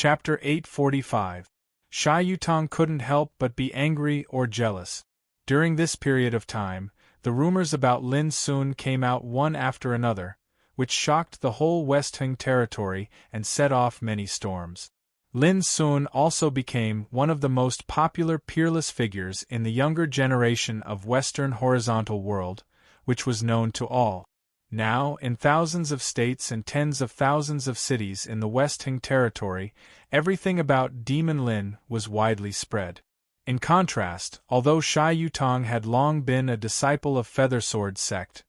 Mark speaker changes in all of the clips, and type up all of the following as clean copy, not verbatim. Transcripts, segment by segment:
Speaker 1: Chapter 845. Sha Yutong couldn't help but be angry or jealous. During this period of time, the rumors about Lin Sun came out one after another, which shocked the whole West Hing territory and set off many storms. Lin Sun also became one of the most popular peerless figures in the younger generation of Western horizontal world, which was known to all. Now, in thousands of states and tens of thousands of cities in the West Hing territory, everything about Demon Lin was widely spread. In contrast, although Sha Yutong had long been a disciple of Feathersword sect,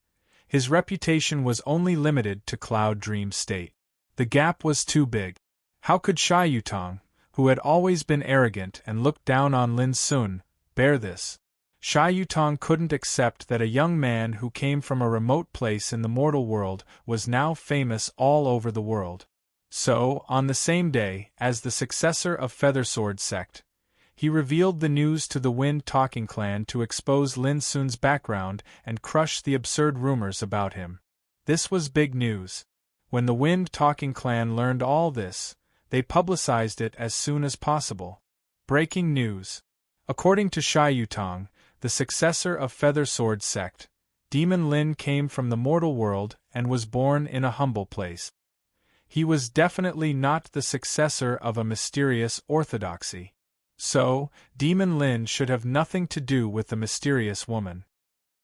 Speaker 1: his reputation was only limited to Cloud Dream State. The gap was too big. How could Sha Yutong, who had always been arrogant and looked down on Lin Sun, bear this? Sha Yutong couldn't accept that a young man who came from a remote place in the mortal world was now famous all over the world. So, on the same day, as the successor of Feathersword sect, he revealed the news to the Wind Talking Clan to expose Lin Sun's background and crush the absurd rumors about him. This was big news. When the Wind Talking Clan learned all this, they publicized it as soon as possible. Breaking news. According to Sha Yutong, the successor of Feathersword sect, Demon Lin came from the mortal world and was born in a humble place. He was definitely not the successor of a mysterious orthodoxy. So, Demon Lin should have nothing to do with the mysterious woman.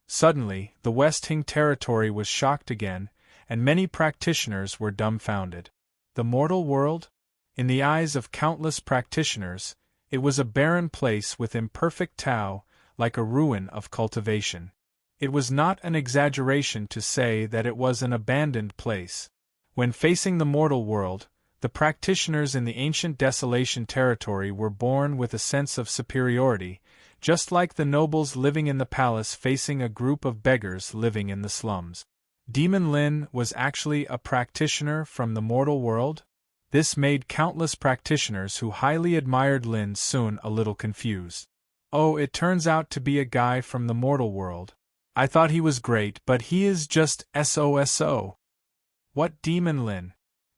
Speaker 1: Suddenly, the West Hing territory was shocked again, and many practitioners were dumbfounded. The mortal world? In the eyes of countless practitioners, it was a barren place with imperfect Tao, like a ruin of cultivation. It was not an exaggeration to say that it was an abandoned place. When facing the mortal world, the practitioners in the ancient desolation territory were born with a sense of superiority, just like the nobles living in the palace facing a group of beggars living in the slums. Demon Lin was actually a practitioner from the mortal world? This made countless practitioners who highly admired Lin Sun a little confused. Oh, it turns out to be a guy from the mortal world. I thought he was great, but he is just SOSO. What Demon Lin?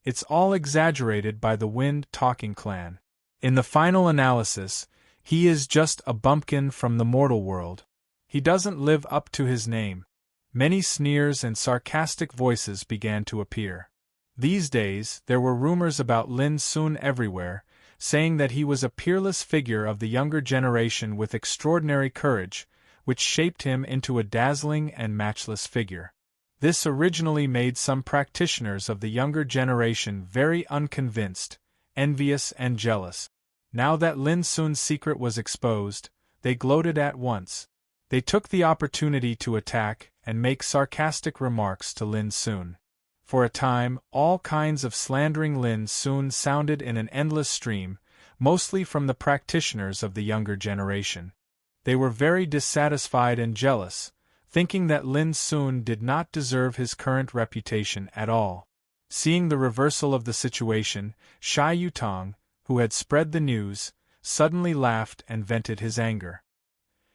Speaker 1: It's all exaggerated by the Wind Talking Clan. In the final analysis, he is just a bumpkin from the mortal world. He doesn't live up to his name. Many sneers and sarcastic voices began to appear. These days, there were rumors about Lin Sun everywhere, saying that he was a peerless figure of the younger generation with extraordinary courage, which shaped him into a dazzling and matchless figure. This originally made some practitioners of the younger generation very unconvinced, envious and jealous. Now that Lin Sun's secret was exposed, they gloated at once. They took the opportunity to attack and make sarcastic remarks to Lin Sun. For a time, all kinds of slandering Lin Sun sounded in an endless stream, mostly from the practitioners of the younger generation. They were very dissatisfied and jealous, thinking that Lin Sun did not deserve his current reputation at all. Seeing the reversal of the situation, Sha Yutong, who had spread the news, suddenly laughed and vented his anger.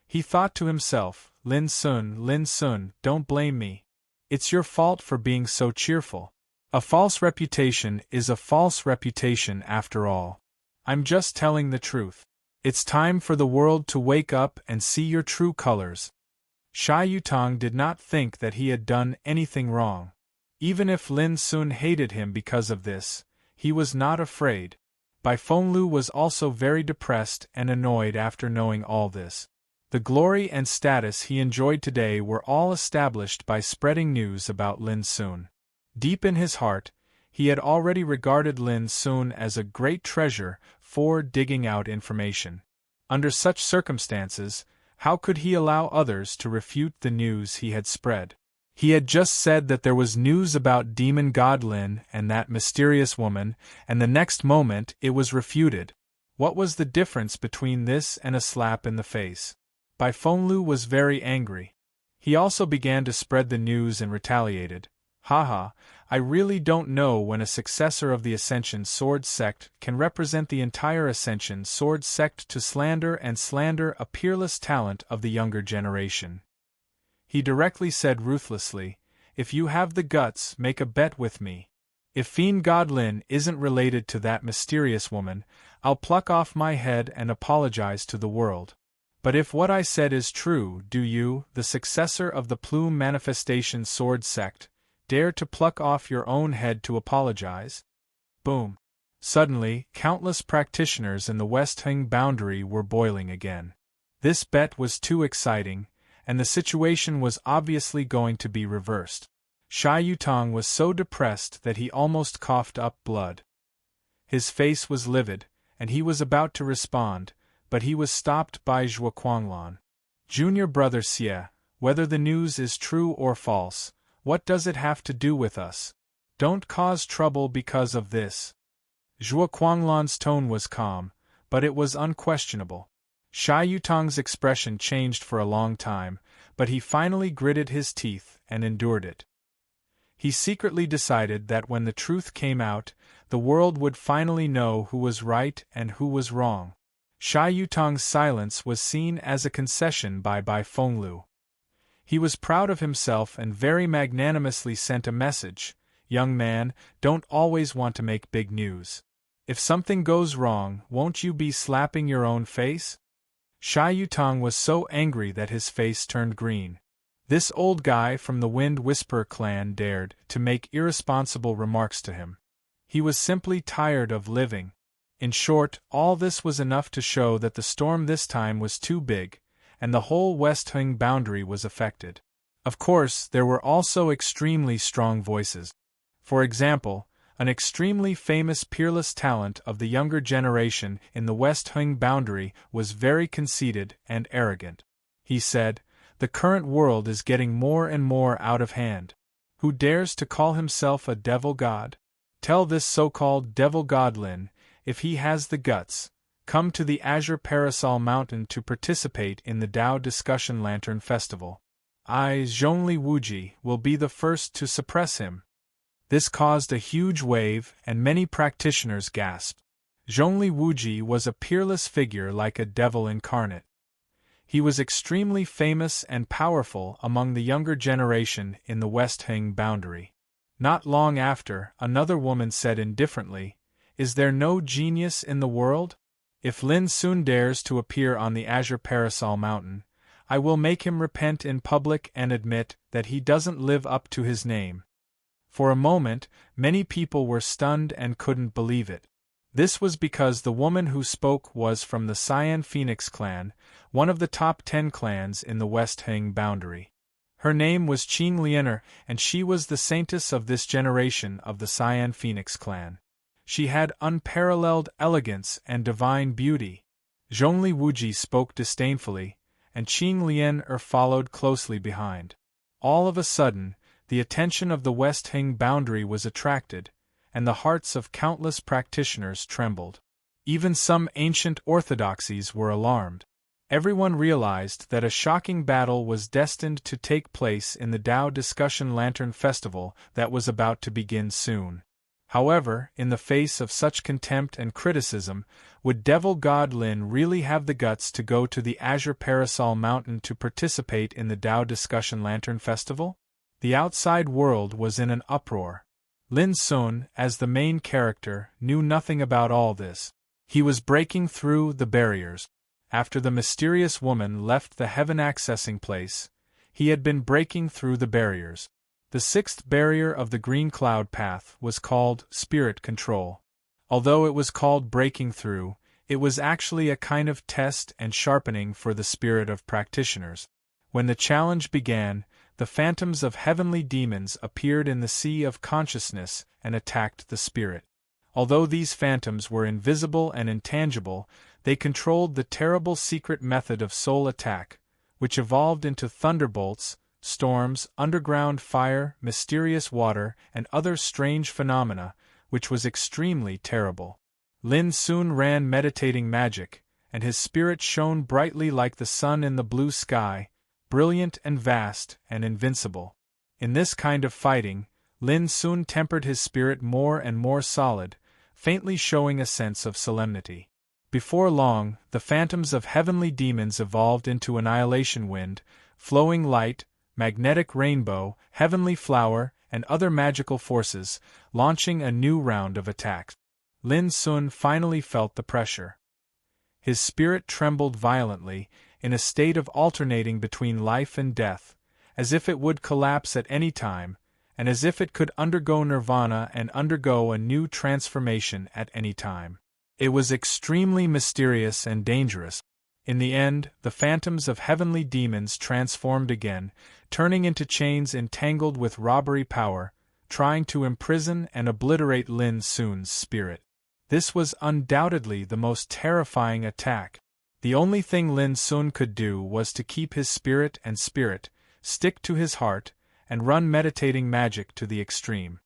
Speaker 1: He thought to himself, Lin Sun, don't blame me. It's your fault for being so cheerful. A false reputation is a false reputation after all. I'm just telling the truth. It's time for the world to wake up and see your true colors. Sha Yutong did not think that he had done anything wrong. Even if Lin Sun hated him because of this, he was not afraid. Bai Fenglu was also very depressed and annoyed after knowing all this. The glory and status he enjoyed today were all established by spreading news about Lin Sun. Deep in his heart, he had already regarded Lin Sun as a great treasure for digging out information. Under such circumstances, how could he allow others to refute the news he had spread? He had just said that there was news about Demon God Lin and that mysterious woman, and the next moment it was refuted. What was the difference between this and a slap in the face? Bai Fenglu was very angry. He also began to spread the news and retaliated. Haha, I really don't know when a successor of the Ascension Sword sect can represent the entire Ascension Sword sect to slander a peerless talent of the younger generation. He directly said ruthlessly, if you have the guts, make a bet with me. If Fiend God Lin isn't related to that mysterious woman, I'll pluck off my head and apologize to the world. But if what I said is true, do you, the successor of the Plume Manifestation Sword Sect, dare to pluck off your own head to apologize? Boom. Suddenly, countless practitioners in the West Hung boundary were boiling again. This bet was too exciting, and the situation was obviously going to be reversed. Xia Yutong was so depressed that he almost coughed up blood. His face was livid, and he was about to respond, but he was stopped by Zhuo Quanglan. Junior brother Xie, whether the news is true or false, what does it have to do with us? Don't cause trouble because of this. Zhuo Quanglan's tone was calm, but it was unquestionable. Xia Yutong's expression changed for a long time, but he finally gritted his teeth and endured it. He secretly decided that when the truth came out, the world would finally know who was right and who was wrong. Xia Yutong's silence was seen as a concession by Bai Fenglu. He was proud of himself and very magnanimously sent a message: "Young man, don't always want to make big news. If something goes wrong, won't you be slapping your own face?" Xia Yutong was so angry that his face turned green. This old guy from the Wind Whisperer clan dared to make irresponsible remarks to him. He was simply tired of living. In short, all this was enough to show that the storm this time was too big, and the whole West Hung boundary was affected. Of course, there were also extremely strong voices. For example, an extremely famous peerless talent of the younger generation in the West Hung boundary was very conceited and arrogant. He said, "The current world is getting more and more out of hand. Who dares to call himself a devil god? Tell this so-called devil god Lin, if he has the guts, come to the Azure Parasol Mountain to participate in the Tao Discussion Lantern Festival. I, Zhongli Wuji, will be the first to suppress him." This caused a huge wave, and many practitioners gasped. Zhongli Wuji was a peerless figure like a devil incarnate. He was extremely famous and powerful among the younger generation in the West Hung boundary. Not long after, another woman said indifferently, "Is there no genius in the world? If Lin soon dares to appear on the Azure Parasol Mountain, I will make him repent in public and admit that he doesn't live up to his name." For a moment, many people were stunned and couldn't believe it. This was because the woman who spoke was from the Cyan Phoenix clan, one of the top 10 clans in the West Hung boundary. Her name was Qing Lianer, and she was the saintess of this generation of the Cyan Phoenix clan. She had unparalleled elegance and divine beauty. Zhongli Wuji spoke disdainfully, and Qing Lianer followed closely behind. All of a sudden, the attention of the West Hung boundary was attracted, and the hearts of countless practitioners trembled. Even some ancient orthodoxies were alarmed. Everyone realized that a shocking battle was destined to take place in the Tao Discussion Lantern Festival that was about to begin soon. However, in the face of such contempt and criticism, would Devil God Lin really have the guts to go to the Azure Parasol Mountain to participate in the Tao Discussion Lantern Festival? The outside world was in an uproar. Lin Sun, as the main character, knew nothing about all this. He was breaking through the barriers. After the mysterious woman left the heaven accessing place, he had been breaking through the barriers. The sixth barrier of the Green Cloud Path was called Spirit Control. Although it was called breaking through, it was actually a kind of test and sharpening for the spirit of practitioners. When the challenge began, the phantoms of heavenly demons appeared in the sea of consciousness and attacked the spirit. Although these phantoms were invisible and intangible, they controlled the terrible secret method of soul attack, which evolved into thunderbolts, storms, underground fire, mysterious water, and other strange phenomena, which was extremely terrible. Lin soon ran meditating magic, and his spirit shone brightly like the sun in the blue sky, brilliant and vast and invincible. In this kind of fighting, Lin soon tempered his spirit more and more solid, faintly showing a sense of solemnity. Before long, the phantoms of heavenly demons evolved into annihilation wind, flowing light, magnetic rainbow, heavenly flower, and other magical forces, launching a new round of attacks. Lin Sun finally felt the pressure. His spirit trembled violently, in a state of alternating between life and death, as if it would collapse at any time, and as if it could undergo nirvana and undergo a new transformation at any time. It was extremely mysterious and dangerous. In the end, the phantoms of heavenly demons transformed again, turning into chains entangled with robbery power, trying to imprison and obliterate Lin Sun's spirit. This was undoubtedly the most terrifying attack. The only thing Lin Sun could do was to keep his spirit, stick to his heart, and run meditating magic to the extreme.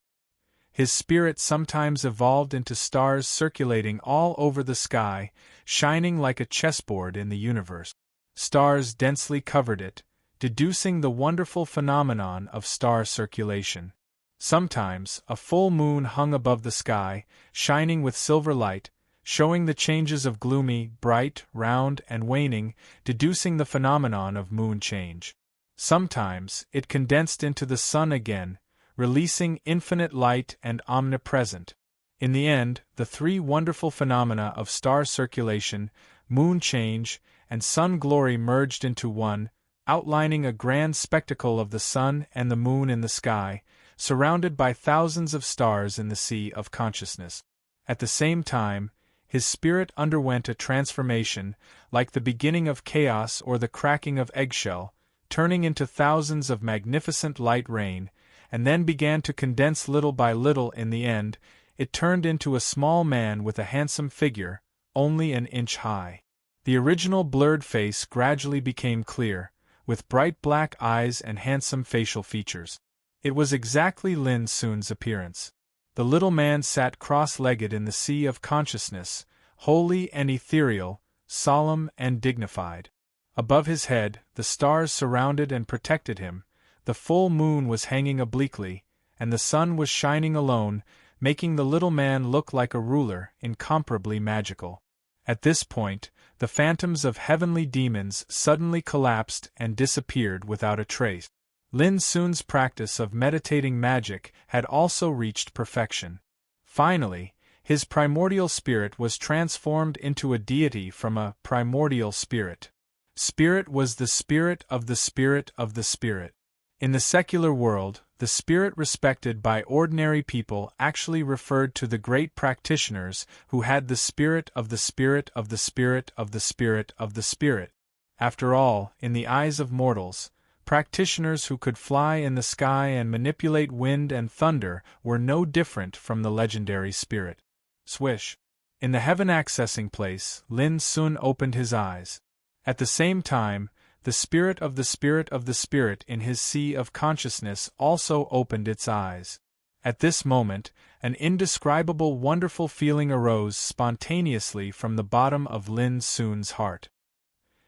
Speaker 1: His spirit sometimes evolved into stars circulating all over the sky, shining like a chessboard in the universe. Stars densely covered it, deducing the wonderful phenomenon of star circulation. Sometimes, a full moon hung above the sky, shining with silver light, showing the changes of gloomy, bright, round, and waning, deducing the phenomenon of moon change. Sometimes, it condensed into the sun again, releasing infinite light and omnipresent. In the end, the three wonderful phenomena of star circulation, moon change, and sun glory merged into one, outlining a grand spectacle of the sun and the moon in the sky, surrounded by thousands of stars in the sea of consciousness. At the same time, his spirit underwent a transformation, like the beginning of chaos or the cracking of eggshell, turning into thousands of magnificent light rain, and then began to condense little by little. In the end, it turned into a small man with a handsome figure, only an inch high. The original blurred face gradually became clear, with bright black eyes and handsome facial features. It was exactly Lin Sun's appearance. The little man sat cross-legged in the sea of consciousness, holy and ethereal, solemn and dignified. Above his head, the stars surrounded and protected him, the full moon was hanging obliquely, and the sun was shining alone, making the little man look like a ruler, incomparably magical. At this point, the phantoms of heavenly demons suddenly collapsed and disappeared without a trace. Lin Sun's practice of meditating magic had also reached perfection. Finally, his primordial spirit was transformed into a deity from a primordial spirit. Spirit was the spirit of the spirit of the spirit. In the secular world, the spirit respected by ordinary people actually referred to the great practitioners who had the spirit of the spirit of the spirit of the spirit of the spirit. After all, in the eyes of mortals, practitioners who could fly in the sky and manipulate wind and thunder were no different from the legendary spirit. Swish! In the heaven accessing place, Lin Sun opened his eyes. At the same time, the spirit of the spirit of the spirit in his sea of consciousness also opened its eyes. At this moment, an indescribable wonderful feeling arose spontaneously from the bottom of Lin Sun's heart.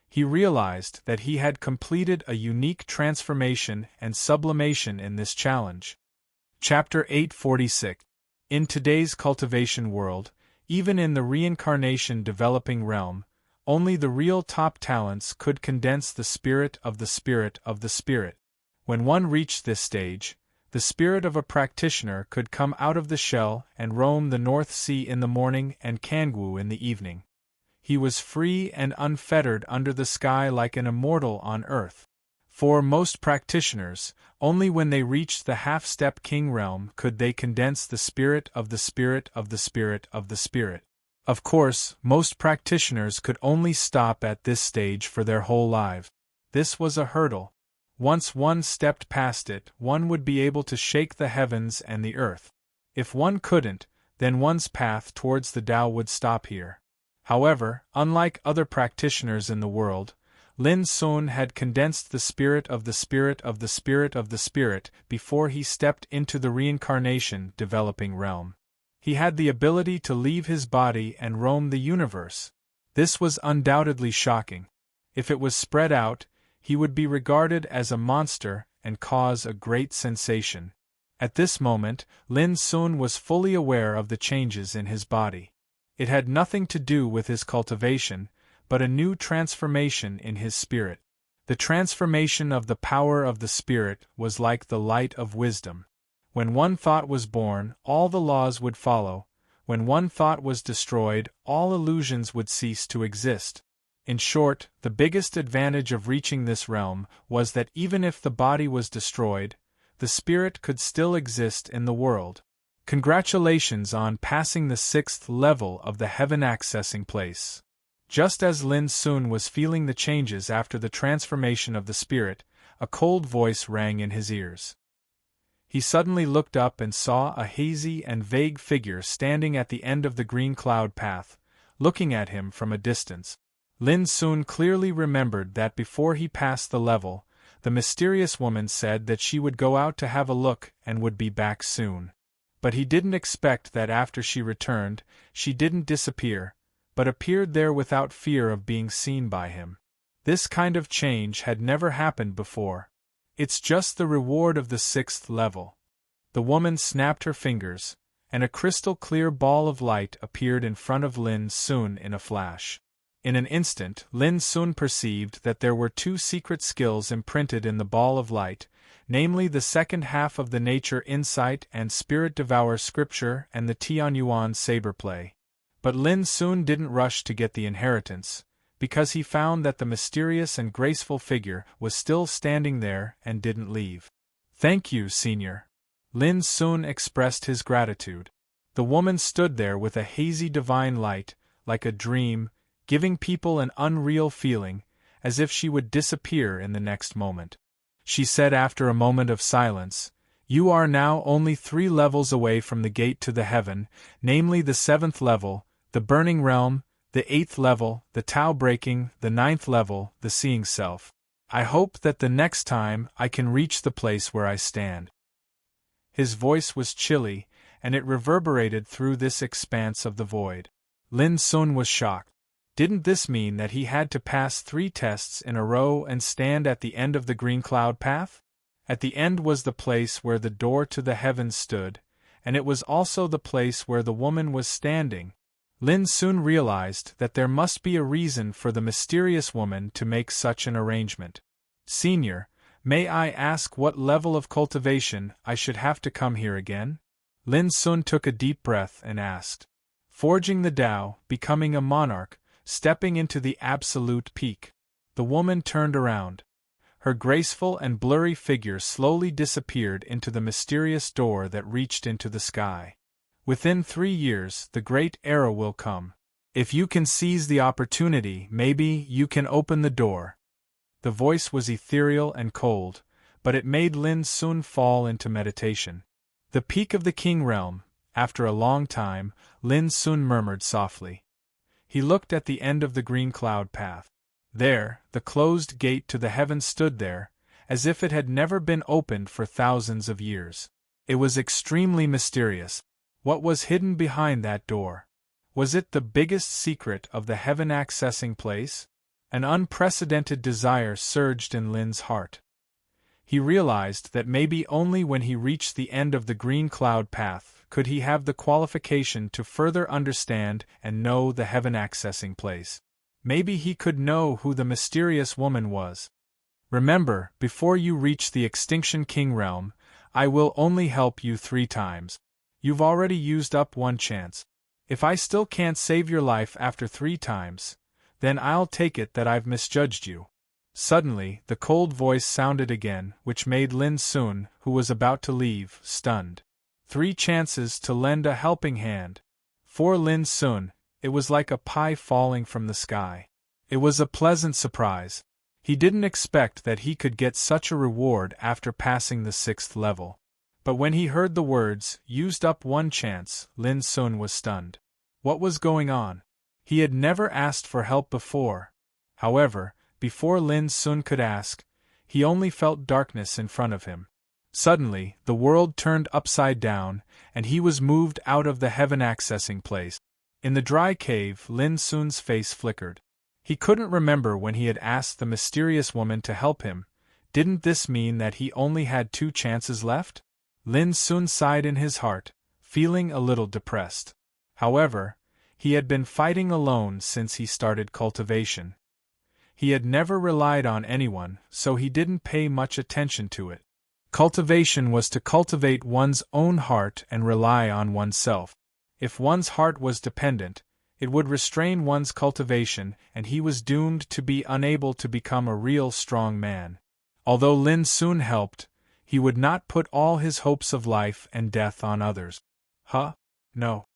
Speaker 1: He realized that he had completed a unique transformation and sublimation in this challenge. Chapter 846. In today's cultivation world, even in the reincarnation developing realm, only the real top talents could condense the spirit of the spirit of the spirit. When one reached this stage, the spirit of a practitioner could come out of the shell and roam the North Sea in the morning and Kangwoo in the evening. He was free and unfettered under the sky like an immortal on earth. For most practitioners, only when they reached the half-step king realm could they condense the spirit of the spirit of the spirit of the spirit. Of course, most practitioners could only stop at this stage for their whole lives. This was a hurdle. Once one stepped past it, one would be able to shake the heavens and the earth. If one couldn't, then one's path towards the Tao would stop here. However, unlike other practitioners in the world, Lin Sun had condensed the spirit of the spirit of the spirit of the spirit before he stepped into the reincarnation developing realm. He had the ability to leave his body and roam the universe. This was undoubtedly shocking. If it was spread out, he would be regarded as a monster and cause a great sensation. At this moment, Lin Sun was fully aware of the changes in his body. It had nothing to do with his cultivation, but a new transformation in his spirit. The transformation of the power of the spirit was like the light of wisdom. When one thought was born, all the laws would follow. When one thought was destroyed, all illusions would cease to exist. In short, the biggest advantage of reaching this realm was that even if the body was destroyed, the spirit could still exist in the world. Congratulations on passing the 6th level of the heaven accessing place. Just as Lin Sun was feeling the changes after the transformation of the spirit, a cold voice rang in his ears. He suddenly looked up and saw a hazy and vague figure standing at the end of the green cloud path, looking at him from a distance. Lin Sun clearly remembered that before he passed the level, the mysterious woman said that she would go out to have a look and would be back soon. But he didn't expect that after she returned, she didn't disappear, but appeared there without fear of being seen by him. This kind of change had never happened before. It's just the reward of the 6th level. The woman snapped her fingers, and a crystal-clear ball of light appeared in front of Lin Sun in a flash. In an instant, Lin Sun perceived that there were 2 secret skills imprinted in the ball of light, namely the second half of the Nature Insight and Spirit Devour Scripture and the Tianyuan Saber Play. But Lin Sun didn't rush to get the inheritance, because he found that the mysterious and graceful figure was still standing there and didn't leave. "Thank you, Senior." Lin Sun expressed his gratitude. The woman stood there with a hazy divine light, like a dream, giving people an unreal feeling, as if she would disappear in the next moment. She said after a moment of silence, "You are now only 3 levels away from the gate to the heaven, namely the 7th level, the burning realm, the 8th level, the Tao breaking, the 9th level, the seeing self. I hope that the next time I can reach the place where I stand." His voice was chilly, and it reverberated through this expanse of the void. Lin Sun was shocked. Didn't this mean that he had to pass 3 tests in a row and stand at the end of the green cloud path? At the end was the place where the door to the heavens stood, and it was also the place where the woman was standing. Lin Sun realized that there must be a reason for the mysterious woman to make such an arrangement. "Senior, may I ask what level of cultivation I should have to come here again?" Lin Sun took a deep breath and asked. "Forging the Tao, becoming a monarch, stepping into the absolute peak." The woman turned around. Her graceful and blurry figure slowly disappeared into the mysterious door that reached into the sky. "Within 3 years, the great era will come. If you can seize the opportunity, maybe you can open the door." The voice was ethereal and cold, but it made Lin Sun fall into meditation. "The peak of the King Realm." After a long time, Lin Sun murmured softly. He looked at the end of the green cloud path. There, the closed gate to the heavens stood there, as if it had never been opened for thousands of years. It was extremely mysterious. What was hidden behind that door? Was it the biggest secret of the heaven accessing place? An unprecedented desire surged in Lin's heart. He realized that maybe only when he reached the end of the green cloud path could he have the qualification to further understand and know the heaven accessing place. Maybe he could know who the mysterious woman was. "Remember, before you reach the Extinction King realm, I will only help you 3 times. You've already used up 1 chance. If I still can't save your life after 3 times, then I'll take it that I've misjudged you." Suddenly, the cold voice sounded again, which made Lin Sun, who was about to leave, stunned. 3 chances to lend a helping hand. For Lin Sun, it was like a pie falling from the sky. It was a pleasant surprise. He didn't expect that he could get such a reward after passing the 6th level. But when he heard the words, "used up 1 chance," Lin Sun was stunned. What was going on? He had never asked for help before. However, before Lin Sun could ask, he only felt darkness in front of him. Suddenly, the world turned upside down, and he was moved out of the heaven accessing place. In the dry cave, Lin Sun's face flickered. He couldn't remember when he had asked the mysterious woman to help him. Didn't this mean that he only had 2 chances left? Lin Sun sighed in his heart, feeling a little depressed. However, he had been fighting alone since he started cultivation. He had never relied on anyone, so he didn't pay much attention to it. Cultivation was to cultivate one's own heart and rely on oneself. If one's heart was dependent, it would restrain one's cultivation, and he was doomed to be unable to become a real strong man. Although Lin soon helped, he would not put all his hopes of life and death on others. No.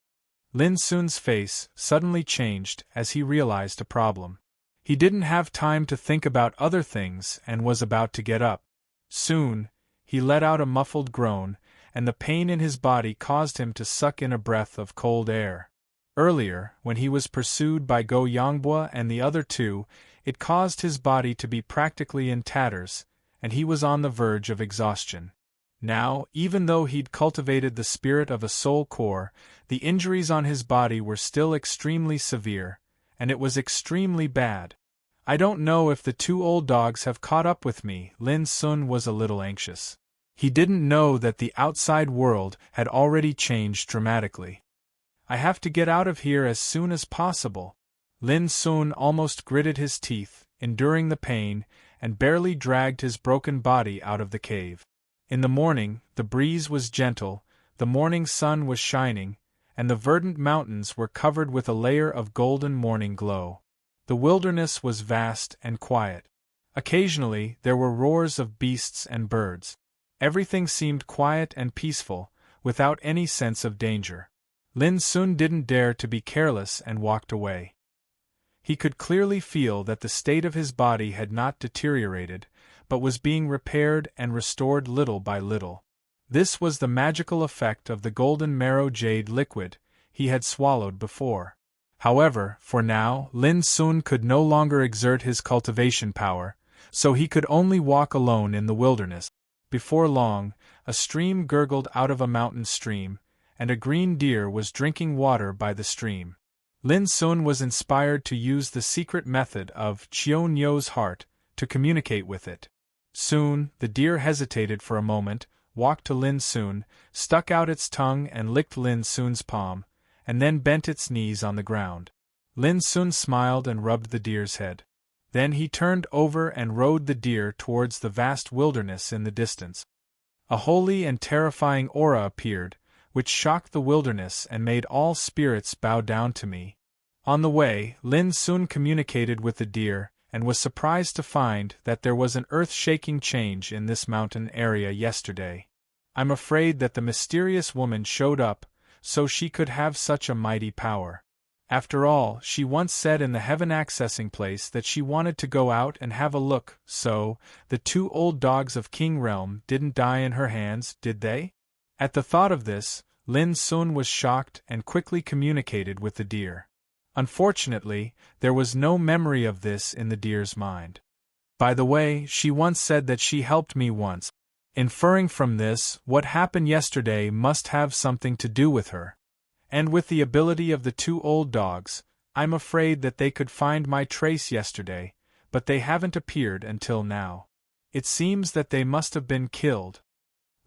Speaker 1: Lin Sun's face suddenly changed as he realized a problem. He didn't have time to think about other things and was about to get up. Soon, he let out a muffled groan, and the pain in his body caused him to suck in a breath of cold air. Earlier, when he was pursued by Go Yangbua and the other two, it caused his body to be practically in tatters, and he was on the verge of exhaustion. Now, even though he'd cultivated the spirit of a soul core, the injuries on his body were still extremely severe, and it was extremely bad. I don't know if the two old dogs have caught up with me. Lin Sun was a little anxious. He didn't know that the outside world had already changed dramatically. I have to get out of here as soon as possible. Lin Sun almost gritted his teeth, enduring the pain, and barely dragged his broken body out of the cave. In the morning, the breeze was gentle, the morning sun was shining, and the verdant mountains were covered with a layer of golden morning glow. The wilderness was vast and quiet. Occasionally, there were roars of beasts and birds. Everything seemed quiet and peaceful, without any sense of danger. Lin Sun didn't dare to be careless and walked away. He could clearly feel that the state of his body had not deteriorated, but was being repaired and restored little by little. This was the magical effect of the golden marrow jade liquid he had swallowed before. However, for now, Lin Sun could no longer exert his cultivation power, so he could only walk alone in the wilderness. Before long, a stream gurgled out of a mountain stream, and a green deer was drinking water by the stream. Lin Sun was inspired to use the secret method of Qiu Nyo's heart to communicate with it. Soon, the deer hesitated for a moment, walked to Lin Sun, stuck out its tongue and licked Lin Sun's palm, and then bent its knees on the ground. Lin Sun smiled and rubbed the deer's head. Then he turned over and rode the deer towards the vast wilderness in the distance. A holy and terrifying aura appeared, which shocked the wilderness and made all spirits bow down to me. On the way, Lin Sun communicated with the deer, and was surprised to find that there was an earth-shaking change in this mountain area yesterday. I'm afraid that the mysterious woman showed up, so she could have such a mighty power. After all, she once said in the heaven accessing place that she wanted to go out and have a look, so, the two old dogs of King Realm didn't die in her hands, did they? At the thought of this, Lin Sun was shocked and quickly communicated with the deer. Unfortunately, there was no memory of this in the deer's mind. By the way, she once said that she helped me once. Inferring from this, what happened yesterday must have something to do with her. And with the ability of the two old dogs, I'm afraid that they could find my trace yesterday, but they haven't appeared until now. It seems that they must have been killed.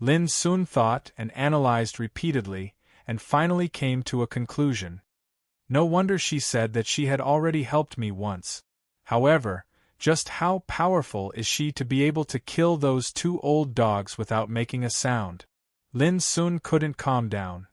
Speaker 1: Lin Sun thought and analyzed repeatedly, and finally came to a conclusion. No wonder she said that she had already helped me once. However, just how powerful is she to be able to kill those two old dogs without making a sound? Lin Sun couldn't calm down.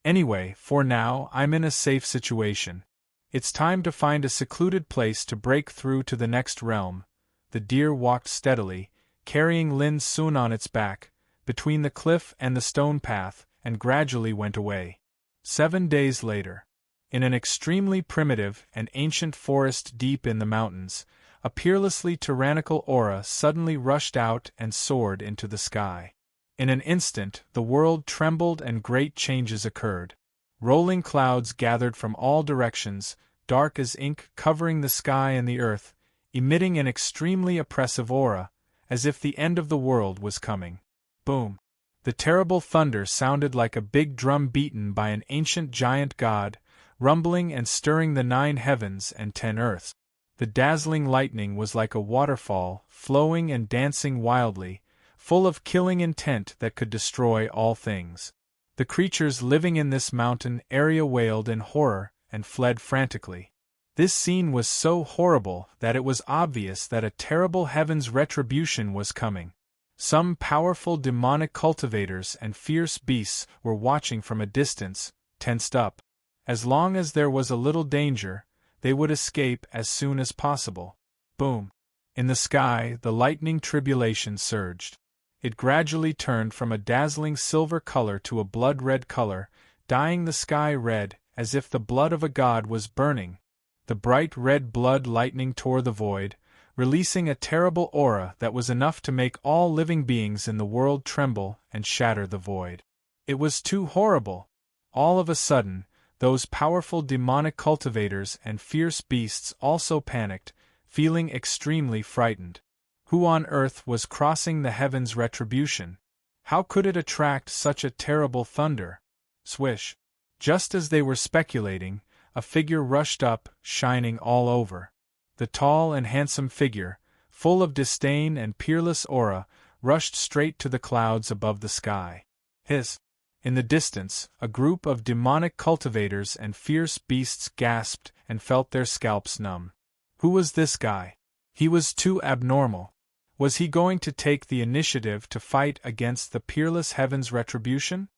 Speaker 1: Anyway, for now, I'm in a safe situation. It's time to find a secluded place to break through to the next realm. The deer walked steadily, carrying Lin Sun on its back, between the cliff and the stone path, and gradually went away. 7 days later. In an extremely primitive and ancient forest deep in the mountains, a peerlessly tyrannical aura suddenly rushed out and soared into the sky. In an instant, the world trembled and great changes occurred. Rolling clouds gathered from all directions, dark as ink, covering the sky and the earth, emitting an extremely oppressive aura, as if the end of the world was coming. Boom! The terrible thunder sounded like a big drum beaten by an ancient giant god, rumbling and stirring the 9 heavens and 10 earths. The dazzling lightning was like a waterfall, flowing and dancing wildly, full of killing intent that could destroy all things. The creatures living in this mountain area wailed in horror and fled frantically. This scene was so horrible that it was obvious that a terrible heaven's retribution was coming. Some powerful demonic cultivators and fierce beasts were watching from a distance, tensed up. As long as there was a little danger, they would escape as soon as possible. Boom! In the sky, the lightning tribulation surged. It gradually turned from a dazzling silver color to a blood-red color, dyeing the sky red, as if the blood of a god was burning. The bright red blood lightning tore the void, releasing a terrible aura that was enough to make all living beings in the world tremble and shatter the void. It was too horrible. All of a sudden, those powerful demonic cultivators and fierce beasts also panicked, feeling extremely frightened. Who on earth was crossing the heavens' retribution? How could it attract such a terrible thunder? Swish! Just as they were speculating, a figure rushed up, shining all over. The tall and handsome figure, full of disdain and peerless aura, rushed straight to the clouds above the sky. Hiss! In the distance, a group of demonic cultivators and fierce beasts gasped and felt their scalps numb. Who was this guy? He was too abnormal. Was he going to take the initiative to fight against the peerless heaven's retribution?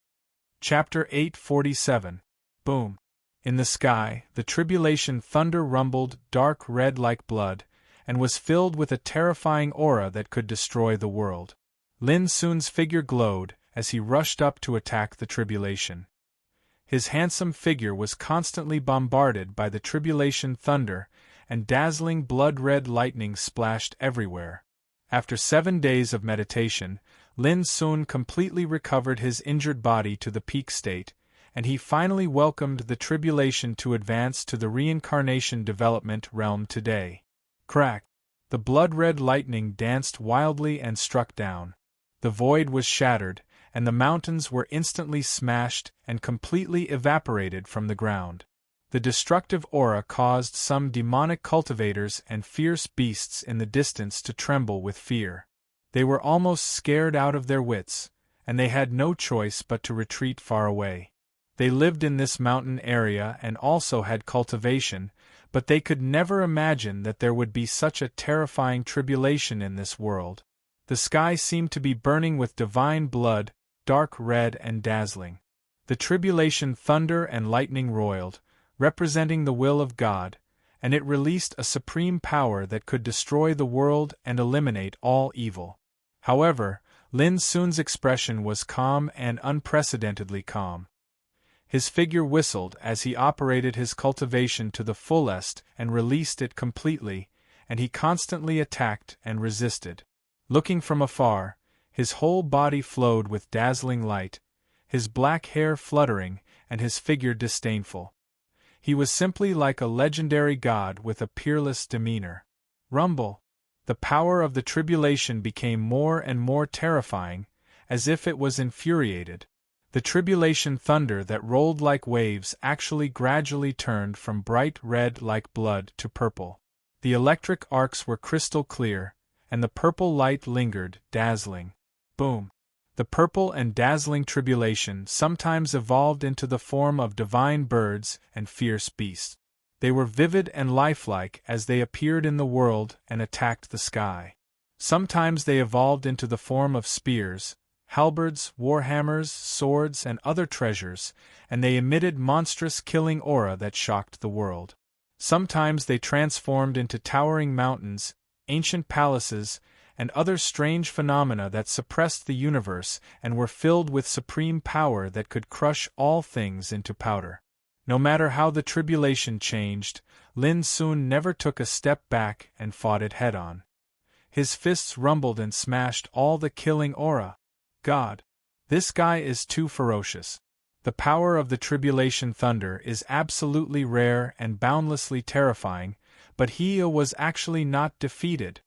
Speaker 1: Chapter 847. Boom! In the sky, the tribulation thunder rumbled dark red like blood, and was filled with a terrifying aura that could destroy the world. Lin Sun's figure glowed as he rushed up to attack the tribulation. His handsome figure was constantly bombarded by the tribulation thunder, and dazzling blood-red lightning splashed everywhere. After 7 days of meditation, Lin Sun completely recovered his injured body to the peak state, and he finally welcomed the tribulation to advance to the reincarnation development realm today. Crack! The blood-red lightning danced wildly and struck down. The void was shattered, and the mountains were instantly smashed and completely evaporated from the ground. The destructive aura caused some demonic cultivators and fierce beasts in the distance to tremble with fear. They were almost scared out of their wits, and they had no choice but to retreat far away. They lived in this mountain area and also had cultivation, but they could never imagine that there would be such a terrifying tribulation in this world. The sky seemed to be burning with divine blood, dark red and dazzling. The tribulation thunder and lightning roiled, representing the will of God, and it released a supreme power that could destroy the world and eliminate all evil. However, Lin Sun's expression was calm and unprecedentedly calm. His figure whistled as he operated his cultivation to the fullest and released it completely, and he constantly attacked and resisted. Looking from afar, his whole body flowed with dazzling light, his black hair fluttering and his figure disdainful. He was simply like a legendary god with a peerless demeanor. Rumble! The power of the tribulation became more and more terrifying, as if it was infuriated. The tribulation thunder that rolled like waves actually gradually turned from bright red like blood to purple. The electric arcs were crystal clear, and the purple light lingered, dazzling. Boom! The purple and dazzling tribulation sometimes evolved into the form of divine birds and fierce beasts. They were vivid and lifelike as they appeared in the world and attacked the sky. Sometimes they evolved into the form of spears, halberds, warhammers, swords, and other treasures, and they emitted monstrous killing aura that shocked the world. Sometimes they transformed into towering mountains, ancient palaces, and other strange phenomena that suppressed the universe and were filled with supreme power that could crush all things into powder. No matter how the tribulation changed, Lin Sun never took a step back and fought it head-on. His fists rumbled and smashed all the killing aura. God! This guy is too ferocious. The power of the tribulation thunder is absolutely rare and boundlessly terrifying, but he was actually not defeated.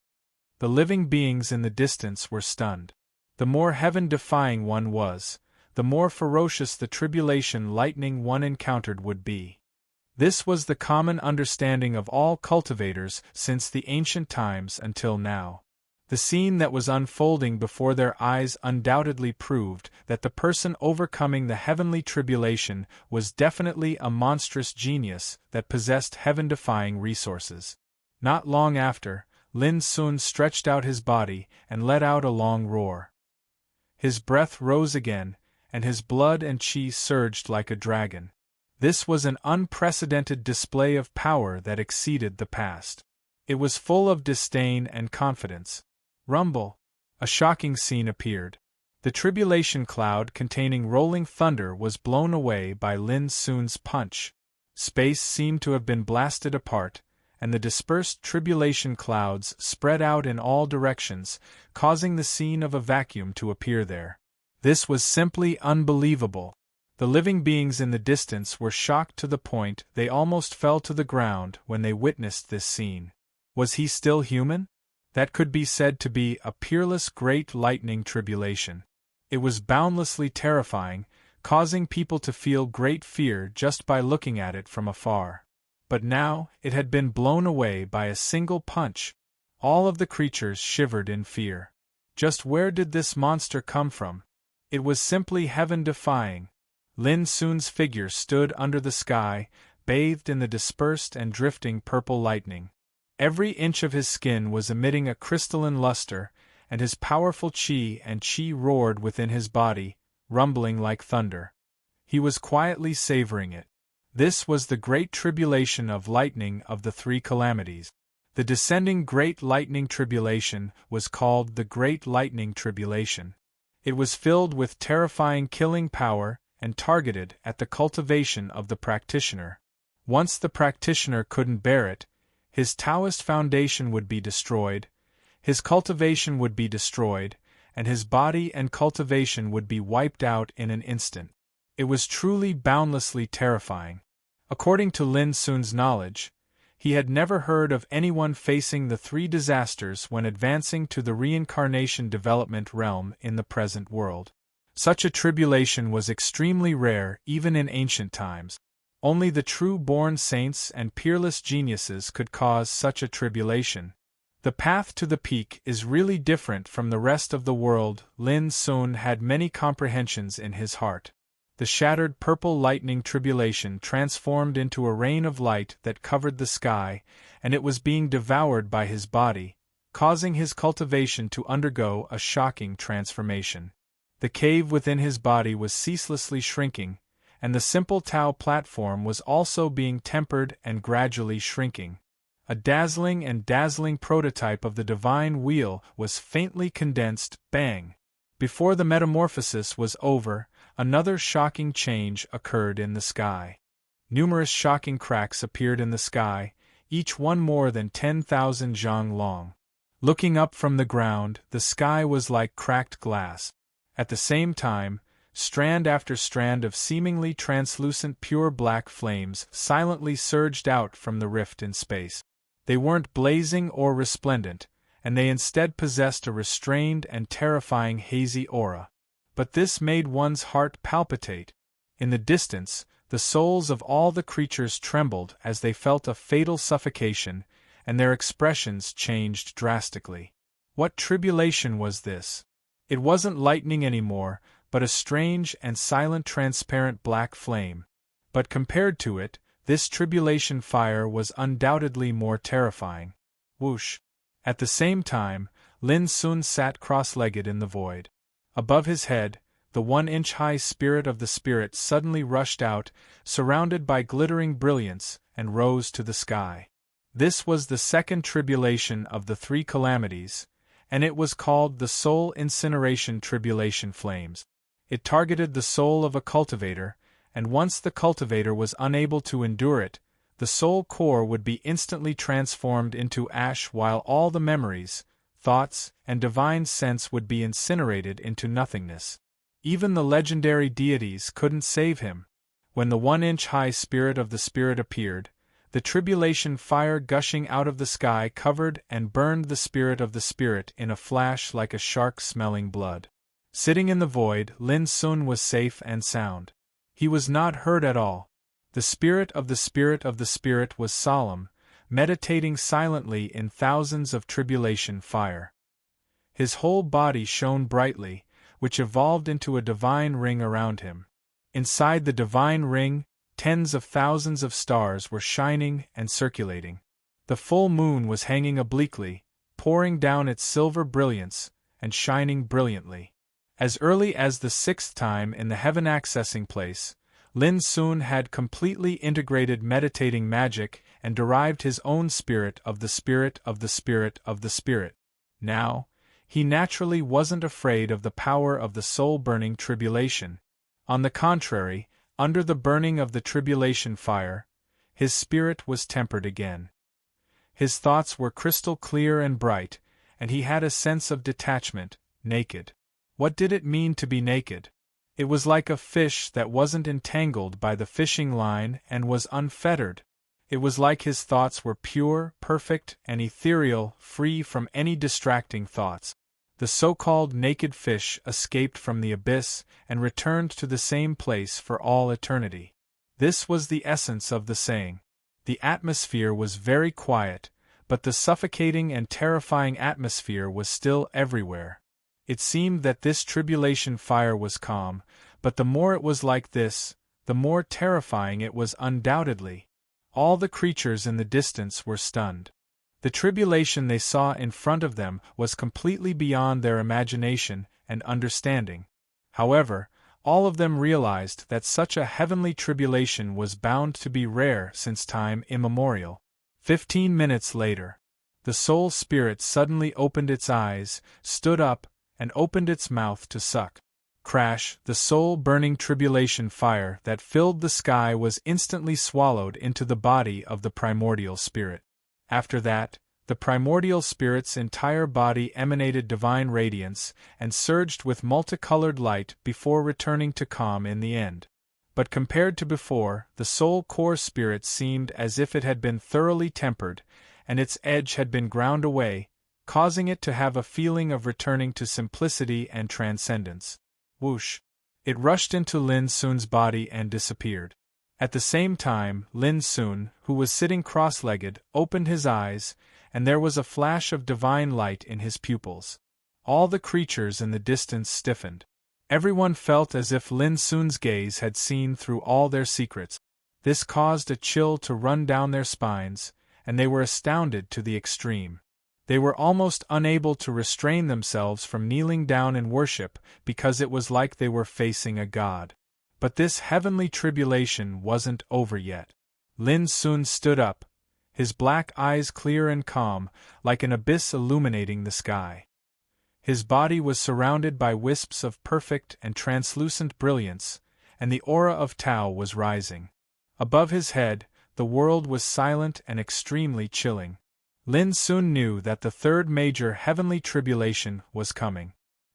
Speaker 1: The living beings in the distance were stunned. The more heaven-defying one was, the more ferocious the tribulation lightning one encountered would be. This was the common understanding of all cultivators since the ancient times until now. The scene that was unfolding before their eyes undoubtedly proved that the person overcoming the heavenly tribulation was definitely a monstrous genius that possessed heaven-defying resources. Not long after, Lin Sun stretched out his body and let out a long roar. His breath rose again, and his blood and chi surged like a dragon. This was an unprecedented display of power that exceeded the past. It was full of disdain and confidence. Rumble! A shocking scene appeared. The tribulation cloud containing rolling thunder was blown away by Lin Sun's punch. Space seemed to have been blasted apart, and the dispersed tribulation clouds spread out in all directions, causing the scene of a vacuum to appear there. This was simply unbelievable. The living beings in the distance were shocked to the point they almost fell to the ground when they witnessed this scene. Was he still human? That could be said to be a peerless great lightning tribulation. It was boundlessly terrifying, causing people to feel great fear just by looking at it from afar. But now, it had been blown away by a single punch. All of the creatures shivered in fear. Just where did this monster come from? It was simply heaven-defying. Lin Sun's figure stood under the sky, bathed in the dispersed and drifting purple lightning. Every inch of his skin was emitting a crystalline luster, and his powerful chi and chi roared within his body, rumbling like thunder. He was quietly savoring it. This was the great tribulation of lightning of the three calamities. The descending great lightning tribulation was called the Great Lightning Tribulation. It was filled with terrifying killing power and targeted at the cultivation of the practitioner. Once the practitioner couldn't bear it, his Taoist foundation would be destroyed, his cultivation would be destroyed, and his body and cultivation would be wiped out in an instant. It was truly boundlessly terrifying. According to Lin Sun's knowledge, he had never heard of anyone facing the three disasters when advancing to the reincarnation development realm in the present world. Such a tribulation was extremely rare even in ancient times. Only the true-born saints and peerless geniuses could cause such a tribulation. The path to the peak is really different from the rest of the world. Lin Sun had many comprehensions in his heart. The shattered purple lightning tribulation transformed into a rain of light that covered the sky, and it was being devoured by his body, causing his cultivation to undergo a shocking transformation. The cave within his body was ceaselessly shrinking, and the simple Tao platform was also being tempered and gradually shrinking. A dazzling prototype of the divine wheel was faintly condensed. Bang! Before the metamorphosis was over, another shocking change occurred in the sky. Numerous shocking cracks appeared in the sky, each one more than 10,000 zhang long. Looking up from the ground, the sky was like cracked glass. At the same time, strand after strand of seemingly translucent pure black flames silently surged out from the rift in space. They weren't blazing or resplendent, and they instead possessed a restrained and terrifying hazy aura. But this made one's heart palpitate. In the distance, the souls of all the creatures trembled as they felt a fatal suffocation, and their expressions changed drastically. What tribulation was this? It wasn't lightning anymore, but a strange and silent transparent black flame. But compared to it, this tribulation fire was undoubtedly more terrifying. Whoosh! At the same time, Lin Sun sat cross-legged in the void. Above his head, the 1-inch-high spirit of the spirit suddenly rushed out, surrounded by glittering brilliance, and rose to the sky. This was the second tribulation of the three calamities, and it was called the Soul Incineration Tribulation Flames. It targeted the soul of a cultivator, and once the cultivator was unable to endure it, the soul core would be instantly transformed into ash, while all the memories, thoughts, and divine sense would be incinerated into nothingness. Even the legendary deities couldn't save him. When the 1-inch-high spirit of the spirit appeared, the tribulation fire gushing out of the sky covered and burned the spirit of the spirit in a flash like a shark smelling blood. Sitting in the void, Lin Sun was safe and sound. He was not hurt at all. The spirit of the spirit of the spirit was solemn, meditating silently in thousands of tribulation fire. His whole body shone brightly, which evolved into a divine ring around him. Inside the divine ring, tens of thousands of stars were shining and circulating. The full moon was hanging obliquely, pouring down its silver brilliance, and shining brilliantly. As early as the 6th time in the heaven accessing place, Lin Sun had completely integrated meditating magic and derived his own spirit of the spirit of the spirit of the spirit. Now, he naturally wasn't afraid of the power of the soul-burning tribulation. On the contrary, under the burning of the tribulation fire, his spirit was tempered again. His thoughts were crystal clear and bright, and he had a sense of detachment, naked. What did it mean to be naked? It was like a fish that wasn't entangled by the fishing line and was unfettered. It was like his thoughts were pure, perfect, and ethereal, free from any distracting thoughts. The so-called naked fish escaped from the abyss and returned to the same place for all eternity. This was the essence of the saying. The atmosphere was very quiet, but the suffocating and terrifying atmosphere was still everywhere. It seemed that this tribulation fire was calm, but the more it was like this, the more terrifying it was undoubtedly. All the creatures in the distance were stunned. The tribulation they saw in front of them was completely beyond their imagination and understanding. However, all of them realized that such a heavenly tribulation was bound to be rare since time immemorial. 15 minutes later, the soul spirit suddenly opened its eyes, stood up, and opened its mouth to suck. Crash! The soul-burning tribulation fire that filled the sky was instantly swallowed into the body of the primordial spirit. After that, the primordial spirit's entire body emanated divine radiance and surged with multicolored light before returning to calm in the end. But compared to before, the soul core spirit seemed as if it had been thoroughly tempered, and its edge had been ground away, causing it to have a feeling of returning to simplicity and transcendence. Whoosh! It rushed into Lin Sun's body and disappeared. At the same time, Lin Sun, who was sitting cross-legged, opened his eyes, and there was a flash of divine light in his pupils. All the creatures in the distance stiffened. Everyone felt as if Lin Sun's gaze had seen through all their secrets. This caused a chill to run down their spines, and they were astounded to the extreme. They were almost unable to restrain themselves from kneeling down in worship because it was like they were facing a god. But this heavenly tribulation wasn't over yet. Lin Sun stood up, his black eyes clear and calm, like an abyss illuminating the sky. His body was surrounded by wisps of perfect and translucent brilliance, and the aura of Tao was rising. Above his head, the world was silent and extremely chilling. Lin Sun knew that the third major heavenly tribulation was coming.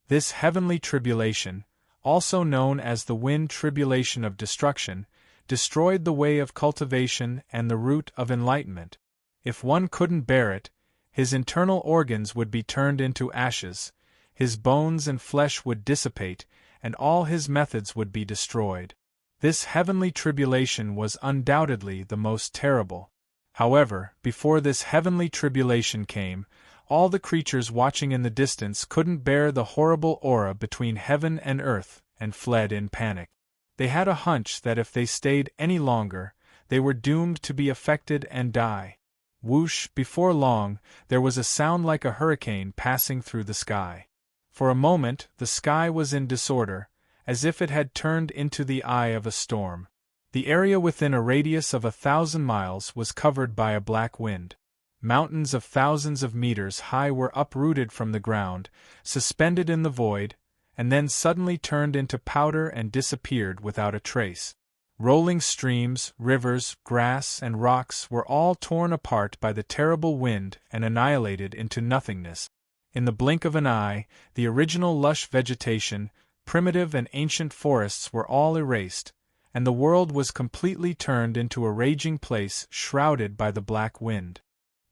Speaker 1: This heavenly tribulation, also known as the wind tribulation of destruction, destroyed the way of cultivation and the root of enlightenment. If one couldn't bear it, his internal organs would be turned into ashes, his bones and flesh would dissipate, and all his methods would be destroyed. This heavenly tribulation was undoubtedly the most terrible. However, before this heavenly tribulation came, all the creatures watching in the distance couldn't bear the horrible aura between heaven and earth, and fled in panic. They had a hunch that if they stayed any longer, they were doomed to be affected and die. Whoosh! Before long, there was a sound like a hurricane passing through the sky. For a moment, the sky was in disorder, as if it had turned into the eye of a storm. The area within a radius of 1,000 miles was covered by a black wind. Mountains of thousands of meters high were uprooted from the ground, suspended in the void, and then suddenly turned into powder and disappeared without a trace. Rolling streams, rivers, grass, and rocks were all torn apart by the terrible wind and annihilated into nothingness. In the blink of an eye, the original lush vegetation, primitive and ancient forests were all erased, and the world was completely turned into a raging place shrouded by the black wind.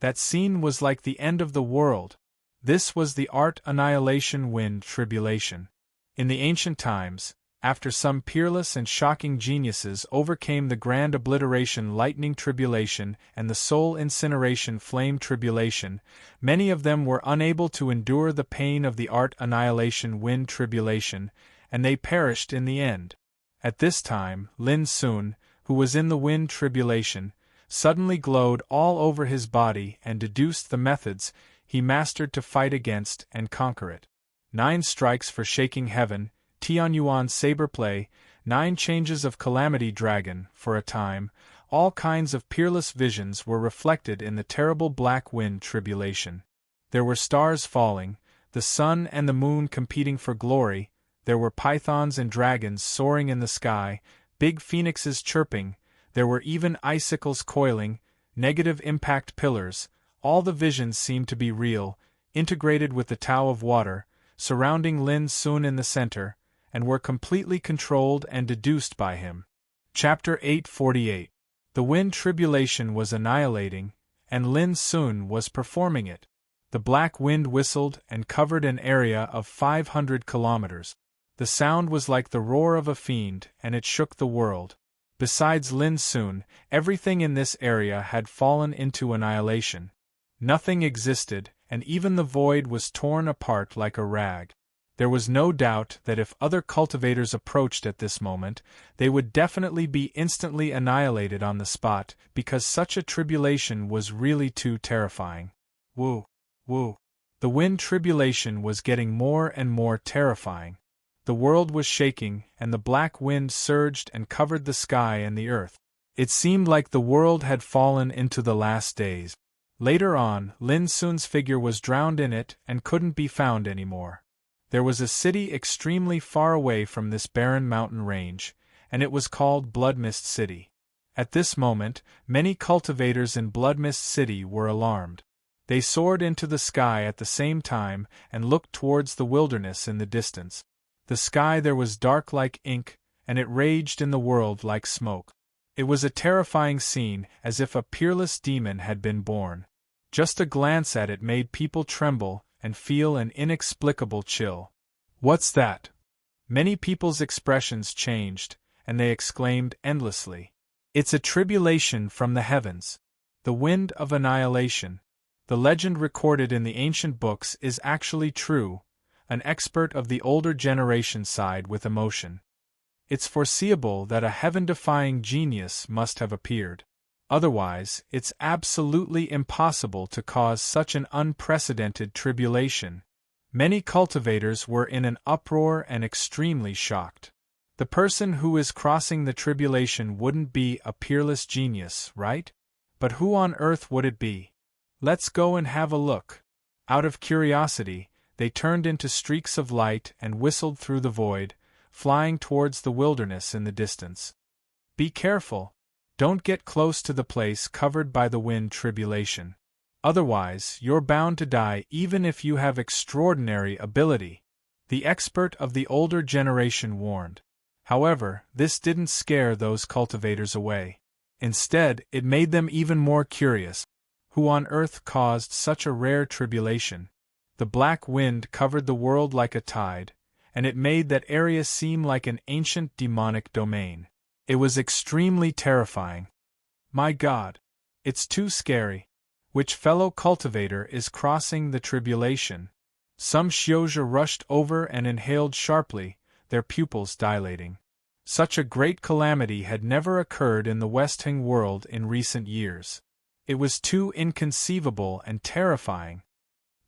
Speaker 1: That scene was like the end of the world. This was the art annihilation wind tribulation. In the ancient times, after some peerless and shocking geniuses overcame the grand obliteration lightning tribulation and the soul incineration flame tribulation, many of them were unable to endure the pain of the art annihilation wind tribulation, and they perished in the end. At this time, Lin Sun, who was in the wind tribulation, suddenly glowed all over his body and deduced the methods he mastered to fight against and conquer it. 9 strikes for shaking heaven, Tianyuan saberplay, 9 changes of calamity dragon. For a time, all kinds of peerless visions were reflected in the terrible black wind tribulation. There were stars falling, the sun and the moon competing for glory, there were pythons and dragons soaring in the sky, big phoenixes chirping, there were even icicles coiling, negative impact pillars. All the visions seemed to be real, integrated with the Tao of water, surrounding Lin Sun in the center, and were completely controlled and deduced by him. Chapter 848. The wind tribulation was annihilating, and Lin Sun was performing it. The black wind whistled and covered an area of 500 kilometers. The sound was like the roar of a fiend, and it shook the world. Besides Lin Sun, everything in this area had fallen into annihilation. Nothing existed, and even the void was torn apart like a rag. There was no doubt that if other cultivators approached at this moment, they would definitely be instantly annihilated on the spot, because such a tribulation was really too terrifying. Woo! Woo! The wind tribulation was getting more and more terrifying. The world was shaking, and the black wind surged and covered the sky and the earth. It seemed like the world had fallen into the last days. Later on, Lin Sun's figure was drowned in it and couldn't be found anymore. There was a city extremely far away from this barren mountain range, and it was called Bloodmist City. At this moment, many cultivators in Bloodmist City were alarmed. They soared into the sky at the same time and looked towards the wilderness in the distance. The sky there was dark like ink, and it raged in the world like smoke. It was a terrifying scene, as if a peerless demon had been born. Just a glance at it made people tremble and feel an inexplicable chill. "What's that?" Many people's expressions changed, and they exclaimed endlessly. "It's a tribulation from the heavens. The wind of annihilation." The legend recorded in the ancient books is actually true. An expert of the older generation sighed with emotion. It's foreseeable that a heaven-defying genius must have appeared. Otherwise, it's absolutely impossible to cause such an unprecedented tribulation. Many cultivators were in an uproar and extremely shocked. The person who is crossing the tribulation wouldn't be a peerless genius, right? But who on earth would it be? Let's go and have a look. Out of curiosity, they turned into streaks of light and whistled through the void, flying towards the wilderness in the distance. Be careful. Don't get close to the place covered by the wind tribulation. Otherwise, you're bound to die even if you have extraordinary ability. The expert of the older generation warned. However, this didn't scare those cultivators away. Instead, it made them even more curious. Who on earth caused such a rare tribulation? The black wind covered the world like a tide, and it made that area seem like an ancient demonic domain. It was extremely terrifying. My God! It's too scary. Which fellow cultivator is crossing the tribulation? Some Xiozha rushed over and inhaled sharply, their pupils dilating. Such a great calamity had never occurred in the Westing world in recent years. It was too inconceivable and terrifying.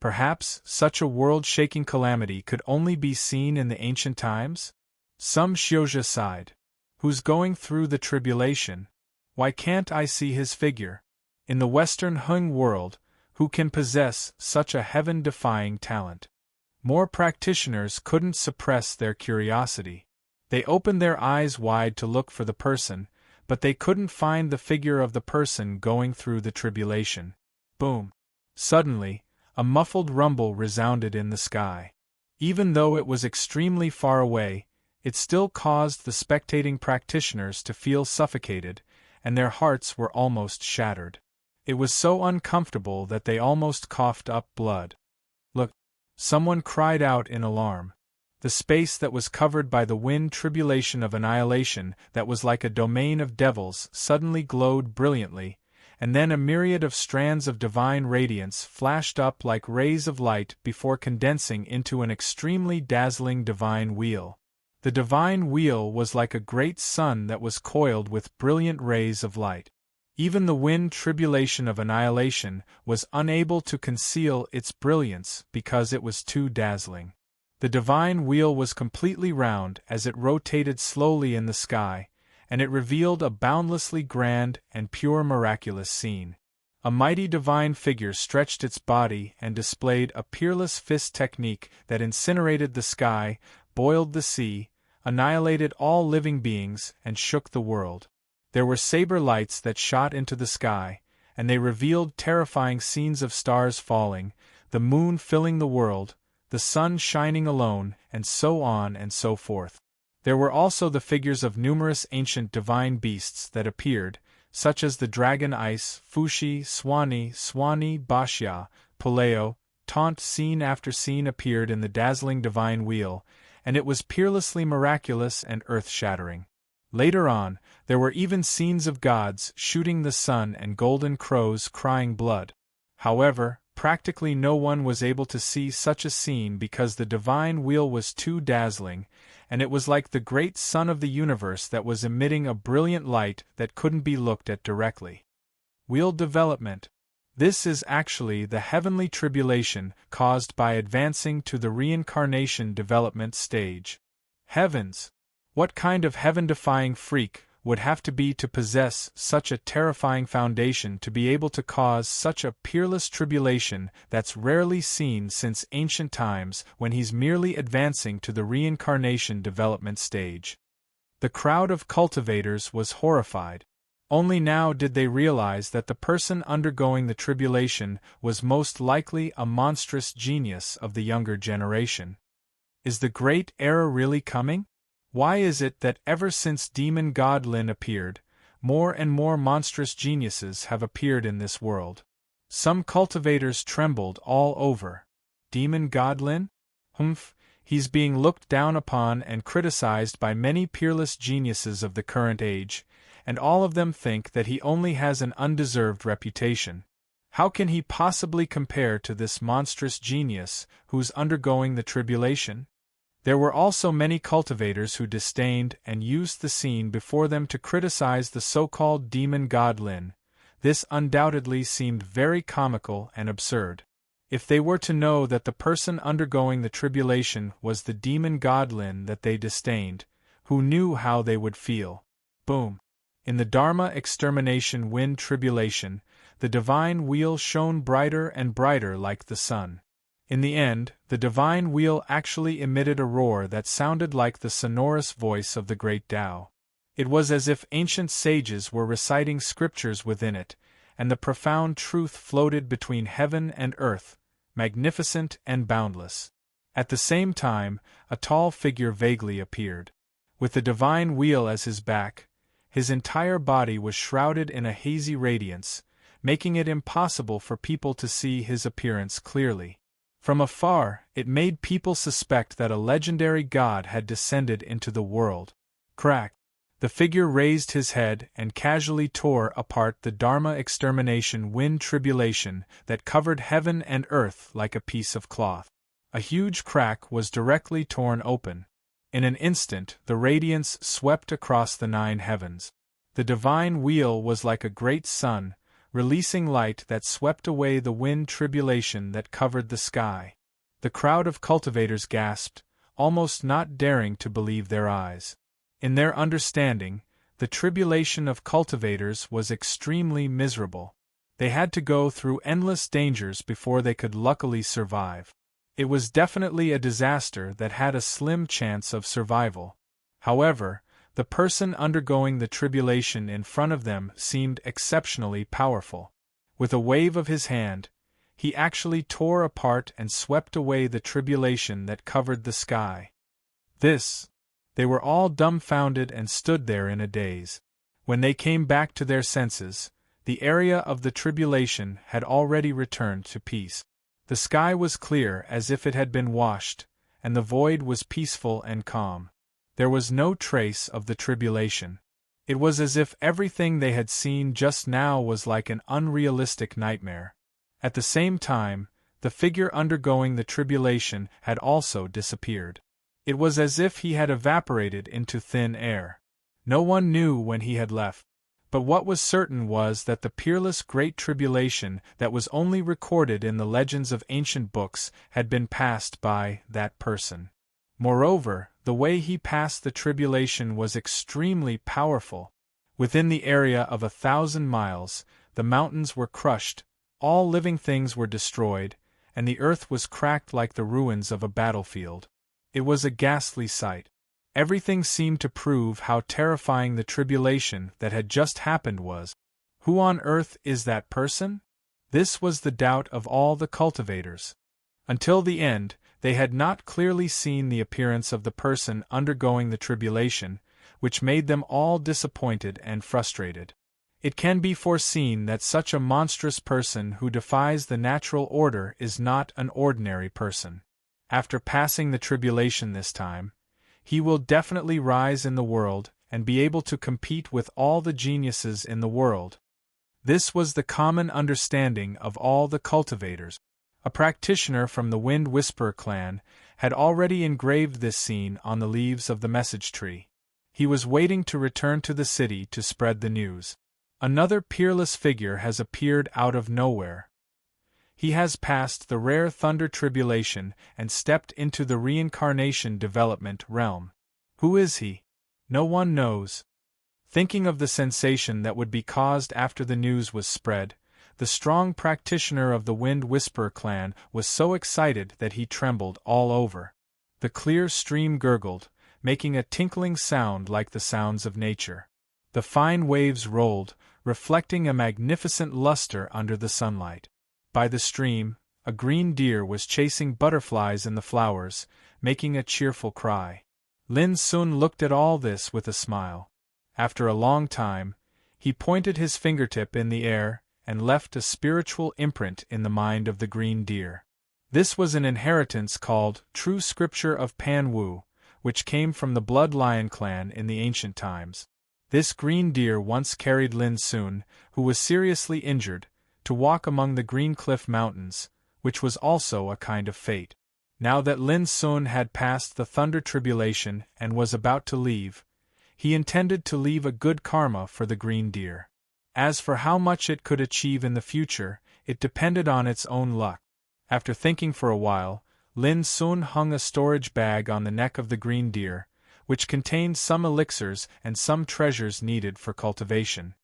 Speaker 1: Perhaps such a world-shaking calamity could only be seen in the ancient times? Some Xiozha sighed. Who's going through the tribulation? Why can't I see his figure? In the Western Hung world, who can possess such a heaven-defying talent? More practitioners couldn't suppress their curiosity. They opened their eyes wide to look for the person, but they couldn't find the figure of the person going through the tribulation. Boom! Suddenly, a muffled rumble resounded in the sky. Even though it was extremely far away, it still caused the spectating practitioners to feel suffocated, and their hearts were almost shattered. It was so uncomfortable that they almost coughed up blood. Look! Someone cried out in alarm. The space that was covered by the wind tribulation of annihilation, that was like a domain of devils, suddenly glowed brilliantly, and then a myriad of strands of divine radiance flashed up like rays of light before condensing into an extremely dazzling divine wheel. The divine wheel was like a great sun that was coiled with brilliant rays of light. Even the wind tribulation of annihilation was unable to conceal its brilliance because it was too dazzling. The divine wheel was completely round as it rotated slowly in the sky, and it revealed a boundlessly grand and pure miraculous scene. A mighty divine figure stretched its body and displayed a peerless fist technique that incinerated the sky, boiled the sea, annihilated all living beings, and shook the world. There were saber lights that shot into the sky, and they revealed terrifying scenes of stars falling, the moon filling the world, the sun shining alone, and so on and so forth. There were also the figures of numerous ancient divine beasts that appeared, such as the dragon Ice, Fushi, Swani, Bashya, Puleo. Taunt scene after scene appeared in the dazzling divine wheel, and it was peerlessly miraculous and earth-shattering. Later on, there were even scenes of gods shooting the sun and golden crows crying blood. However, practically no one was able to see such a scene because the divine wheel was too dazzling, and it was like the great sun of the universe that was emitting a brilliant light that couldn't be looked at directly. Wheel development. This is actually the heavenly tribulation caused by advancing to the reincarnation development stage. Heavens! What kind of heaven-defying freak would have to be to possess such a terrifying foundation to be able to cause such a peerless tribulation that's rarely seen since ancient times when he's merely advancing to the reincarnation development stage? The crowd of cultivators was horrified. Only now did they realize that the person undergoing the tribulation was most likely a monstrous genius of the younger generation. Is the great era really coming? Why is it that ever since demon god Lin appeared, more and more monstrous geniuses have appeared in this world? Some cultivators trembled all over. Demon god Lin? He's being looked down upon and criticized by many peerless geniuses of the current age, and all of them think that he only has an undeserved reputation. How can he possibly compare to this monstrous genius who's undergoing the tribulation? There were also many cultivators who disdained and used the scene before them to criticize the so-called demon god Lin. This undoubtedly seemed very comical and absurd. If they were to know that the person undergoing the tribulation was the demon god Lin that they disdained, who knew how they would feel? Boom! In the Dharma extermination wind tribulation, the divine wheel shone brighter and brighter like the sun. In the end, the divine wheel actually emitted a roar that sounded like the sonorous voice of the great Tao. It was as if ancient sages were reciting scriptures within it, and the profound truth floated between heaven and earth, magnificent and boundless. At the same time, a tall figure vaguely appeared. With the divine wheel as his back, his entire body was shrouded in a hazy radiance, making it impossible for people to see his appearance clearly. From afar, it made people suspect that a legendary god had descended into the world. Crack! The figure raised his head and casually tore apart the Dharma extermination wind tribulation that covered heaven and earth like a piece of cloth. A huge crack was directly torn open. In an instant, the radiance swept across the 9 heavens. The divine wheel was like a great sun, releasing light that swept away the wind tribulation that covered the sky. The crowd of cultivators gasped, almost not daring to believe their eyes. In their understanding, the tribulation of cultivators was extremely miserable. They had to go through endless dangers before they could luckily survive. It was definitely a disaster that had a slim chance of survival. However, the person undergoing the tribulation in front of them seemed exceptionally powerful. With a wave of his hand, he actually tore apart and swept away the tribulation that covered the sky. They were all dumbfounded and stood there in a daze. When they came back to their senses, the area of the tribulation had already returned to peace. The sky was clear as if it had been washed, and the void was peaceful and calm. There was no trace of the tribulation. It was as if everything they had seen just now was like an unrealistic nightmare. At the same time, the figure undergoing the tribulation had also disappeared. It was as if he had evaporated into thin air. No one knew when he had left. But what was certain was that the peerless Great Tribulation that was only recorded in the legends of ancient books had been passed by that person. Moreover, the way he passed the tribulation was extremely powerful. Within the area of 1,000 miles, the mountains were crushed, all living things were destroyed, and the earth was cracked like the ruins of a battlefield. It was a ghastly sight. Everything seemed to prove how terrifying the tribulation that had just happened was. Who on earth is that person? This was the doubt of all the cultivators. Until the end, they had not clearly seen the appearance of the person undergoing the tribulation, which made them all disappointed and frustrated. It can be foreseen that such a monstrous person who defies the natural order is not an ordinary person. After passing the tribulation this time, he will definitely rise in the world and be able to compete with all the geniuses in the world. This was the common understanding of all the cultivators. A practitioner from the Wind Whisperer clan had already engraved this scene on the leaves of the message tree. He was waiting to return to the city to spread the news. Another peerless figure has appeared out of nowhere. He has passed the rare thunder tribulation and stepped into the reincarnation development realm. Who is he? No one knows. Thinking of the sensation that would be caused after the news was spread, the strong practitioner of the Wind Whisperer clan was so excited that he trembled all over. The clear stream gurgled, making a tinkling sound like the sounds of nature. The fine waves rolled, reflecting a magnificent luster under the sunlight. By the stream, a green deer was chasing butterflies in the flowers, making a cheerful cry. Lin Sun looked at all this with a smile. After a long time, he pointed his fingertip in the air and left a spiritual imprint in the mind of the green deer. This was an inheritance called True Scripture of Pan Wu, which came from the Blood Lion clan in the ancient times. This green deer once carried Lin Sun, who was seriously injured, to walk among the Green Cliff Mountains, which was also a kind of fate. Now that Lin Sun had passed the thunder tribulation and was about to leave, he intended to leave a good karma for the green deer. As for how much it could achieve in the future, it depended on its own luck. After thinking for a while, Lin Sun hung a storage bag on the neck of the green deer, which contained some elixirs and some treasures needed for cultivation.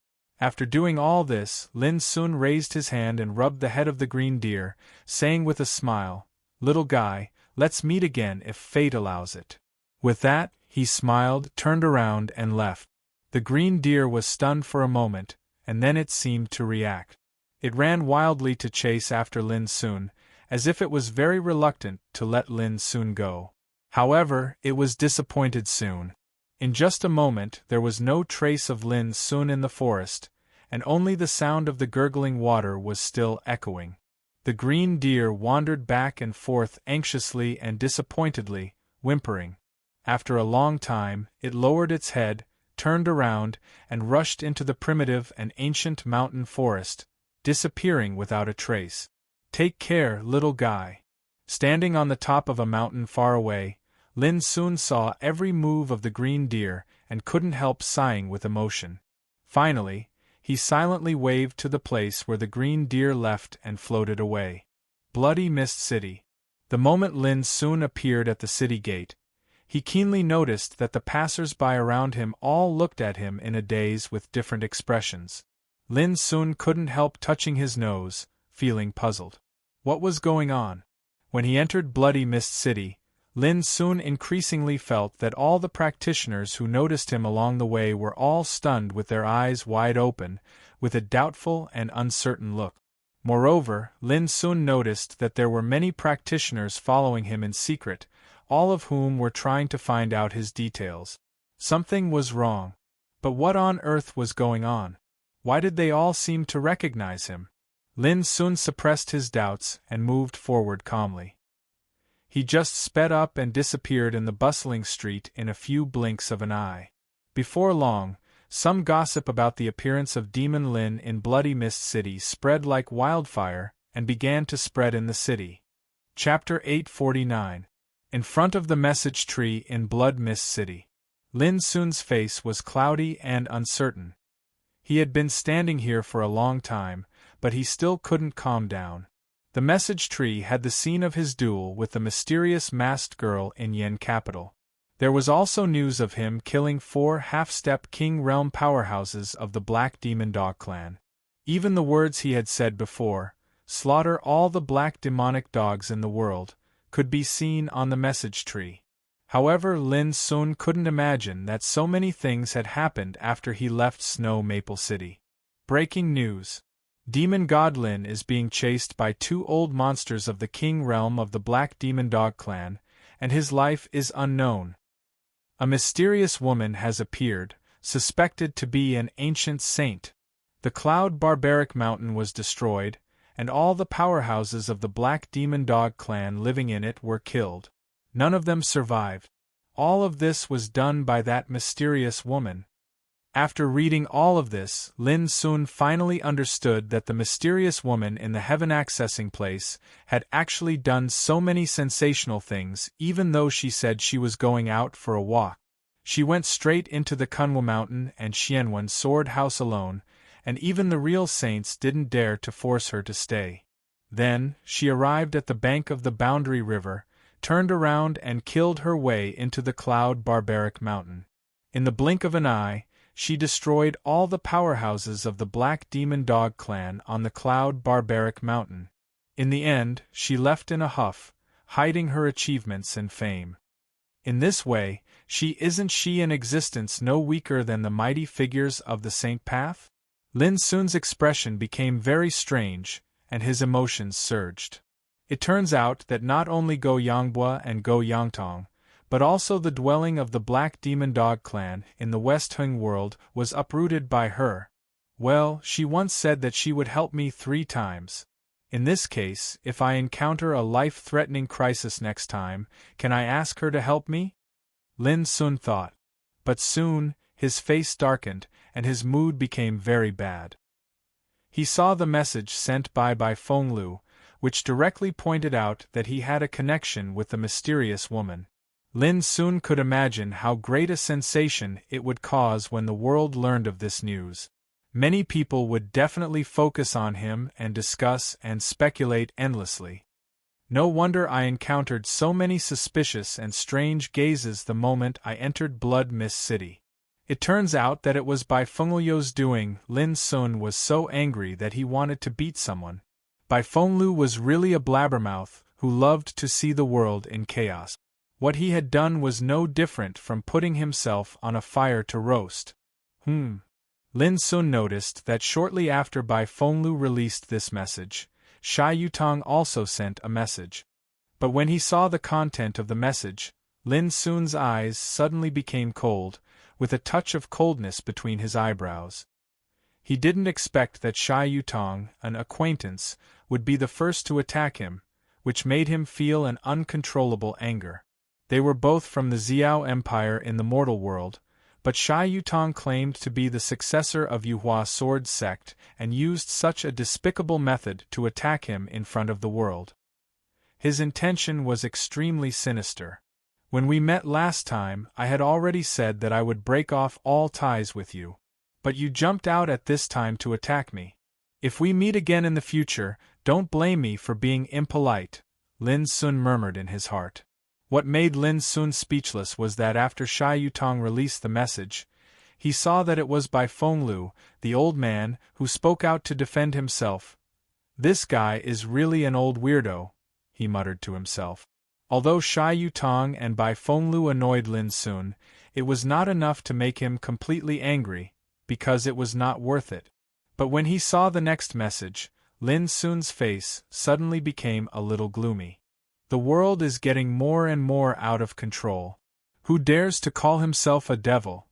Speaker 1: After doing all this, Lin Sun raised his hand and rubbed the head of the green deer, saying with a smile, "Little guy, let's meet again if fate allows it." With that, he smiled, turned around, and left. The green deer was stunned for a moment, and then it seemed to react. It ran wildly to chase after Lin Sun, as if it was very reluctant to let Lin Sun go. However, it was disappointed soon. In just a moment there was no trace of Lin Sun in the forest, and only the sound of the gurgling water was still echoing. The green deer wandered back and forth anxiously and disappointedly, whimpering. After a long time, it lowered its head, turned around, and rushed into the primitive and ancient mountain forest, disappearing without a trace. Take care, little guy. Standing on the top of a mountain far away, Lin Sun saw every move of the green deer and couldn't help sighing with emotion. Finally, he silently waved to the place where the green deer left and floated away. Bloody Mist City. The moment Lin Sun appeared at the city gate, he keenly noticed that the passers-by around him all looked at him in a daze with different expressions. Lin Sun couldn't help touching his nose, feeling puzzled. What was going on? When he entered Bloody Mist City, Lin Sun increasingly felt that all the practitioners who noticed him along the way were all stunned with their eyes wide open, with a doubtful and uncertain look. Moreover, Lin Sun noticed that there were many practitioners following him in secret, all of whom were trying to find out his details. Something was wrong. But what on earth was going on? Why did they all seem to recognize him? Lin Sun suppressed his doubts and moved forward calmly. He just sped up and disappeared in the bustling street in a few blinks of an eye. Before long, some gossip about the appearance of Demon Lin in Bloody Mist City spread like wildfire and began to spread in the city. Chapter 849. In front of the message tree in Blood Mist City. Lin Sun's face was cloudy and uncertain. He had been standing here for a long time, but he still couldn't calm down. The message tree had the scene of his duel with the mysterious masked girl in Yen capital. There was also news of him killing 4 half-step King Realm powerhouses of the Black Demon Dog clan. Even the words he had said before, "Slaughter all the black demonic dogs in the world," could be seen on the message tree. However, Lin Sun couldn't imagine that so many things had happened after he left Snow Maple City. Breaking news. Demon God Lin is being chased by 2 old monsters of the King Realm of the Black Demon Dog clan, and his life is unknown. A mysterious woman has appeared, suspected to be an ancient saint. The Cloud Barbaric Mountain was destroyed, and all the powerhouses of the Black Demon Dog clan living in it were killed. None of them survived. All of this was done by that mysterious woman. After reading all of this, Lin Sun finally understood that the mysterious woman in the heaven accessing place had actually done so many sensational things, even though she said she was going out for a walk. She went straight into the Kunwa Mountain and Xianwen Sword House alone, and even the real saints didn't dare to force her to stay. Then, she arrived at the bank of the Boundary River, turned around and killed her way into the Cloud Barbaric Mountain. In the blink of an eye, she destroyed all the powerhouses of the Black Demon Dog clan on the Cloud Barbaric Mountain. In the end, she left in a huff, hiding her achievements and fame. In this way, isn't she in existence no weaker than the mighty figures of the Saint Path? Lin Sun's expression became very strange, and his emotions surged. It turns out that not only Go Yangbua and Go Yangtong, but also the dwelling of the Black Demon Dog clan in the West Hung world was uprooted by her. Well, she once said that she would help me 3 times. In this case, if I encounter a life-threatening crisis next time, can I ask her to help me? Lin Sun thought. But soon, his face darkened, and his mood became very bad. He saw the message sent by Fenglu, which directly pointed out that he had a connection with the mysterious woman. Lin Sun could imagine how great a sensation it would cause when the world learned of this news. Many people would definitely focus on him and discuss and speculate endlessly. No wonder I encountered so many suspicious and strange gazes the moment I entered Blood Mist City. It turns out that it was by Fenglu's doing. Lin Sun was so angry that he wanted to beat someone. Fenglu was really a blabbermouth who loved to see the world in chaos. What he had done was no different from putting himself on a fire to roast. Lin Sun noticed that shortly after Fenglu released this message, Shai Yutong also sent a message. But when he saw the content of the message, Lin Sun's eyes suddenly became cold, with a touch of coldness between his eyebrows. He didn't expect that Shai Yutong, an acquaintance, would be the first to attack him, which made him feel an uncontrollable anger. They were both from the Xiao Empire in the mortal world, but Shai Yutong claimed to be the successor of Yuhua Sword Sect and used such a despicable method to attack him in front of the world. His intention was extremely sinister. When we met last time, I had already said that I would break off all ties with you. But you jumped out at this time to attack me. If we meet again in the future, don't blame me for being impolite, Lin Sun murmured in his heart. What made Lin Sun speechless was that after Shai Yutong released the message, he saw that it was Fenglu, the old man, who spoke out to defend himself. This guy is really an old weirdo, he muttered to himself. Although Shai Yutong and Fenglu annoyed Lin Sun, it was not enough to make him completely angry, because it was not worth it. But when he saw the next message, Lin Sun's face suddenly became a little gloomy. The world is getting more and more out of control. Who dares to call himself a devil?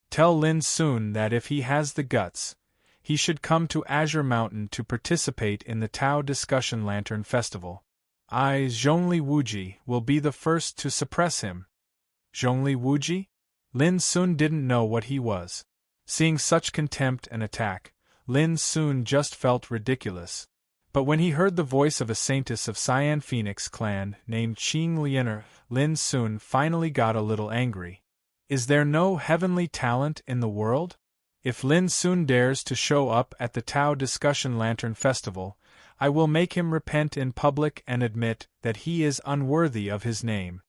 Speaker 1: Tell Lin Sun that if he has the guts, he should come to Azure Mountain to participate in the Tao Discussion Lantern Festival. Zhongli Wuji will be the first to suppress him. Zhongli Wuji? Lin Sun didn't know what he was. Seeing such contempt and attack, Lin Sun just felt ridiculous. But when he heard the voice of a saintess of Cyan Phoenix clan named Qing Lianer, Lin Sun finally got a little angry. Is there no heavenly talent in the world? If Lin Sun dares to show up at the Tao Discussion Lantern Festival, I will make him repent in public and admit that he is unworthy of his name.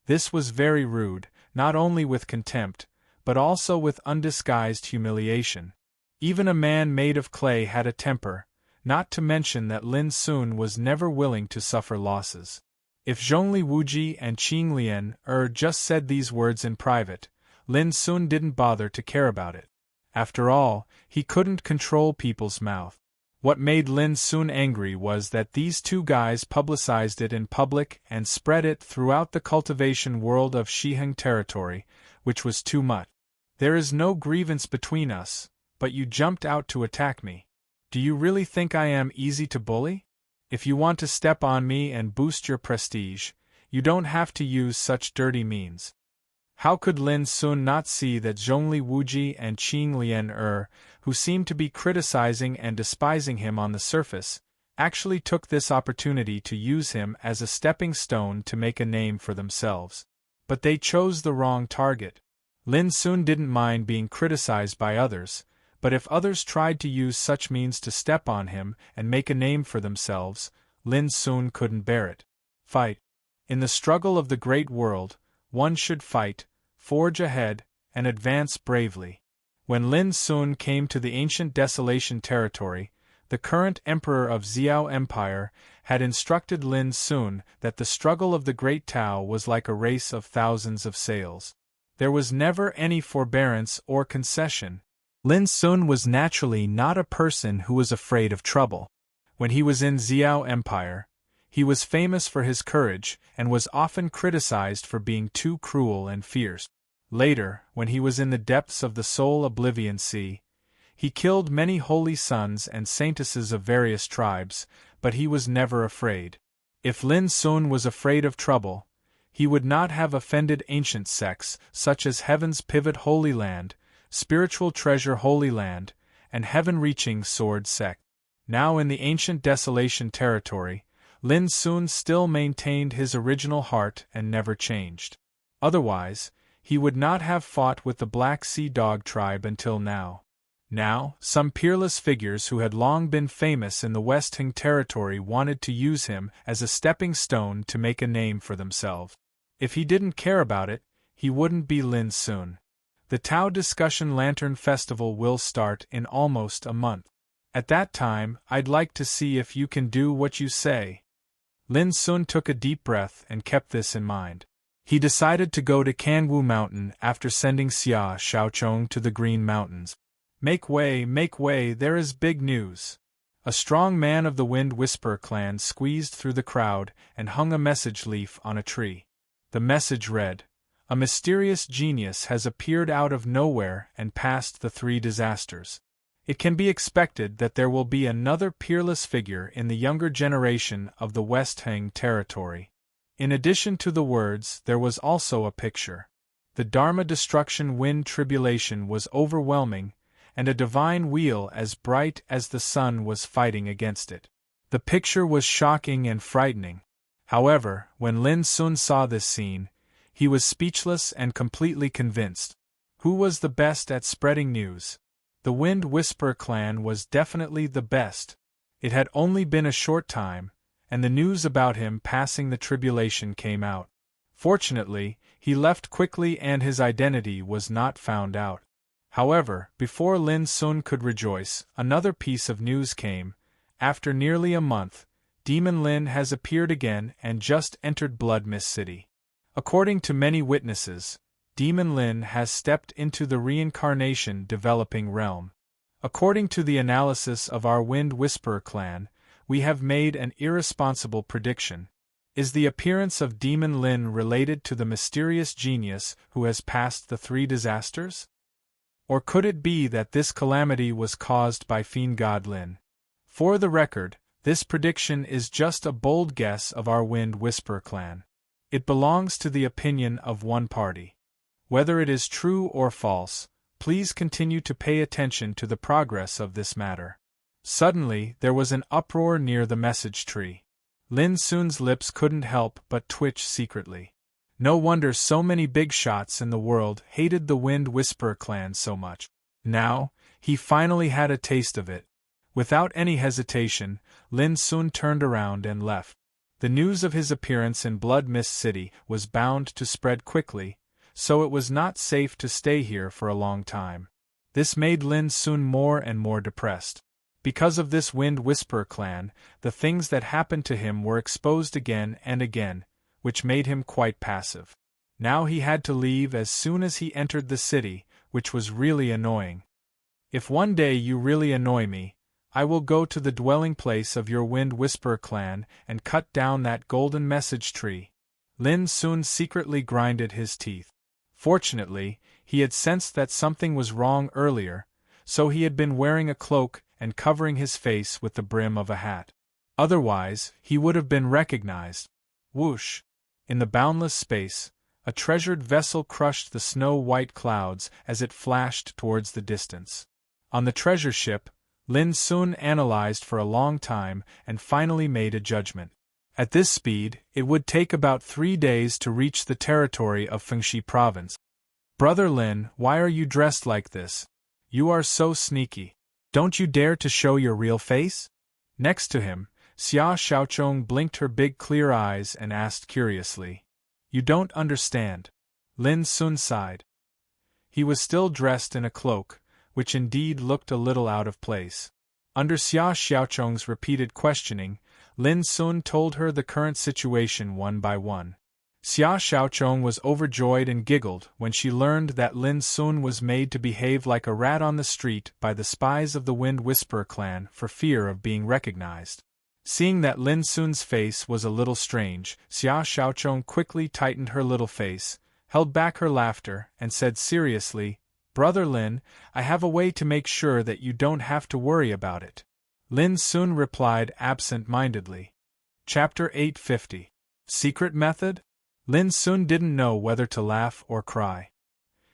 Speaker 1: This was very rude, not only with contempt, but also with undisguised humiliation. Even a man made of clay had a temper, not to mention that Lin Sun was never willing to suffer losses. If Zhongli Wuji and Qing Lian just said these words in private, Lin Sun didn't bother to care about it. After all, he couldn't control people's mouth. What made Lin Sun angry was that these two guys publicized it in public and spread it throughout the cultivation world of Shiheng territory, which was too much. There is no grievance between us, but you jumped out to attack me. Do you really think I am easy to bully? If you want to step on me and boost your prestige, you don't have to use such dirty means. How could Lin Sun not see that Zhongli Wuji and Qing Lian who seemed to be criticizing and despising him on the surface, actually took this opportunity to use him as a stepping stone to make a name for themselves? But they chose the wrong target. Lin Sun didn't mind being criticized by others, but if others tried to use such means to step on him and make a name for themselves, Lin Sun couldn't bear it. Fight. In the struggle of the great world, one should fight, forge ahead, and advance bravely. When Lin Sun came to the ancient Desolation territory, the current emperor of Xiao Empire had instructed Lin Sun that the struggle of the Great Tao was like a race of thousands of sails. There was never any forbearance or concession. Lin Sun was naturally not a person who was afraid of trouble. When he was in Xiao Empire, he was famous for his courage and was often criticized for being too cruel and fierce. Later, when he was in the depths of the Soul Oblivion Sea, he killed many holy sons and saintesses of various tribes, but he was never afraid. If Lin Sun was afraid of trouble, he would not have offended ancient sects such as Heaven's Pivot Holy Land, Spiritual Treasure Holy Land, and Heaven-Reaching Sword Sect. Now in the ancient Desolation territory, Lin Sun still maintained his original heart and never changed. Otherwise, he would not have fought with the Black Sea Dog tribe until now. Now, some peerless figures who had long been famous in the West Hing territory wanted to use him as a stepping stone to make a name for themselves. If he didn't care about it, he wouldn't be Lin Sun. The Tao Discussion Lantern Festival will start in almost a month. At that time, I'd like to see if you can do what you say. Lin Sun took a deep breath and kept this in mind. He decided to go to Kangwu Mountain after sending Xia Shaochong to the Green Mountains. Make way, there is big news. A strong man of the Wind Whisperer clan squeezed through the crowd and hung a message leaf on a tree. The message read, "A mysterious genius has appeared out of nowhere and passed the 3 disasters. It can be expected that there will be another peerless figure in the younger generation of the West Heng territory." In addition to the words, there was also a picture. The Dharma destruction wind tribulation was overwhelming, and a divine wheel as bright as the sun was fighting against it. The picture was shocking and frightening. However, when Lin Sun saw this scene, he was speechless and completely convinced. Who was the best at spreading news? The Wind Whisperer clan was definitely the best. It had only been a short time, and the news about him passing the tribulation came out. Fortunately, he left quickly and his identity was not found out. However, before Lin Sun could rejoice, another piece of news came. After nearly a month, Demon Lin has appeared again and just entered Blood Mist City. According to many witnesses, Demon Lin has stepped into the reincarnation developing realm. According to the analysis of our Wind Whisperer clan, we have made an irresponsible prediction. Is the appearance of Demon Lin related to the mysterious genius who has passed the 3 disasters? Or could it be that this calamity was caused by Fiend God Lin? For the record, this prediction is just a bold guess of our Wind Whisperer clan. It belongs to the opinion of one party. Whether it is true or false, please continue to pay attention to the progress of this matter. Suddenly, there was an uproar near the message tree. Lin Sun's lips couldn't help but twitch secretly. No wonder so many big shots in the world hated the Wind Whisperer clan so much. Now, he finally had a taste of it. Without any hesitation, Lin soon turned around and left. The news of his appearance in Blood Mist City was bound to spread quickly, so it was not safe to stay here for a long time. This made Lin soon more and more depressed. Because of this Wind Whisperer clan, the things that happened to him were exposed again and again, which made him quite passive. Now he had to leave as soon as he entered the city, which was really annoying. If one day you really annoy me, I will go to the dwelling place of your Wind Whisperer clan and cut down that golden message tree. Lin soon secretly grinded his teeth. Fortunately, he had sensed that something was wrong earlier, so he had been wearing a cloak and covering his face with the brim of a hat. Otherwise, he would have been recognized. Whoosh! In the boundless space, a treasured vessel crushed the snow-white clouds as it flashed towards the distance. On the treasure ship, Lin soon analyzed for a long time and finally made a judgment. At this speed, it would take about 3 days to reach the territory of Fengxi province. Brother Lin, why are you dressed like this? You are so sneaky. Don't you dare to show your real face? Next to him, Xia Xiaochong blinked her big clear eyes and asked curiously. You don't understand. Lin soon sighed. He was still dressed in a cloak, which indeed looked a little out of place. Under Xia Xiaochong's repeated questioning, Lin soon told her the current situation one by one. Xia Xiaochong was overjoyed and giggled when she learned that Lin soon was made to behave like a rat on the street by the spies of the Wind Whisperer clan for fear of being recognized. Seeing that Lin soon's face was a little strange, Xia Xiaochong quickly tightened her little face, held back her laughter, and said seriously, Brother Lin, I have a way to make sure that you don't have to worry about it. Lin soon replied absent-mindedly. Chapter 850. Secret Method? Lin soon didn't know whether to laugh or cry.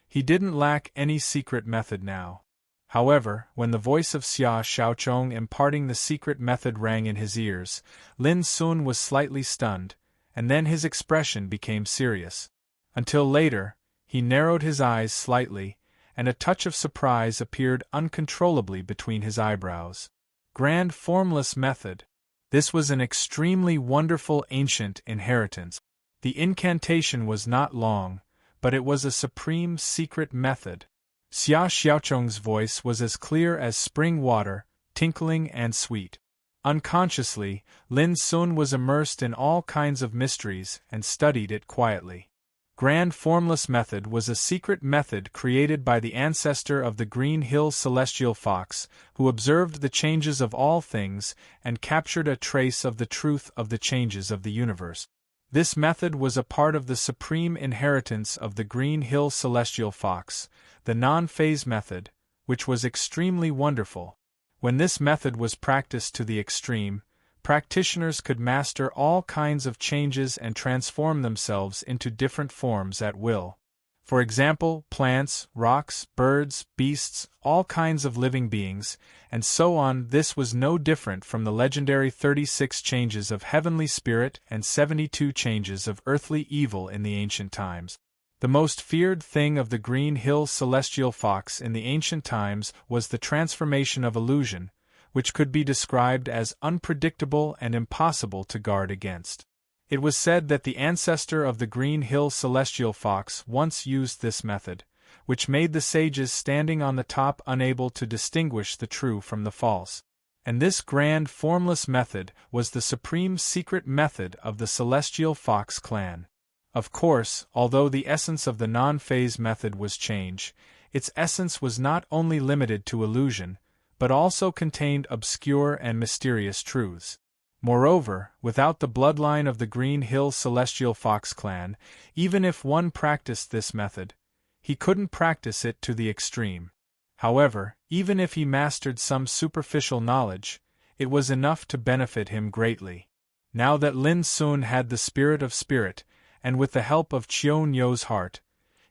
Speaker 1: He didn't lack any secret method now. However, when the voice of Xia Xiaochong imparting the secret method rang in his ears, Lin soon was slightly stunned, and then his expression became serious. Until later, he narrowed his eyes slightly, and a touch of surprise appeared uncontrollably between his eyebrows. Grand Formless Method. This was an extremely wonderful ancient inheritance. The incantation was not long, but it was a supreme secret method. Xia Xiaochong's voice was as clear as spring water, tinkling and sweet. Unconsciously, Lin Sun was immersed in all kinds of mysteries and studied it quietly. Grand Formless Method was a secret method created by the ancestor of the Green Hill Celestial Fox, who observed the changes of all things and captured a trace of the truth of the changes of the universe. This method was a part of the supreme inheritance of the Green Hill Celestial Fox, the non-phase method, which was extremely wonderful. When this method was practiced to the extreme, practitioners could master all kinds of changes and transform themselves into different forms at will. For example, plants, rocks, birds, beasts, all kinds of living beings, and so on. This was no different from the legendary 36 changes of heavenly spirit and 72 changes of earthly evil in the ancient times. The most feared thing of the Green Hill Celestial Fox in the ancient times was the transformation of illusion, which could be described as unpredictable and impossible to guard against. It was said that the ancestor of the Green Hill Celestial Fox once used this method, which made the sages standing on the top unable to distinguish the true from the false. And this grand formless method was the supreme secret method of the Celestial Fox clan. Of course, although the essence of the non-phase method was change, its essence was not only limited to illusion, but also contained obscure and mysterious truths. Moreover, without the bloodline of the Green Hill Celestial Fox clan, even if one practiced this method, he couldn't practice it to the extreme. However, even if he mastered some superficial knowledge, it was enough to benefit him greatly. Now that Lin Sun had the spirit of spirit, and with the help of Qiu Nyo's heart,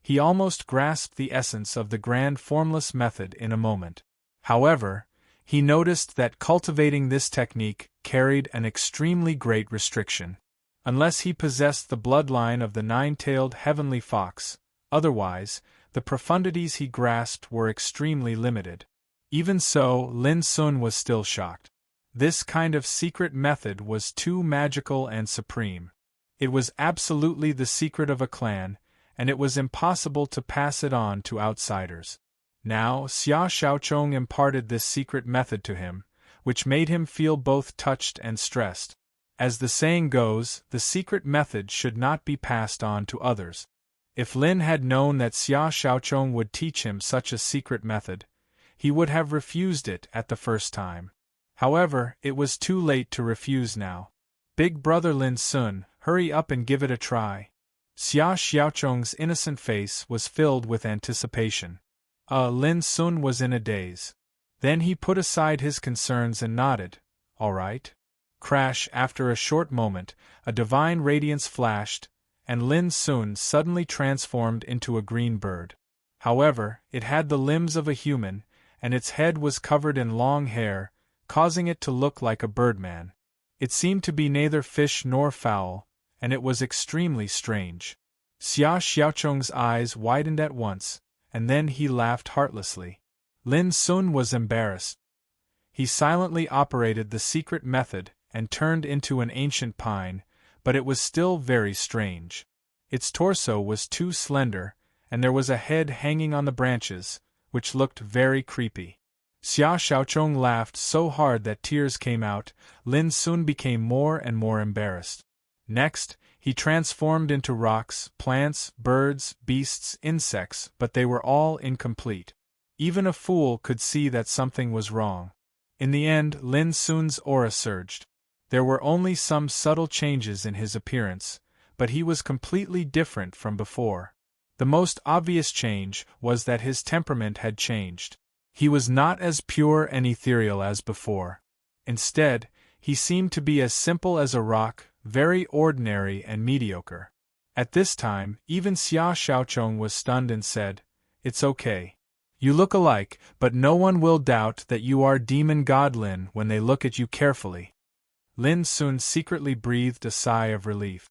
Speaker 1: he almost grasped the essence of the grand formless method in a moment. However, he noticed that cultivating this technique carried an extremely great restriction. Unless he possessed the bloodline of the nine-tailed heavenly fox, otherwise, the profundities he grasped were extremely limited. Even so, Lin Sun was still shocked. This kind of secret method was too magical and supreme. It was absolutely the secret of a clan, and it was impossible to pass it on to outsiders. Now, Xia Xiaochong imparted this secret method to him, which made him feel both touched and stressed. As the saying goes, the secret method should not be passed on to others. If Lin had known that Xia Xiaochong would teach him such a secret method, he would have refused it at the first time. However, it was too late to refuse now. Big brother Lin Sun, hurry up and give it a try. Xia Xiaochong's innocent face was filled with anticipation. Lin Sun was in a daze. Then he put aside his concerns and nodded. All right. Crash! After a short moment, a divine radiance flashed, and Lin Sun suddenly transformed into a green bird. However, it had the limbs of a human, and its head was covered in long hair, causing it to look like a birdman. It seemed to be neither fish nor fowl, and it was extremely strange. Xia Xiaochong's eyes widened at once, and then he laughed heartlessly. Lin Sun was embarrassed. He silently operated the secret method and turned into an ancient pine, but it was still very strange. Its torso was too slender, and there was a head hanging on the branches, which looked very creepy. Xia Xiaochong laughed so hard that tears came out. Lin Sun became more and more embarrassed. Next, he transformed into rocks, plants, birds, beasts, insects, but they were all incomplete. Even a fool could see that something was wrong. In the end, Lin Sun's aura surged. There were only some subtle changes in his appearance, but he was completely different from before. The most obvious change was that his temperament had changed. He was not as pure and ethereal as before. Instead, he seemed to be as simple as a rock, very ordinary and mediocre. At this time, even Xia Xiaochong was stunned and said, "It's okay. You look alike, but no one will doubt that you are demon god Lin when they look at you carefully." Lin Sun secretly breathed a sigh of relief.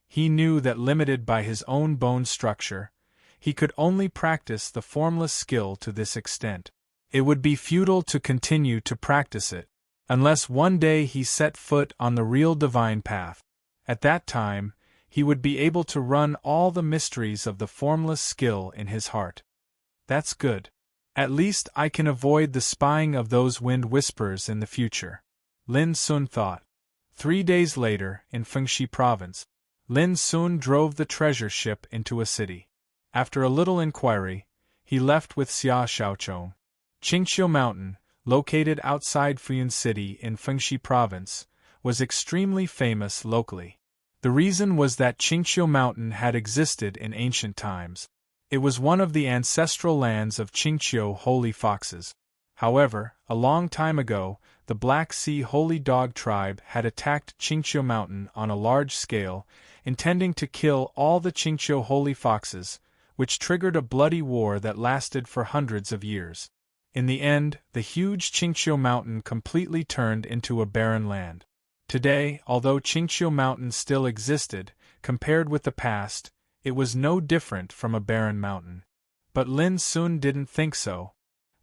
Speaker 1: He knew that limited by his own bone structure, he could only practice the formless skill to this extent. It would be futile to continue to practice it, unless one day he set foot on the real divine path. At that time, he would be able to run all the mysteries of the formless skill in his heart. That's good. At least I can avoid the spying of those wind whisperers in the future, Lin Sun thought. 3 days later, in Fengxi province, Lin Sun drove the treasure ship into a city. After a little inquiry, he left with Xia Xiaochong. Qingqiu Mountain, located outside Fuyun City in Fengxi province, was extremely famous locally. The reason was that Qingqiu Mountain had existed in ancient times. It was one of the ancestral lands of Qingqiu holy foxes. However, a long time ago, the Black Sea Holy Dog tribe had attacked Qingqiu Mountain on a large scale, intending to kill all the Qingqiu holy foxes, which triggered a bloody war that lasted for hundreds of years. In the end, the huge Qingqiu Mountain completely turned into a barren land. Today, although Qingqiu Mountain still existed, compared with the past, it was no different from a barren mountain. But Lin Sun didn't think so.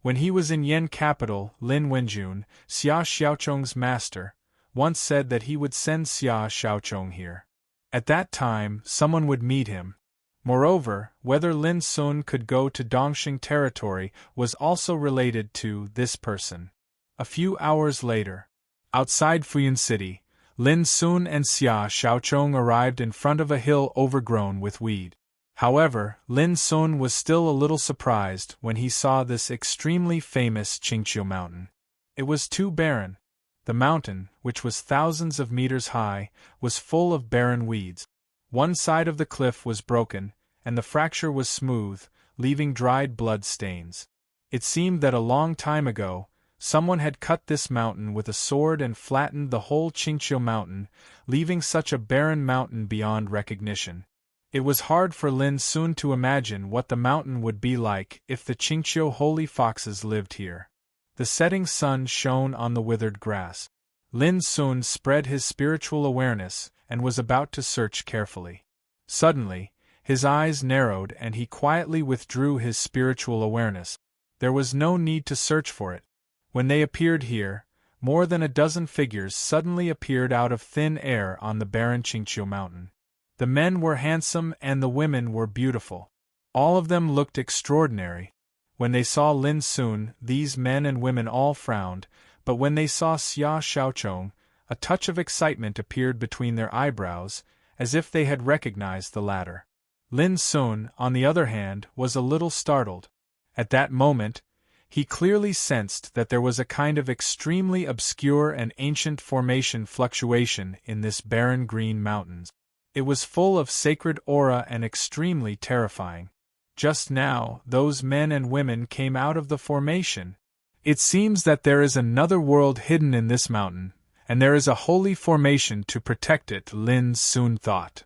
Speaker 1: When he was in Yen capital, Lin Wenjun, Xia Xiaochong's master, once said that he would send Xia Xiaochong here. At that time, someone would meet him. Moreover, whether Lin Sun could go to Dongxing territory was also related to this person. A few hours later, outside Fuyun City, Lin Sun and Xia Xiaochong arrived in front of a hill overgrown with weed. However, Lin Sun was still a little surprised when he saw this extremely famous Qingqiu Mountain. It was too barren. The mountain, which was thousands of meters high, was full of barren weeds. One side of the cliff was broken, and the fracture was smooth, leaving dried blood stains. It seemed that a long time ago, someone had cut this mountain with a sword and flattened the whole Qingqiu Mountain, leaving such a barren mountain beyond recognition. It was hard for Lin Sun to imagine what the mountain would be like if the Qingqiu holy foxes lived here. The setting sun shone on the withered grass. Lin Sun spread his spiritual awareness and was about to search carefully. Suddenly, His eyes narrowed and he quietly withdrew his spiritual awareness. There was no need to search for it. When they appeared here, more than a dozen figures suddenly appeared out of thin air on the barren Qingqiu mountain. The men were handsome and the women were beautiful. All of them looked extraordinary. When they saw Lin Sun, these men and women all frowned, but when they saw Xia Xiaochong, a touch of excitement appeared between their eyebrows, as if they had recognized the latter. Lin Sun, on the other hand, was a little startled. At that moment, he clearly sensed that there was a kind of extremely obscure and ancient formation fluctuation in this barren green mountains. It was full of sacred aura and extremely terrifying. Just now, those men and women came out of the formation. It seems that there is another world hidden in this mountain, and there is a holy formation to protect it, Lin Sun thought.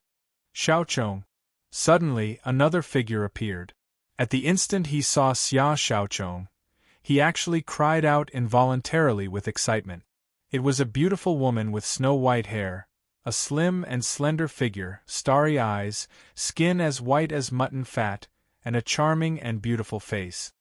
Speaker 1: Xiaochong. Suddenly, another figure appeared. At the instant he saw Xia Xiaochong, he actually cried out involuntarily with excitement. It was a beautiful woman with snow-white hair, a slim and slender figure, starry eyes, skin as white as mutton fat, and a charming and beautiful face.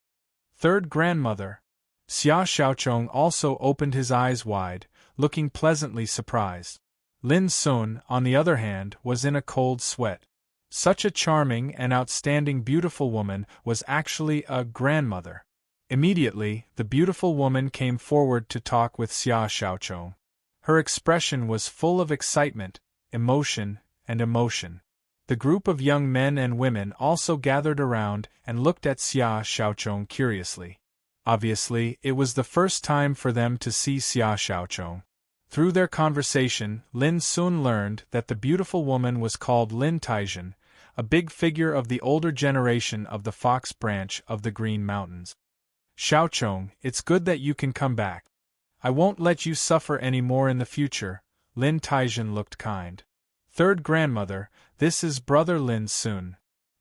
Speaker 1: Third grandmother. Xia Xiaochong also opened his eyes wide, looking pleasantly surprised. Lin Sun, on the other hand, was in a cold sweat. Such a charming and outstanding beautiful woman was actually a grandmother. Immediately, the beautiful woman came forward to talk with Xia Xiaochong. Her expression was full of excitement, emotion, and emotion. The group of young men and women also gathered around and looked at Xia Xiaochong curiously. Obviously, it was the first time for them to see Xia Xiaochong. Through their conversation, Lin Sun learned that the beautiful woman was called Lin Taizhen, a big figure of the older generation of the Fox branch of the Green Mountains. Xiaochong, it's good that you can come back. I won't let you suffer any more in the future. Lin Taizhen looked kind. Third grandmother, this is brother Lin Sun.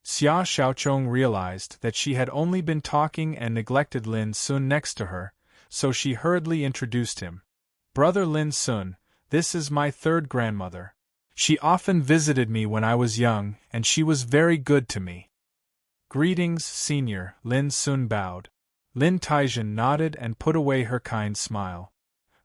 Speaker 1: Xia Xiaochong realized that she had only been talking and neglected Lin Sun next to her, so she hurriedly introduced him. Brother Lin Sun, this is my third grandmother. She often visited me when I was young, and she was very good to me. Greetings, senior, Lin Sun bowed. Lin Taizhen nodded and put away her kind smile.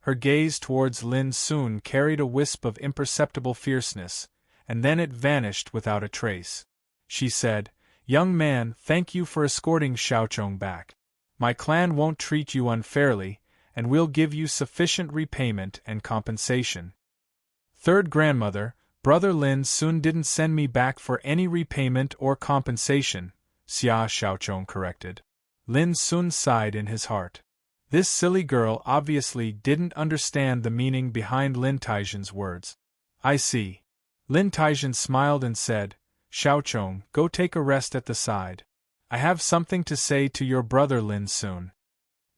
Speaker 1: Her gaze towards Lin Sun carried a wisp of imperceptible fierceness, and then it vanished without a trace. She said, Young man, thank you for escorting Xiaochong back. My clan won't treat you unfairly, and we'll give you sufficient repayment and compensation. Third grandmother, brother Lin Sun didn't send me back for any repayment or compensation, Xia Xiaochong corrected. Lin Sun sighed in his heart. This silly girl obviously didn't understand the meaning behind Lin Taizhen's words. I see. Lin Taizhen smiled and said, Xiaochong, go take a rest at the side. I have something to say to your brother Lin Sun.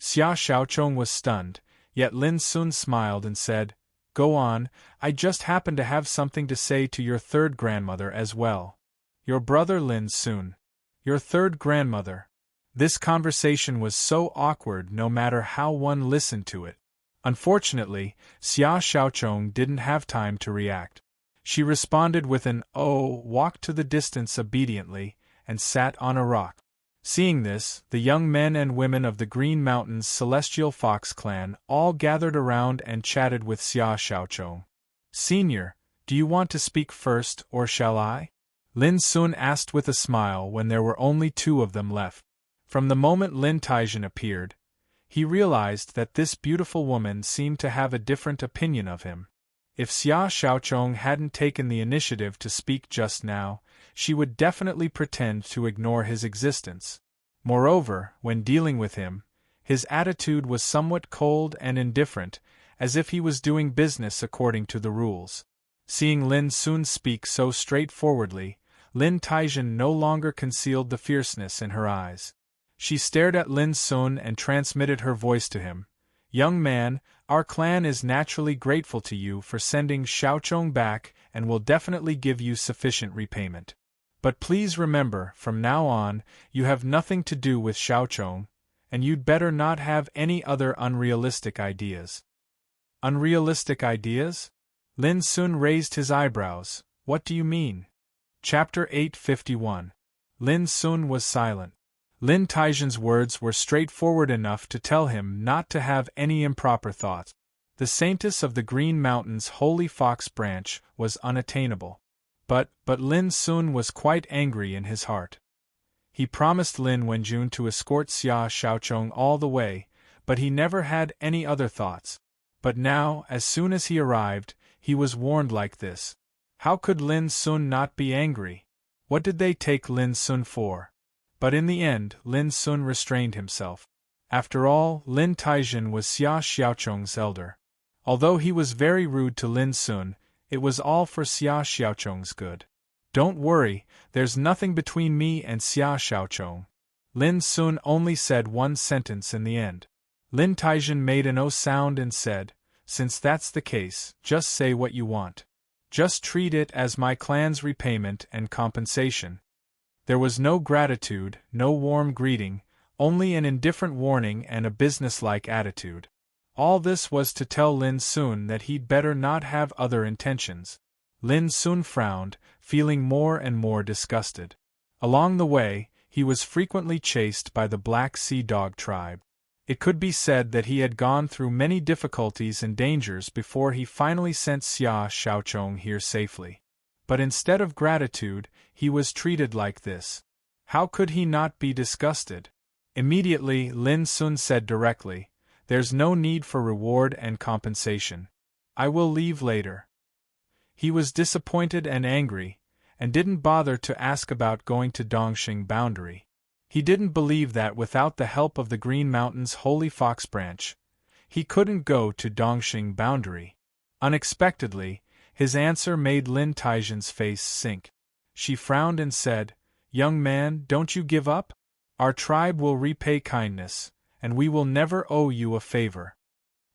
Speaker 1: Xia Xiaochong was stunned, yet Lin Sun smiled and said, Go on, I just happen to have something to say to your third grandmother as well. Your brother Lin Sun. Your third grandmother. This conversation was so awkward no matter how one listened to it. Unfortunately, Xia Xiaochong didn't have time to react. She responded with an "oh," walked to the distance obediently, and sat on a rock. Seeing this, the young men and women of the Green Mountains Celestial Fox clan all gathered around and chatted with Xia Xiaochong. Senior, do you want to speak first or shall I? Lin Sun asked with a smile when there were only two of them left. From the moment Lin Taizhen appeared, he realized that this beautiful woman seemed to have a different opinion of him. If Xia Xiaochong hadn't taken the initiative to speak just now, she would definitely pretend to ignore his existence. Moreover, when dealing with him, his attitude was somewhat cold and indifferent, as if he was doing business according to the rules. Seeing Lin Sun speak so straightforwardly, Lin Taizhen no longer concealed the fierceness in her eyes. She stared at Lin Sun and transmitted her voice to him. Young man, our clan is naturally grateful to you for sending Xiaochong back and will definitely give you sufficient repayment. But please remember, from now on, you have nothing to do with Xiaochong, and you'd better not have any other unrealistic ideas. Unrealistic ideas? Lin Sun raised his eyebrows. What do you mean? Chapter 851. Lin Sun was silent. Lin Taijian's words were straightforward enough to tell him not to have any improper thoughts. The saintess of the Green Mountain's holy fox branch was unattainable. But Lin Sun was quite angry in his heart. He promised Lin Wenjun to escort Xia Xiaochong all the way, but he never had any other thoughts. But now, as soon as he arrived, he was warned like this. How could Lin Sun not be angry? What did they take Lin Sun for? But in the end, Lin Sun restrained himself. After all, Lin Taijian was Xia Xiaochong's elder. Although he was very rude to Lin Sun, it was all for Xia Xiaochong's good. Don't worry, there's nothing between me and Xia Xiaochong. Lin Sun only said one sentence in the end. Lin Taijian made an O sound and said, since that's the case, just say what you want. Just treat it as my clan's repayment and compensation. There was no gratitude, no warm greeting, only an indifferent warning and a businesslike attitude. All this was to tell Lin Sun that he'd better not have other intentions. Lin Sun frowned, feeling more and more disgusted. Along the way, he was frequently chased by the Black Sea Dog tribe. It could be said that he had gone through many difficulties and dangers before he finally sent Xia Xiaochong here safely. But instead of gratitude, he was treated like this. How could he not be disgusted? Immediately, Lin Sun said directly, there's no need for reward and compensation. I will leave later. He was disappointed and angry, and didn't bother to ask about going to Dongxing boundary. He didn't believe that without the help of the Green Mountain's holy fox branch, he couldn't go to Dongxing boundary. Unexpectedly, his answer made Lin Taijian's face sink. She frowned and said, young man, don't you give up? Our tribe will repay kindness, and we will never owe you a favor.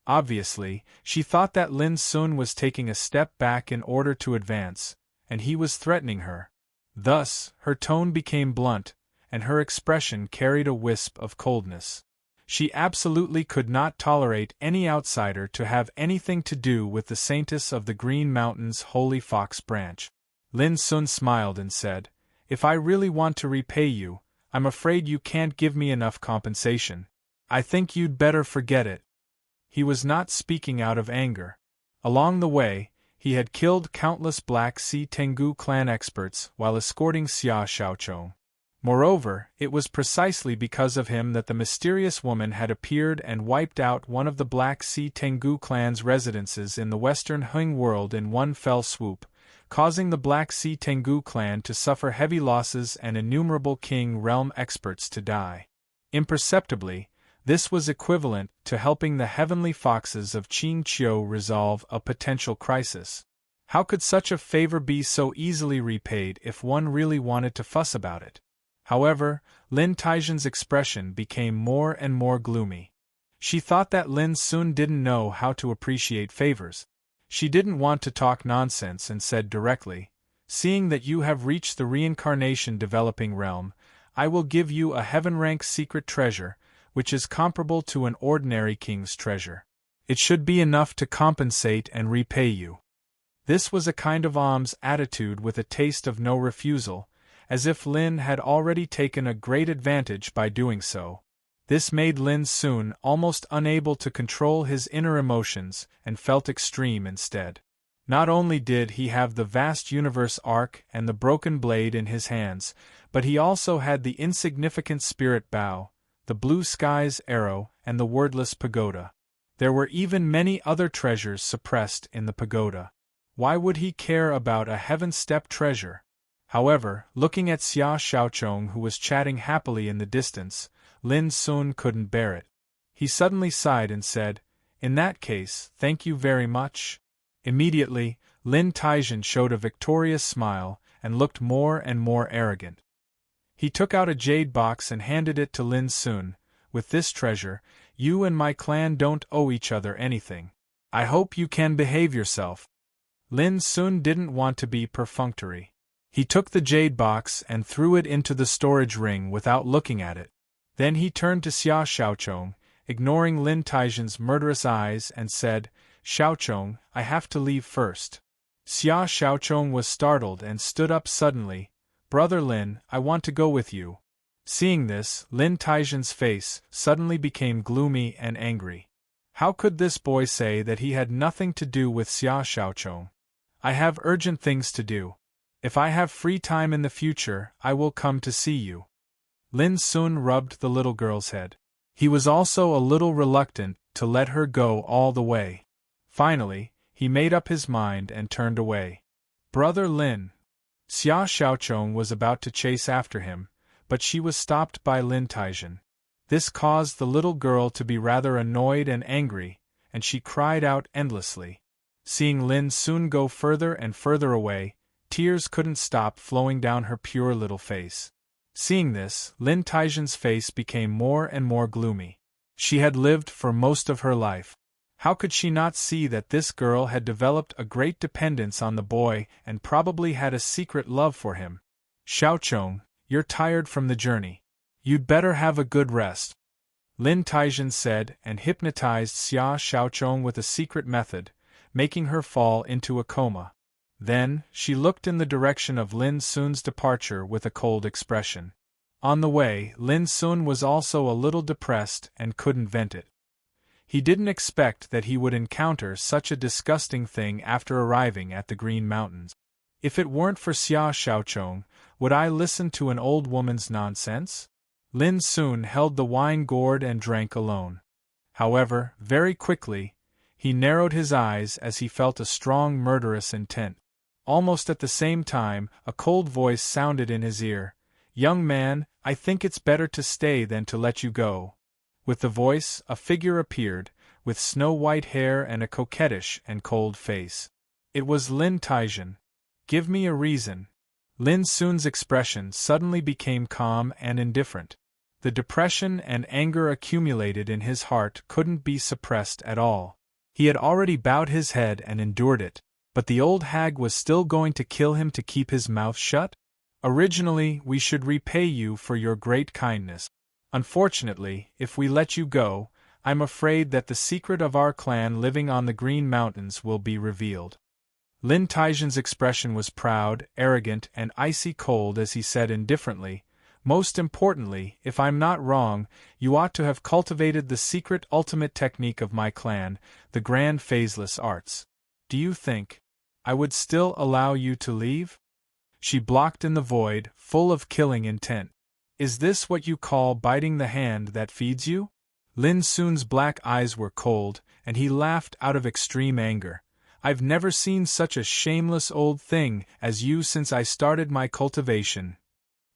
Speaker 1: Obviously, she thought that Lin Sun was taking a step back in order to advance, and he was threatening her. Thus, her tone became blunt, and her expression carried a wisp of coldness. She absolutely could not tolerate any outsider to have anything to do with the saintess of the Green Mountain's holy fox branch. Lin Sun smiled and said, if I really want to repay you, I'm afraid you can't give me enough compensation. I think you'd better forget it. He was not speaking out of anger. Along the way, he had killed countless Black Sea Tengu clan experts while escorting Xia Xiaochong. Moreover, it was precisely because of him that the mysterious woman had appeared and wiped out one of the Black Sea Tengu clan's residences in the western Hung world in one fell swoop, causing the Black Sea Tengu clan to suffer heavy losses and innumerable King Realm experts to die. Imperceptibly, this was equivalent to helping the heavenly foxes of Qingqiu resolve a potential crisis. How could such a favor be so easily repaid if one really wanted to fuss about it? However, Lin Taijian's expression became more and more gloomy. She thought that Lin Sun didn't know how to appreciate favors. She didn't want to talk nonsense and said directly, seeing that you have reached the reincarnation developing realm, I will give you a heaven-rank secret treasure, which is comparable to an ordinary king's treasure. It should be enough to compensate and repay you. This was a kind of alms attitude with a taste of no refusal, as if Lin had already taken a great advantage by doing so. This made Lin Sun almost unable to control his inner emotions and felt extreme instead. Not only did he have the vast universe arc and the broken blade in his hands, but he also had the insignificant spirit bow, the blue sky's arrow, and the wordless pagoda. There were even many other treasures suppressed in the pagoda. Why would he care about a heaven-step treasure? However, looking at Xia Xiaochong who was chatting happily in the distance, Lin Sun couldn't bear it. He suddenly sighed and said, in that case, thank you very much. Immediately, Lin Taijian showed a victorious smile and looked more and more arrogant. He took out a jade box and handed it to Lin Sun. With this treasure, you and my clan don't owe each other anything. I hope you can behave yourself. Lin Sun didn't want to be perfunctory. He took the jade box and threw it into the storage ring without looking at it. Then he turned to Xia Xiaochong, ignoring Lin Taijian's murderous eyes, and said, Xiaochong, I have to leave first. Xia Xiaochong was startled and stood up suddenly. Brother Lin, I want to go with you. Seeing this, Lin Taizhen's face suddenly became gloomy and angry. How could this boy say that he had nothing to do with Xia Xiaochong? I have urgent things to do. If I have free time in the future, I will come to see you. Lin Sun rubbed the little girl's head. He was also a little reluctant to let her go all the way. Finally, he made up his mind and turned away. Brother Lin. Xia Xiaochong was about to chase after him, but she was stopped by Lin Taizhen. This caused the little girl to be rather annoyed and angry, and she cried out endlessly. Seeing Lin Sun go further and further away, tears couldn't stop flowing down her pure little face. Seeing this, Lin Taizhen's face became more and more gloomy. She had lived for most of her life. How could she not see that this girl had developed a great dependence on the boy and probably had a secret love for him? Xiaochong, you're tired from the journey. You'd better have a good rest. Lin Taizhen said and hypnotized Xia Xiaochong with a secret method, making her fall into a coma. Then, she looked in the direction of Lin Sun's departure with a cold expression. On the way, Lin Sun was also a little depressed and couldn't vent it. He didn't expect that he would encounter such a disgusting thing after arriving at the Green Mountains. If it weren't for Xia Xiaochong, would I listen to an old woman's nonsense? Lin Sun held the wine gourd and drank alone. However, very quickly, he narrowed his eyes as he felt a strong murderous intent. Almost at the same time, a cold voice sounded in his ear. Young man, I think it's better to stay than to let you go. With the voice, a figure appeared, with snow-white hair and a coquettish and cold face. It was Lin Taizhen. Give me a reason. Lin Sun's expression suddenly became calm and indifferent. The depression and anger accumulated in his heart couldn't be suppressed at all. He had already bowed his head and endured it, but the old hag was still going to kill him to keep his mouth shut? Originally, we should repay you for your great kindness. Unfortunately, if we let you go, I'm afraid that the secret of our clan living on the Green Mountains will be revealed. Lin Taizhen's expression was proud, arrogant, and icy cold as he said indifferently, Most importantly, if I'm not wrong, you ought to have cultivated the secret ultimate technique of my clan, the grand phaseless arts. Do you think I would still allow you to leave? She blocked in the void, full of killing intent. Is this what you call biting the hand that feeds you? Lin Sun's black eyes were cold, and he laughed out of extreme anger. I've never seen such a shameless old thing as you since I started my cultivation.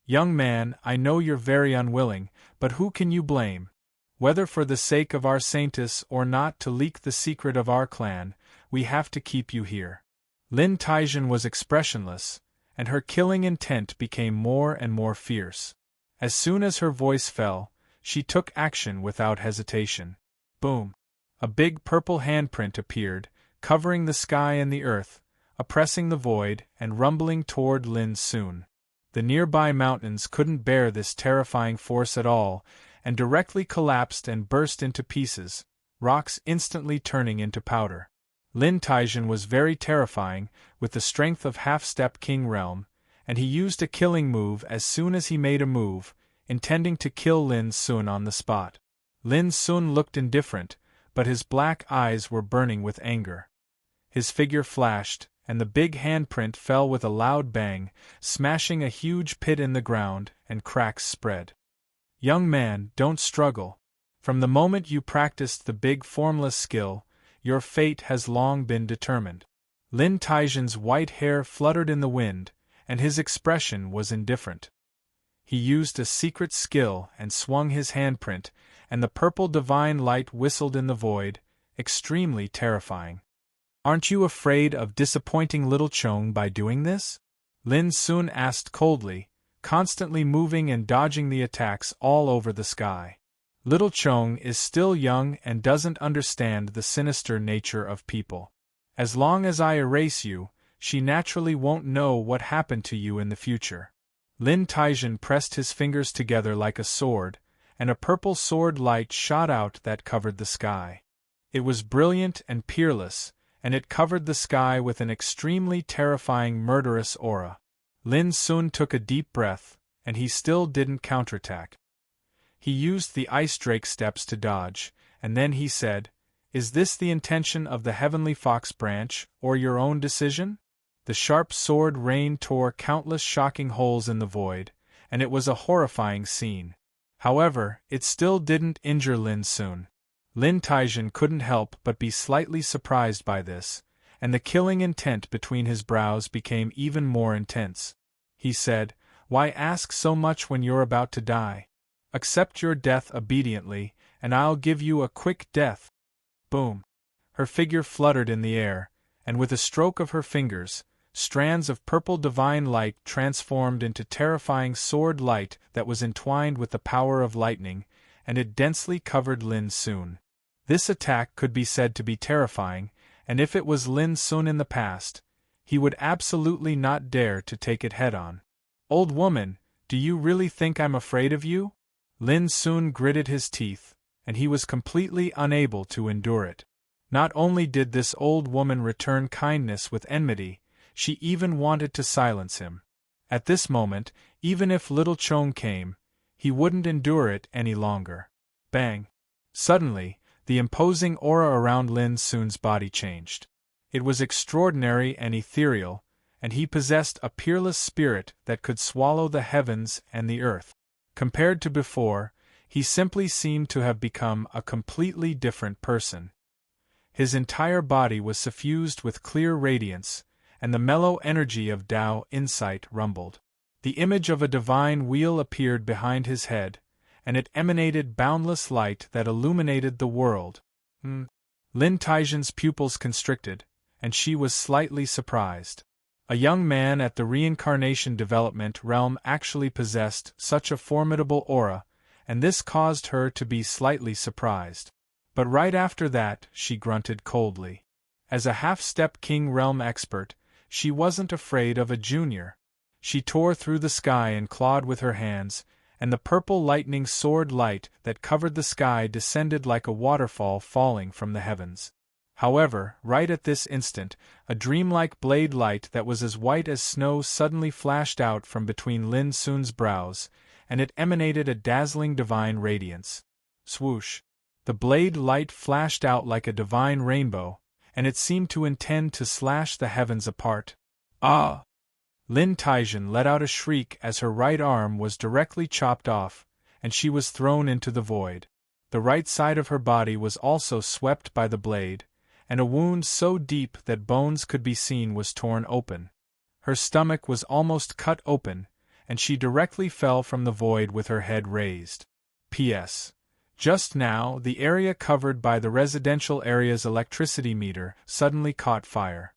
Speaker 1: Young man, I know you're very unwilling, but who can you blame? Whether for the sake of our saintess or not to leak the secret of our clan, we have to keep you here. Lin Taizhen was expressionless, and her killing intent became more and more fierce. As soon as her voice fell, she took action without hesitation. Boom! A big purple handprint appeared, covering the sky and the earth, oppressing the void and rumbling toward Lin Sun. The nearby mountains couldn't bear this terrifying force at all, and directly collapsed and burst into pieces, rocks instantly turning into powder. Lin Taizhen was very terrifying, with the strength of half-step king realm, and he used a killing move as soon as he made a move, intending to kill Lin Sun on the spot. Lin Sun looked indifferent, but his black eyes were burning with anger. His figure flashed, and the big handprint fell with a loud bang, smashing a huge pit in the ground, and cracks spread. Young man, don't struggle. From the moment you practiced the big formless skill, your fate has long been determined. Lin Taizhen's white hair fluttered in the wind, and his expression was indifferent. He used a secret skill and swung his handprint, and the purple divine light whistled in the void, extremely terrifying. Aren't you afraid of disappointing little Chong by doing this? Lin Sun asked coldly, constantly moving and dodging the attacks all over the sky. Little Chong is still young and doesn't understand the sinister nature of people. As long as I erase you, she naturally won't know what happened to you in the future. Lin Taizhen pressed his fingers together like a sword, and a purple sword light shot out that covered the sky. It was brilliant and peerless, and it covered the sky with an extremely terrifying murderous aura. Lin Sun took a deep breath, and he still didn't counterattack. He used the Ice Drake steps to dodge, and then he said, "Is this the intention of the Heavenly Fox branch, or your own decision?" The sharp sword rain tore countless shocking holes in the void, and it was a horrifying scene. However, it still didn't injure Lin Sun. Lin Taijin couldn't help but be slightly surprised by this, and the killing intent between his brows became even more intense. He said, "Why ask so much when you're about to die? Accept your death obediently, and I'll give you a quick death." Boom! Her figure fluttered in the air, and with a stroke of her fingers, strands of purple divine light transformed into terrifying sword light that was entwined with the power of lightning, and it densely covered Lin Sun. This attack could be said to be terrifying, and if it was Lin Sun in the past, he would absolutely not dare to take it head-on. "Old woman, do you really think I'm afraid of you?" Lin Sun gritted his teeth, and he was completely unable to endure it. Not only did this old woman return kindness with enmity, she even wanted to silence him. At this moment, even if Little Chong came, he wouldn't endure it any longer. Bang! Suddenly, the imposing aura around Lin Sun's body changed. It was extraordinary and ethereal, and he possessed a peerless spirit that could swallow the heavens and the earth. Compared to before, he simply seemed to have become a completely different person. His entire body was suffused with clear radiance, and the mellow energy of Tao insight rumbled. The image of a divine wheel appeared behind his head, and it emanated boundless light that illuminated the world. Lin Taijin's pupils constricted, and she was slightly surprised. A young man at the reincarnation development realm actually possessed such a formidable aura, and this caused her to be slightly surprised. But right after that, she grunted coldly. As a half-step king realm expert, she wasn't afraid of a junior. She tore through the sky and clawed with her hands, and the purple lightning sword light that covered the sky descended like a waterfall falling from the heavens. However, right at this instant, a dreamlike blade light that was as white as snow suddenly flashed out from between Lin Sun's brows, and it emanated a dazzling divine radiance. Swoosh! The blade light flashed out like a divine rainbow, and it seemed to intend to slash the heavens apart. Ah! Lin Taijin let out a shriek as her right arm was directly chopped off, and she was thrown into the void. The right side of her body was also swept by the blade, and a wound so deep that bones could be seen was torn open. Her stomach was almost cut open, and she directly fell from the void with her head raised. P.S. Just now, the area covered by the residential area's electricity meter suddenly caught fire.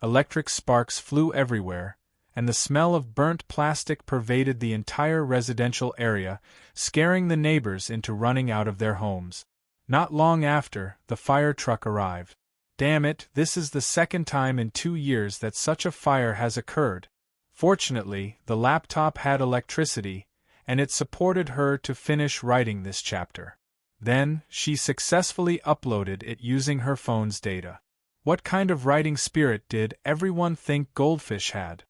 Speaker 1: Electric sparks flew everywhere, and the smell of burnt plastic pervaded the entire residential area, scaring the neighbors into running out of their homes. Not long after, the fire truck arrived. Damn it, this is the second time in 2 years that such a fire has occurred. Fortunately, the laptop had electricity, and it supported her to finish writing this chapter. Then, she successfully uploaded it using her phone's data. What kind of writing spirit did everyone think Goldfish had?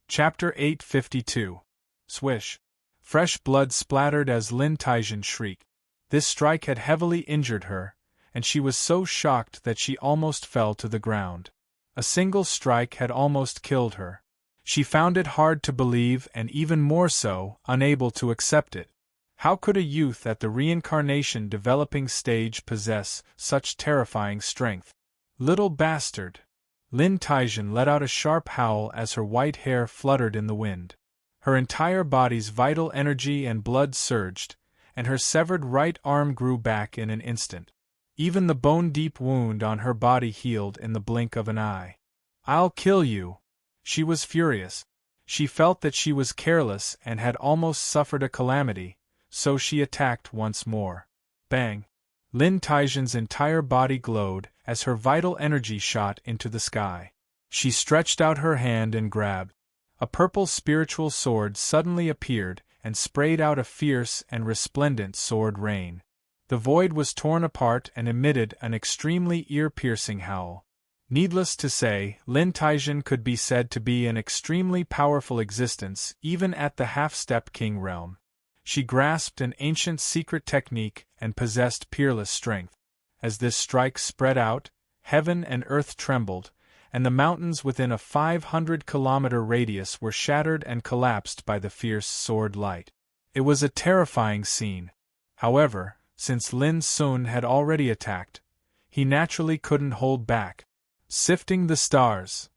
Speaker 1: Chapter 852. Swish. Fresh blood splattered as Lin Taijin shrieked. This strike had heavily injured her, and she was so shocked that she almost fell to the ground. A single strike had almost killed her. She found it hard to believe and even more so, unable to accept it. How could a youth at the reincarnation developing stage possess such terrifying strength? Little bastard! Lin Taijin let out a sharp howl as her white hair fluttered in the wind. Her entire body's vital energy and blood surged, and her severed right arm grew back in an instant. Even the bone-deep wound on her body healed in the blink of an eye. "I'll kill you!" She was furious. She felt that she was careless and had almost suffered a calamity, so she attacked once more. Bang! Lin Taijin's entire body glowed as her vital energy shot into the sky. She stretched out her hand and grabbed. A purple spiritual sword suddenly appeared and sprayed out a fierce and resplendent sword rain. The void was torn apart and emitted an extremely ear-piercing howl. Needless to say, Lin Taijin could be said to be an extremely powerful existence even at the half-step king realm. She grasped an ancient secret technique and possessed peerless strength. As this strike spread out, heaven and earth trembled, and the mountains within a 500-kilometer radius were shattered and collapsed by the fierce sword light. It was a terrifying scene. However, since Lin Sun had already attacked, he naturally couldn't hold back. Sifting the stars.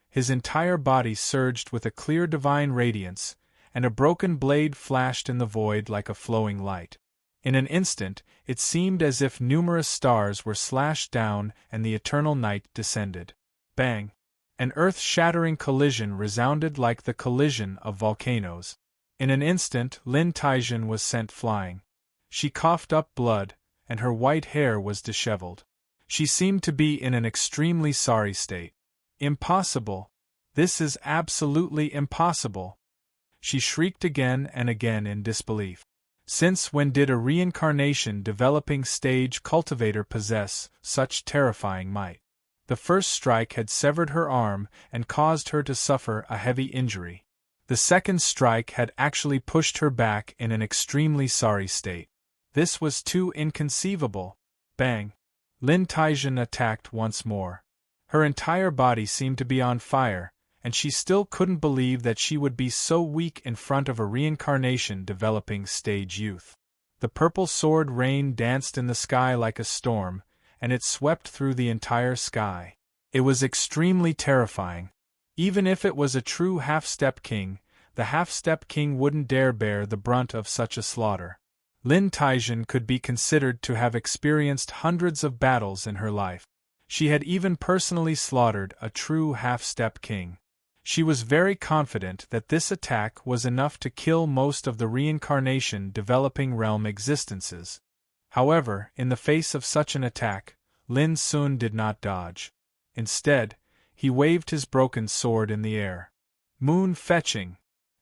Speaker 1: His entire body surged with a clear divine radiance, and a broken blade flashed in the void like a flowing light. In an instant, it seemed as if numerous stars were slashed down and the eternal night descended. Bang! An earth-shattering collision resounded like the collision of volcanoes. In an instant, Lin Taijin was sent flying. She coughed up blood, and her white hair was disheveled. She seemed to be in an extremely sorry state. Impossible! This is absolutely impossible! She shrieked again and again in disbelief. Since when did a reincarnation developing stage cultivator possess such terrifying might? The first strike had severed her arm and caused her to suffer a heavy injury. The second strike had actually pushed her back in an extremely sorry state. This was too inconceivable. Bang! Lin Taijin attacked once more. Her entire body seemed to be on fire, and she still couldn't believe that she would be so weak in front of a reincarnation developing stage youth. The purple sword rain danced in the sky like a storm, and it swept through the entire sky. It was extremely terrifying. Even if it was a true half-step king, the half-step king wouldn't dare bear the brunt of such a slaughter. Lin Taijin could be considered to have experienced hundreds of battles in her life. She had even personally slaughtered a true half-step king. She was very confident that this attack was enough to kill most of the reincarnation developing realm existences. However, in the face of such an attack, Lin Sun did not dodge. Instead, he waved his broken sword in the air. Moon fetching!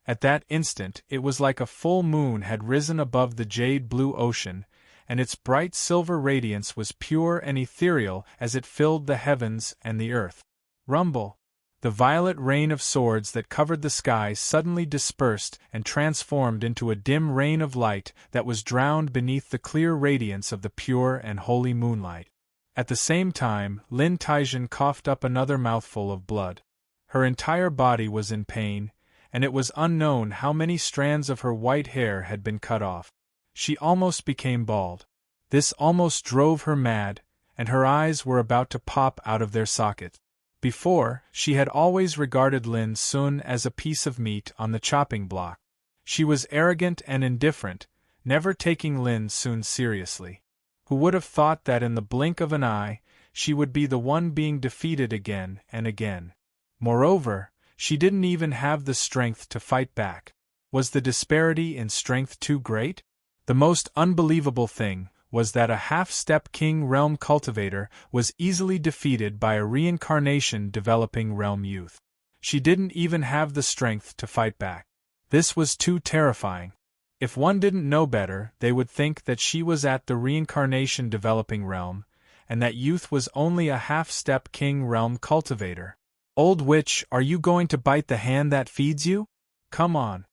Speaker 1: At that instant it was like a full moon had risen above the jade-blue ocean, and its bright silver radiance was pure and ethereal as it filled the heavens and the earth. Rumble! The violet rain of swords that covered the sky suddenly dispersed and transformed into a dim rain of light that was drowned beneath the clear radiance of the pure and holy moonlight. At the same time, Lin Taijin coughed up another mouthful of blood. Her entire body was in pain, and it was unknown how many strands of her white hair had been cut off. She almost became bald. This almost drove her mad, and her eyes were about to pop out of their sockets. Before, she had always regarded Lin Sun as a piece of meat on the chopping block. She was arrogant and indifferent, never taking Lin Sun seriously. Who would have thought that in the blink of an eye, she would be the one being defeated again and again? Moreover, she didn't even have the strength to fight back. Was the disparity in strength too great? The most unbelievable thing was that a half-step king realm cultivator was easily defeated by a reincarnation developing realm youth. She didn't even have the strength to fight back. This was too terrifying. If one didn't know better, they would think that she was at the reincarnation developing realm, and that youth was only a half-step king realm cultivator. Old witch, are you going to bite the hand that feeds you? Come on.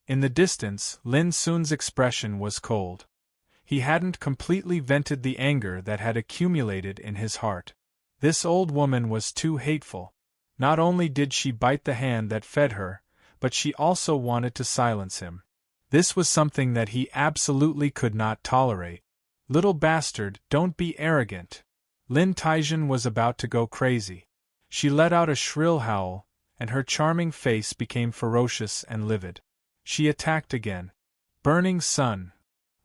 Speaker 1: In the distance, Lin Sun's expression was cold. He hadn't completely vented the anger that had accumulated in his heart. This old woman was too hateful. Not only did she bite the hand that fed her, but she also wanted to silence him. This was something that he absolutely could not tolerate. Little bastard, don't be arrogant. Lin Taijin was about to go crazy. She let out a shrill howl, and her charming face became ferocious and livid. She attacked again. Burning sun.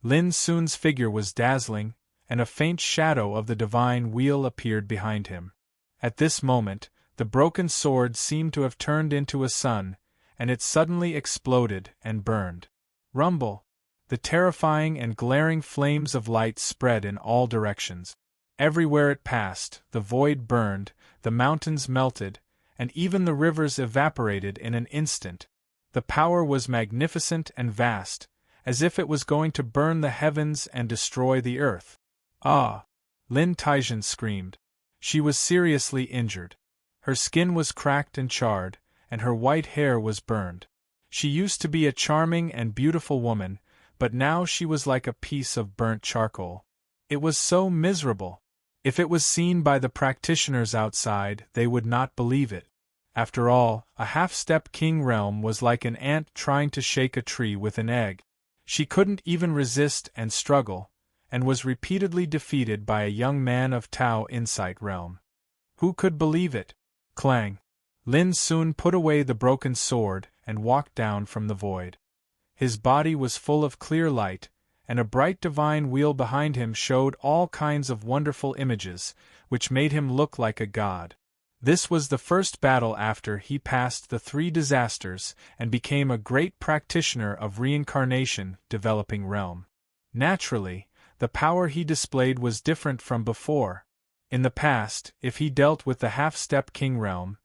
Speaker 1: Lin Sun's figure was dazzling, and a faint shadow of the divine wheel appeared behind him. At this moment, the broken sword seemed to have turned into a sun, and it suddenly exploded and burned. Rumble! The terrifying and glaring flames of light spread in all directions. Everywhere it passed, the void burned, the mountains melted, and even the rivers evaporated in an instant. The power was magnificent and vast, as if it was going to burn the heavens and destroy the earth. Ah! Lin Taijin screamed. She was seriously injured. Her skin was cracked and charred, and her white hair was burned. She used to be a charming and beautiful woman, but now she was like a piece of burnt charcoal. It was so miserable. If it was seen by the practitioners outside, they would not believe it. After all, a half-step king realm was like an ant trying to shake a tree with an egg. She couldn't even resist and struggle, and was repeatedly defeated by a young man of Tao Insight realm. Who could believe it? Clang! Lin soon put away the broken sword and walked down from the void. His body was full of clear light, and a bright divine wheel behind him showed all kinds of wonderful images, which made him look like a god. This was the first battle after he passed the 3 disasters and became a great practitioner of reincarnation developing realm. Naturally, the power he displayed was different from before. In the past, if he dealt with the half-step king realm,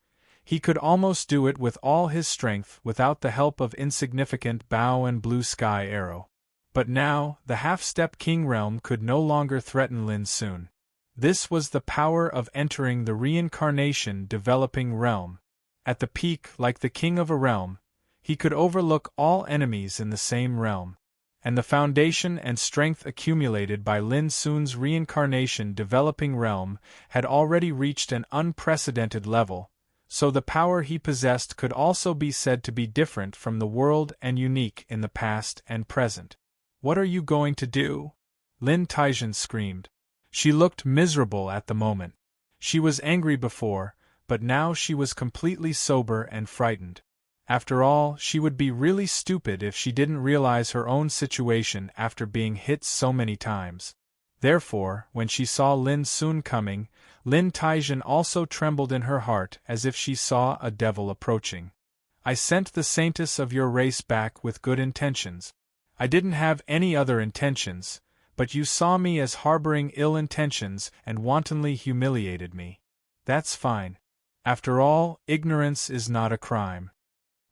Speaker 1: he could almost do it with all his strength without the help of insignificant bow and blue sky arrow. But now, the half-step king realm could no longer threaten Lin soon. This was the power of entering the reincarnation developing realm. At the peak, like the king of a realm, he could overlook all enemies in the same realm. And the foundation and strength accumulated by Lin Sun's reincarnation developing realm had already reached an unprecedented level, so the power he possessed could also be said to be different from the world and unique in the past and present. "What are you going to do?" Lin Taizhen screamed. She looked miserable at the moment. She was angry before, but now she was completely sober and frightened. After all, she would be really stupid if she didn't realize her own situation after being hit so many times. Therefore, when she saw Lin Sun coming, Lin Taizhen also trembled in her heart as if she saw a devil approaching. "I sent the saintess of your race back with good intentions. I didn't have any other intentions, but you saw me as harboring ill intentions and wantonly humiliated me. That's fine. After all, ignorance is not a crime."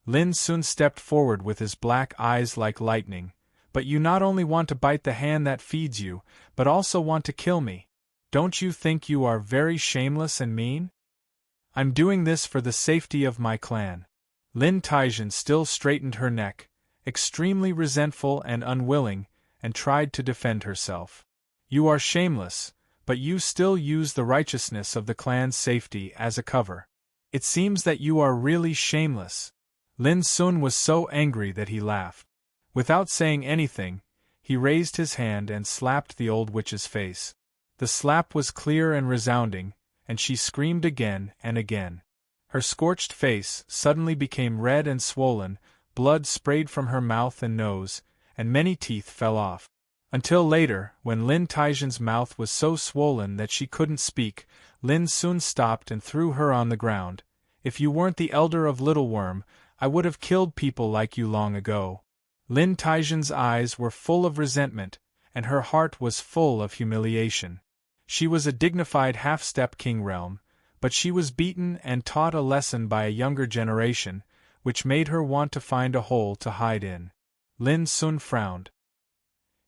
Speaker 1: Lin Sun stepped forward with his black eyes like lightning. "But you not only want to bite the hand that feeds you, but also want to kill me. Don't you think you are very shameless and mean?" "I'm doing this for the safety of my clan." Lin Taizhen still straightened her neck, extremely resentful and unwilling, and tried to defend herself. "You are shameless, but you still use the righteousness of the clan's safety as a cover. It seems that you are really shameless." Lin Sun was so angry that he laughed. Without saying anything, he raised his hand and slapped the old witch's face. The slap was clear and resounding, and she screamed again and again. Her scorched face suddenly became red and swollen, blood sprayed from her mouth and nose, and many teeth fell off. Until later, when Lin Taizhen's mouth was so swollen that she couldn't speak, Lin Sun stopped and threw her on the ground. "If you weren't the elder of Little Worm, I would have killed people like you long ago." Lin Taizhen's eyes were full of resentment, and her heart was full of humiliation. She was a dignified half-step king realm, but she was beaten and taught a lesson by a younger generation, which made her want to find a hole to hide in. Lin Sun frowned.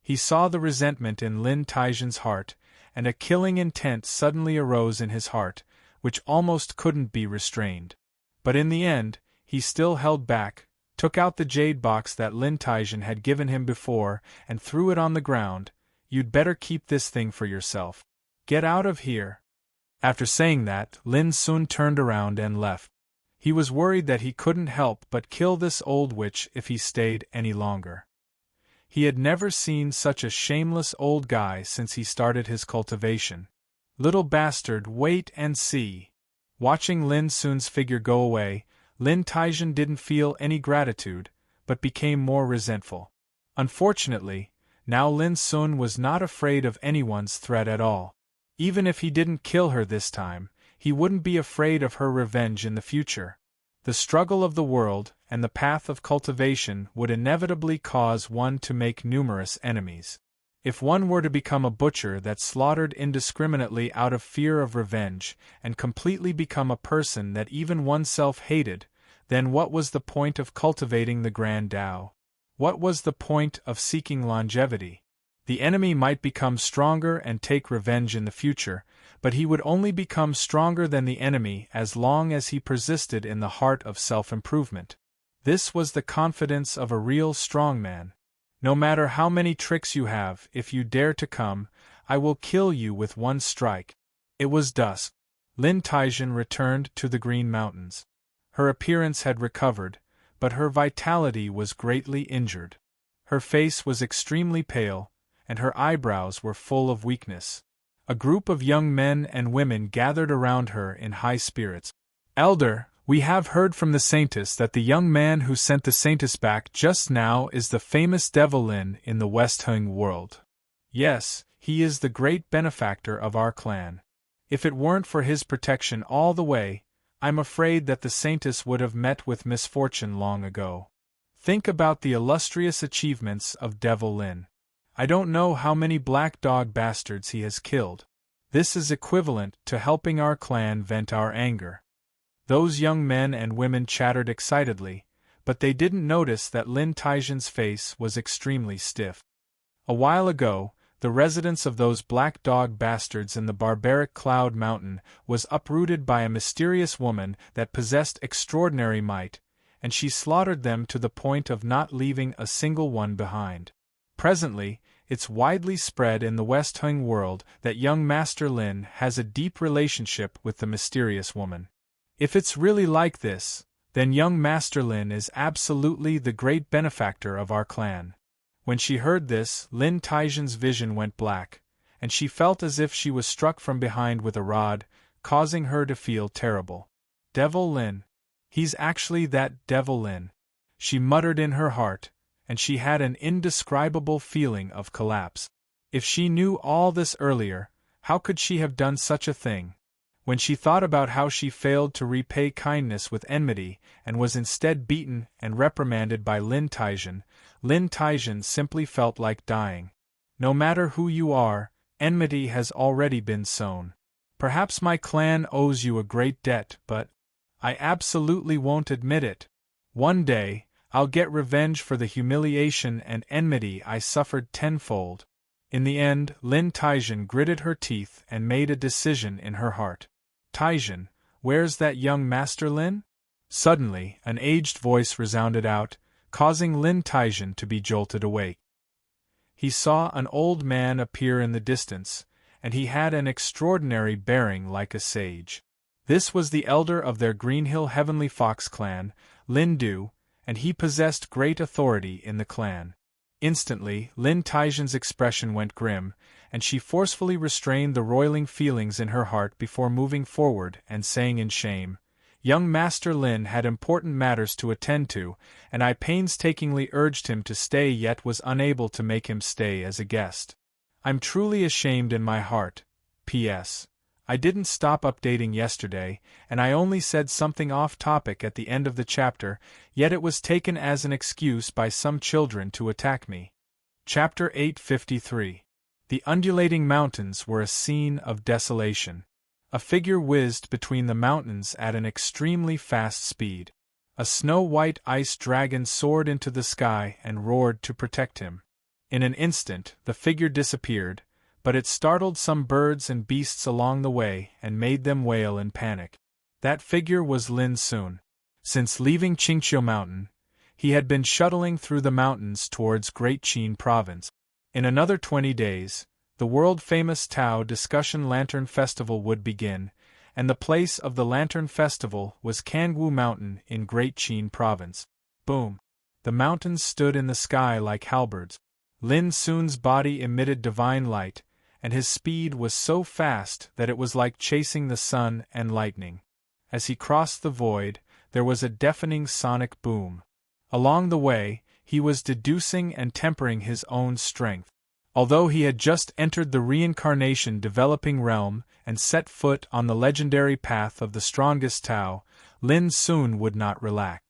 Speaker 1: He saw the resentment in Lin Taizhen's heart, and a killing intent suddenly arose in his heart, which almost couldn't be restrained. But in the end, he still held back, took out the jade box that Lin Taizhen had given him before, and threw it on the ground. "You'd better keep this thing for yourself. Get out of here." After saying that, Lin Sun turned around and left. He was worried that he couldn't help but kill this old witch if he stayed any longer. He had never seen such a shameless old guy since he started his cultivation. "Little bastard, wait and see." Watching Lin Sun's figure go away, Lin Taizhen didn't feel any gratitude, but became more resentful. Unfortunately, now Lin Sun was not afraid of anyone's threat at all. Even if he didn't kill her this time, he wouldn't be afraid of her revenge in the future. The struggle of the world and the path of cultivation would inevitably cause one to make numerous enemies. If one were to become a butcher that slaughtered indiscriminately out of fear of revenge, and completely become a person that even oneself hated, then what was the point of cultivating the Grand Tao? What was the point of seeking longevity? The enemy might become stronger and take revenge in the future, but he would only become stronger than the enemy as long as he persisted in the heart of self-improvement. This was the confidence of a real strong man. No matter how many tricks you have, if you dare to come, I will kill you with one strike. It was dusk. Lin Taizhen returned to the Green Mountains. Her appearance had recovered, but her vitality was greatly injured. Her face was extremely pale, and her eyebrows were full of weakness. A group of young men and women gathered around her in high spirits. "Elder, we have heard from the Saintess that the young man who sent the Saintess back just now is the famous Devil Lin in the West Hung world. Yes, he is the great benefactor of our clan. If it weren't for his protection all the way, I'm afraid that the Saintess would have met with misfortune long ago. Think about the illustrious achievements of Devil Lin. I don't know how many black dog bastards he has killed. This is equivalent to helping our clan vent our anger." Those young men and women chattered excitedly, but they didn't notice that Lin Taizhen's face was extremely stiff. A while ago, the residence of those black dog bastards in the barbaric Cloud Mountain was uprooted by a mysterious woman that possessed extraordinary might, and she slaughtered them to the point of not leaving a single one behind. Presently, it's widely spread in the West Hung world that young Master Lin has a deep relationship with the mysterious woman. If it's really like this, then young Master Lin is absolutely the great benefactor of our clan. When she heard this, Lin Taizhen's vision went black, and she felt as if she was struck from behind with a rod, causing her to feel terrible. Devil Lin. He's actually that Devil Lin, she muttered in her heart, and she had an indescribable feeling of collapse. If she knew all this earlier, how could she have done such a thing? When she thought about how she failed to repay kindness with enmity and was instead beaten and reprimanded by Lin Taizhen simply felt like dying. No matter who you are, enmity has already been sown. Perhaps my clan owes you a great debt, but I absolutely won't admit it. One day, I'll get revenge for the humiliation and enmity I suffered tenfold. In the end, Lin Taizhen gritted her teeth and made a decision in her heart. Taizhen, where's that young Master Lin? Suddenly, an aged voice resounded out, causing Lin Taizhen to be jolted awake. He saw an old man appear in the distance, and he had an extraordinary bearing like a sage. This was the elder of their Greenhill Heavenly Fox clan, Lin Du, and he possessed great authority in the clan. Instantly, Lin Taizhen's expression went grim, and she forcefully restrained the roiling feelings in her heart before moving forward and saying in shame, "Young Master Lin had important matters to attend to, and I painstakingly urged him to stay yet was unable to make him stay as a guest. I'm truly ashamed in my heart. P.S. I didn't stop updating yesterday, and I only said something off-topic at the end of the chapter, yet it was taken as an excuse by some children to attack me." Chapter 853. The undulating mountains were a scene of desolation. A figure whizzed between the mountains at an extremely fast speed. A snow-white ice dragon soared into the sky and roared to protect him. In an instant, the figure disappeared, but it startled some birds and beasts along the way and made them wail in panic. That figure was Lin Sun. Since leaving Qingqiu Mountain, he had been shuttling through the mountains towards Great Qin Province. In another 20 days, the world-famous Tao Discussion Lantern Festival would begin, and the place of the Lantern Festival was Kangwu Mountain in Great Qin Province. Boom! The mountains stood in the sky like halberds. Lin Sun's body emitted divine light, and his speed was so fast that it was like chasing the sun and lightning. As he crossed the void, there was a deafening sonic boom. Along the way, he was deducing and tempering his own strength. Although he had just entered the reincarnation developing realm and set foot on the legendary path of the strongest Tao, Lin Sun would not relax.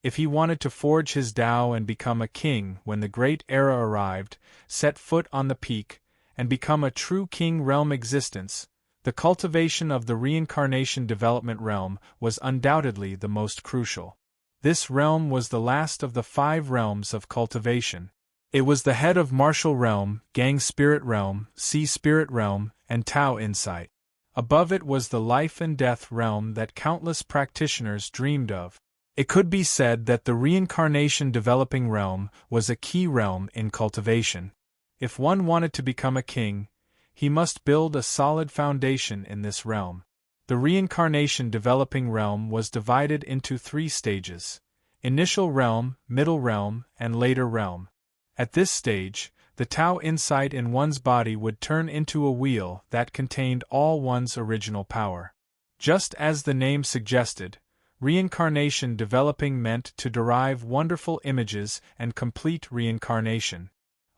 Speaker 1: If he wanted to forge his Tao and become a king when the great era arrived, set foot on the peak, and become a true king realm existence, the cultivation of the reincarnation development realm was undoubtedly the most crucial. This realm was the last of the 5 realms of cultivation. It was the head of martial realm, gang spirit realm, sea spirit realm, and Tao insight. Above it was the life and death realm that countless practitioners dreamed of. It could be said that the reincarnation developing realm was a key realm in cultivation. If one wanted to become a king, he must build a solid foundation in this realm. The reincarnation developing realm was divided into 3 stages: initial realm, middle realm, and later realm. At this stage, the Tao insight in one's body would turn into a wheel that contained all one's original power. Just as the name suggested, reincarnation developing meant to derive wonderful images and complete reincarnation.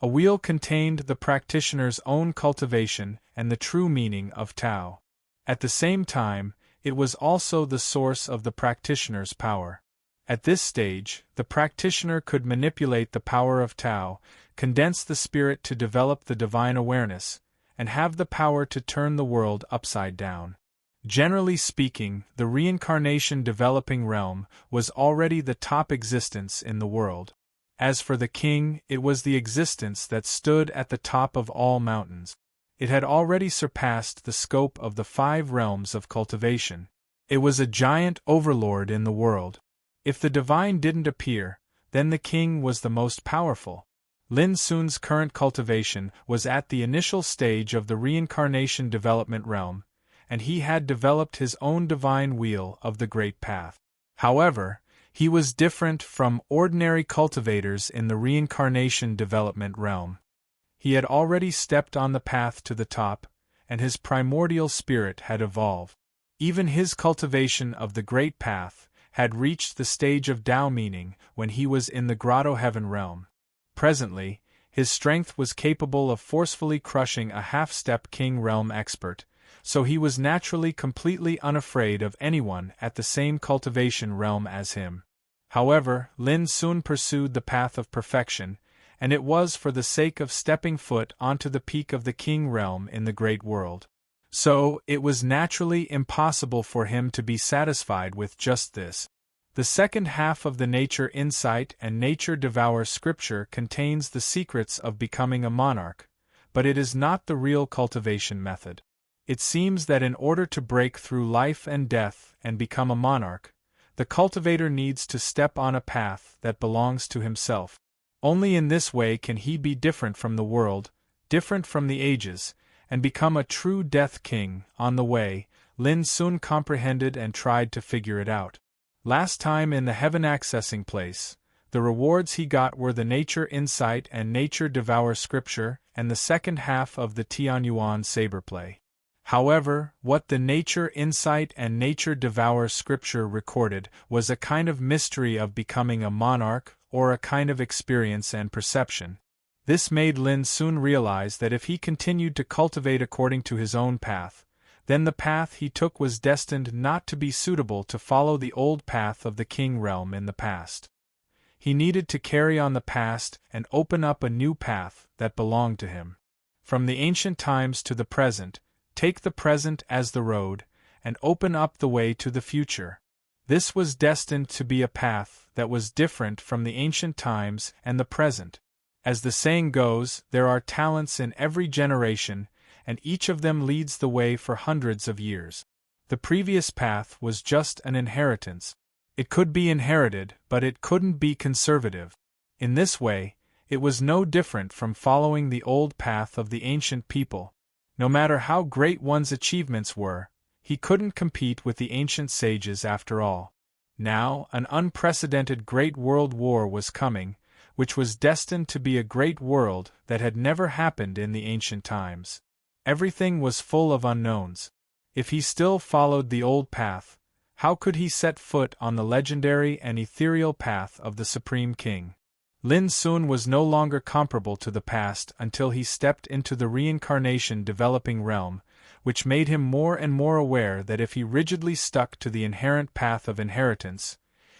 Speaker 1: A wheel contained the practitioner's own cultivation and the true meaning of Tao. At the same time, it was also the source of the practitioner's power. At this stage, the practitioner could manipulate the power of Tao, condense the spirit to develop the divine awareness, and have the power to turn the world upside down. Generally speaking, the reincarnation developing realm was already the top existence in the world. As for the king, it was the existence that stood at the top of all mountains. It had already surpassed the scope of the 5 realms of cultivation. It was a giant overlord in the world. If the divine didn't appear, then the king was the most powerful. Lin Sun's current cultivation was at the initial stage of the reincarnation development realm, and he had developed his own divine wheel of the Great Path. However, he was different from ordinary cultivators in the reincarnation development realm. He had already stepped on the path to the top, and his primordial spirit had evolved. Even his cultivation of the Great Path had reached the stage of Tao meaning when he was in the Grotto Heaven realm. Presently, his strength was capable of forcefully crushing a half-step king realm expert, so he was naturally completely unafraid of anyone at the same cultivation realm as him. However, Lin soon pursued the path of perfection, and it was for the sake of stepping foot onto the peak of the king realm in the great world. So, it was naturally impossible for him to be satisfied with just this. The second half of the Nature Insight and Nature Devour scripture contains the secrets of becoming a monarch, but it is not the real cultivation method. It seems that in order to break through life and death and become a monarch, the cultivator needs to step on a path that belongs to himself. Only in this way can he be different from the world, different from the ages, and become a true Death King. On the way, Lin soon comprehended and tried to figure it out. Last time in the Heaven Accessing Place, the rewards he got were the Nature Insight and Nature Devour scripture and the second half of the Tianyuan saber play. However, what the Nature Insight and Nature Devour scripture recorded was a kind of mystery of becoming a monarch or a kind of experience and perception. This made Lin soon realize that if he continued to cultivate according to his own path, then the path he took was destined not to be suitable to follow the old path of the king realm in the past. He needed to carry on the past and open up a new path that belonged to him. From the ancient times to the present, take the present as the road, and open up the way to the future. This was destined to be a path that was different from the ancient times and the present. As the saying goes, there are talents in every generation, and each of them leads the way for hundreds of years. The previous path was just an inheritance. It could be inherited, but it couldn't be conservative. In this way, it was no different from following the old path of the ancient people. No matter how great one's achievements were, he couldn't compete with the ancient sages after all. Now, an unprecedented great world war was coming, which was destined to be a great world that had never happened in the ancient times. Everything was full of unknowns. If he still followed the old path, how could he set foot on the legendary and ethereal path of the Supreme King? Lin Sun was no longer comparable to the past until he stepped into the reincarnation developing realm, which made him more and more aware that if he rigidly stuck to the inherent path of inheritance,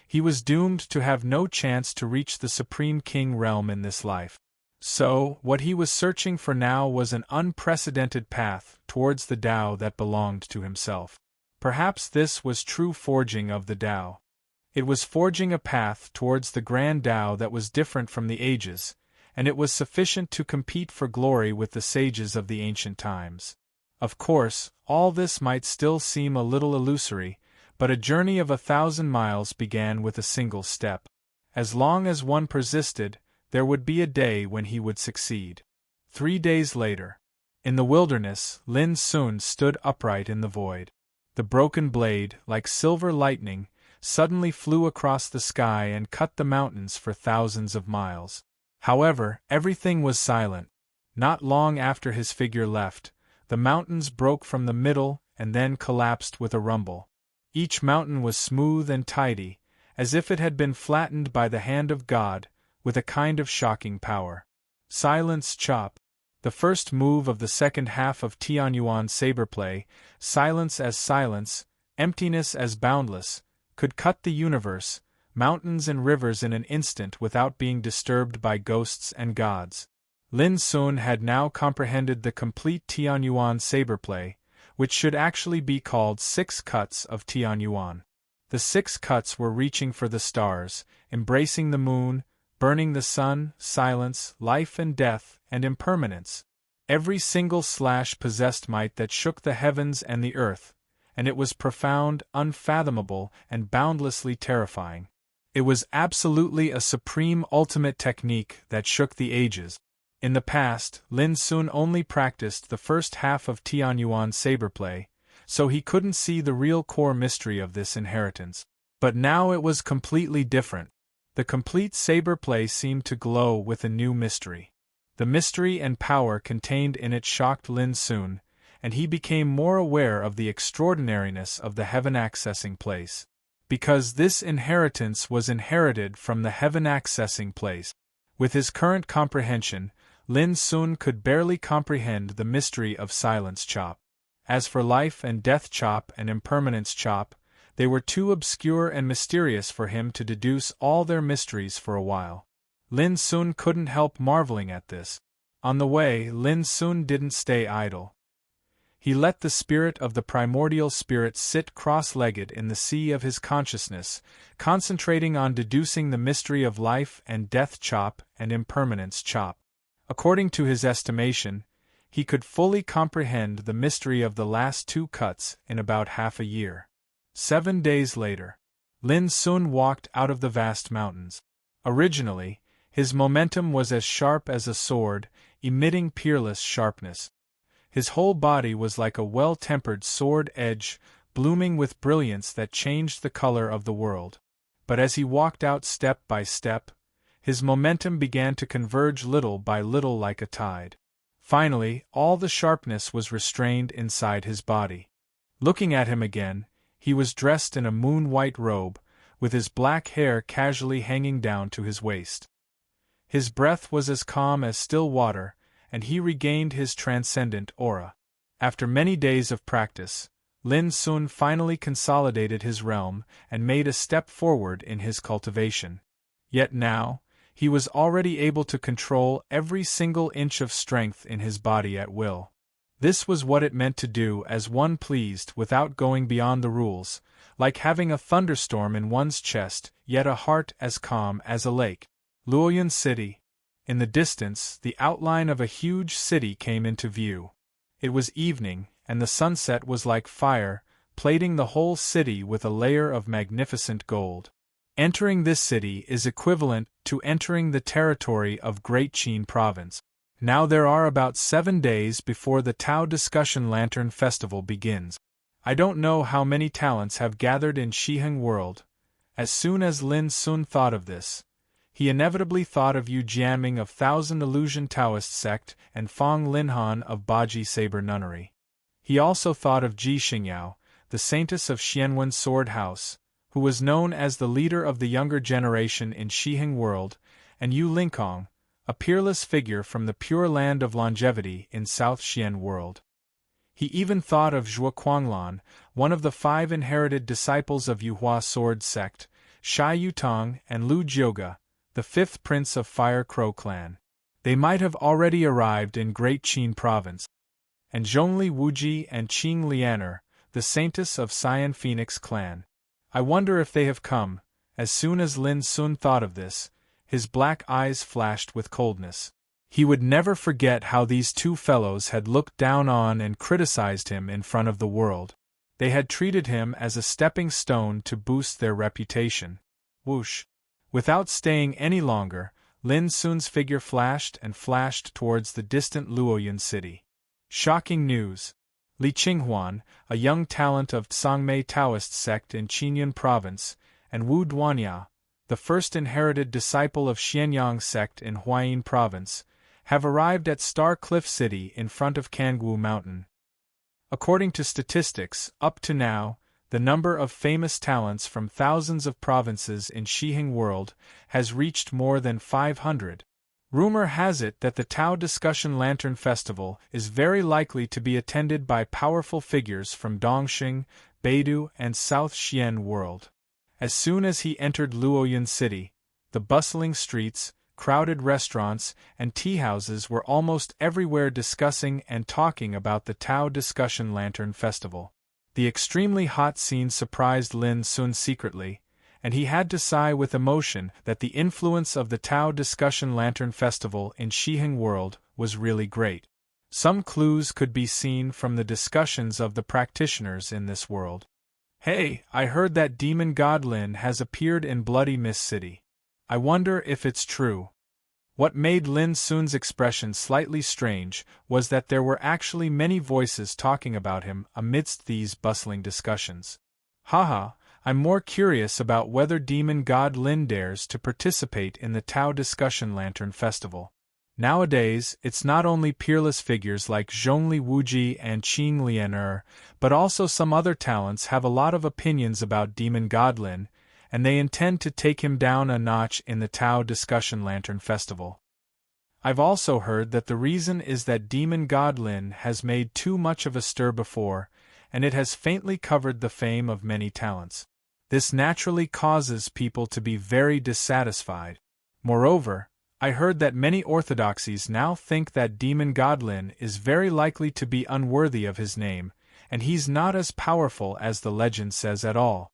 Speaker 1: he was doomed to have no chance to reach the Supreme King realm in this life. So, what he was searching for now was an unprecedented path towards the Tao that belonged to himself. Perhaps this was true forging of the Tao. It was forging a path towards the grand Tao that was different from the ages, and it was sufficient to compete for glory with the sages of the ancient times. Of course, all this might still seem a little illusory, but a journey of 1,000 miles began with a single step. As long as one persisted, there would be a day when he would succeed. 3 days later. In the wilderness, Lin Sun stood upright in the void. The broken blade, like silver lightning, suddenly flew across the sky and cut the mountains for thousands of miles. However, everything was silent. Not long after his figure left, the mountains broke from the middle and then collapsed with a rumble. Each mountain was smooth and tidy, as if it had been flattened by the hand of God, with a kind of shocking power. Silence chop. The first move of the second half of Tianyuan saber play, silence as silence, emptiness as boundless, could cut the universe, mountains and rivers in an instant without being disturbed by ghosts and gods. Lin Sun had now comprehended the complete Tianyuan saber play, which should actually be called 6 cuts of Tianyuan. The 6 cuts were reaching for the stars, embracing the moon, burning the sun, silence, life and death, and impermanence. Every single slash possessed might that shook the heavens and the earth, and it was profound, unfathomable, and boundlessly terrifying. It was absolutely a supreme ultimate technique that shook the ages. In the past, Lin Sun only practiced the first half of Tianyuan saber play, so he couldn't see the real core mystery of this inheritance. But now it was completely different. The complete saber play seemed to glow with a new mystery. The mystery and power contained in it shocked Lin Sun, and he became more aware of the extraordinariness of the heaven-accessing place. Because this inheritance was inherited from the heaven-accessing place. With his current comprehension, Lin Sun could barely comprehend the mystery of silence chop. As for life and death chop and impermanence chop, they were too obscure and mysterious for him to deduce all their mysteries for a while. Lin Sun couldn't help marveling at this. On the way, Lin Sun didn't stay idle. He let the spirit of the primordial spirit sit cross-legged in the sea of his consciousness, concentrating on deducing the mystery of life and death chop and impermanence chop. According to his estimation, he could fully comprehend the mystery of the last 2 cuts in about half a year. 7 days later, Lin Sun walked out of the vast mountains. Originally, his momentum was as sharp as a sword, emitting peerless sharpness. His whole body was like a well-tempered sword edge, blooming with brilliance that changed the color of the world. But as he walked out step by step, his momentum began to converge little by little like a tide. Finally, all the sharpness was restrained inside his body. Looking at him again, he was dressed in a moon-white robe, with his black hair casually hanging down to his waist. His breath was as calm as still water, and he regained his transcendent aura. After many days of practice, Lin Sun finally consolidated his realm and made a step forward in his cultivation. Yet now, he was already able to control every single inch of strength in his body at will. This was what it meant to do as one pleased without going beyond the rules, like having a thunderstorm in one's chest, yet a heart as calm as a lake. Luoyun City. In the distance, the outline of a huge city came into view. It was evening, and the sunset was like fire, plating the whole city with a layer of magnificent gold. Entering this city is equivalent to entering the territory of Great Qin Province. Now there are about 7 days before the Tao Discussion Lantern Festival begins. I don't know how many talents have gathered in Shiheng World. As soon as Lin Sun thought of this, he inevitably thought of Yu Jianming of Thousand Illusion Taoist Sect and Fang Linhan of Baji Saber Nunnery. He also thought of Ji Xingyao, the saintess of Xianwen Sword House, who was known as the leader of the younger generation in Shiheng World, and Yu Linkong, a peerless figure from the pure land of longevity in South Xian World. He even thought of Zhuo Quanglan, one of the 5 inherited disciples of Yuhua Sword Sect, Shai Yutong and Lu Jioga, the 5th prince of Fire Crow clan. They might have already arrived in Great Qin Province. And Zhongli Wuji and Qing Lianer, the saintess of Cyan Phoenix clan. I wonder if they have come. As soon as Lin Sun thought of this, His black eyes flashed with coldness. He would never forget how these two fellows had looked down on and criticized him in front of the world. They had treated him as a stepping stone to boost their reputation. Whoosh! Without staying any longer, Lin Sun's figure flashed and flashed towards the distant Luoyun city. Shocking news! Li Qinghuan, a young talent of Tsangmei Taoist sect in Qingyun province, and Wu Duanya, the first inherited disciple of Xianyang sect in Huayin province, have arrived at Star Cliff City in front of Kangwu Mountain. According to statistics, up to now, the number of famous talents from thousands of provinces in Shiheng world has reached more than 500. Rumor has it that the Tao Discussion Lantern Festival is very likely to be attended by powerful figures from Dongxing, Beidou, and South Xian world. As soon as he entered Luoyun City, the bustling streets, crowded restaurants, and tea-houses were almost everywhere discussing and talking about the Tao Discussion Lantern Festival. The extremely hot scene surprised Lin Sun secretly, and he had to sigh with emotion that the influence of the Tao Discussion Lantern Festival in Shiheng world was really great. Some clues could be seen from the discussions of the practitioners in this world. Hey, I heard that demon god Lin has appeared in Bloody Mist City. I wonder if it's true. What made Lin Sun's expression slightly strange was that there were actually many voices talking about him amidst these bustling discussions. Haha, I'm more curious about whether demon god Lin dares to participate in the Tao Discussion Lantern Festival. Nowadays, it's not only peerless figures like Zhongli Wuji and Qing Lianer, but also some other talents have a lot of opinions about demon god Lin, and they intend to take him down a notch in the Tao Discussion Lantern Festival. I've also heard that the reason is that demon god Lin has made too much of a stir before, and it has faintly covered the fame of many talents. This naturally causes people to be very dissatisfied. Moreover, I heard that many orthodoxies now think that demon god Lin is very likely to be unworthy of his name, and he's not as powerful as the legend says at all.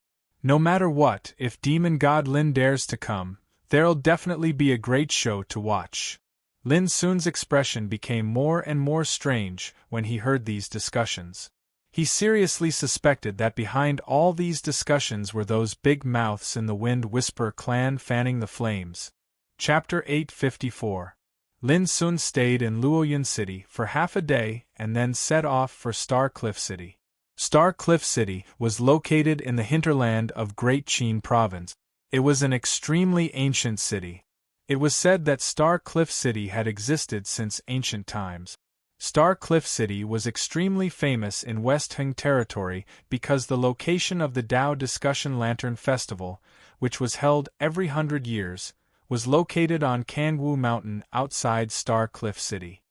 Speaker 1: No matter what, if demon god Lin dares to come, there'll definitely be a great show to watch. Lin Sun's expression became more and more strange when he heard these discussions. He seriously suspected that behind all these discussions were those big mouths in the Wind Whisper clan fanning the flames. Chapter 854. Lin Sun stayed in Luoyun City for half a day and then set off for Star Cliff City. Star Cliff City was located in the hinterland of Great Qin Province. It was an extremely ancient city. It was said that Star Cliff City had existed since ancient times. Star Cliff City was extremely famous in West Heng territory because the location of the Tao Discussion Lantern Festival, which was held every 100 years, was located on Kangwu Mountain outside Star Cliff City.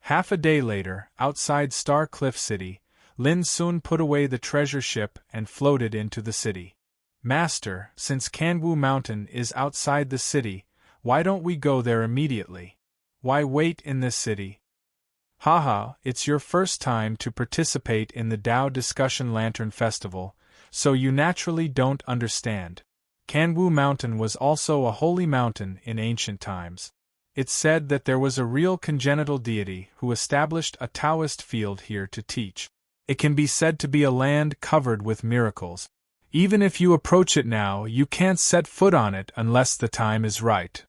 Speaker 1: Half a day later, outside Star Cliff City, Lin Sun put away the treasure ship and floated into the city. Master, since Kangwu Mountain is outside the city, why don't we go there immediately? Why wait in this city? Haha, it's your first time to participate in the Tao Discussion Lantern Festival, so you naturally don't understand. Kangwu Mountain was also a holy mountain in ancient times. It's said that there was a real congenital deity who established a Taoist field here to teach. It can be said to be a land covered with miracles. Even if you approach it now, you can't set foot on it unless the time is right.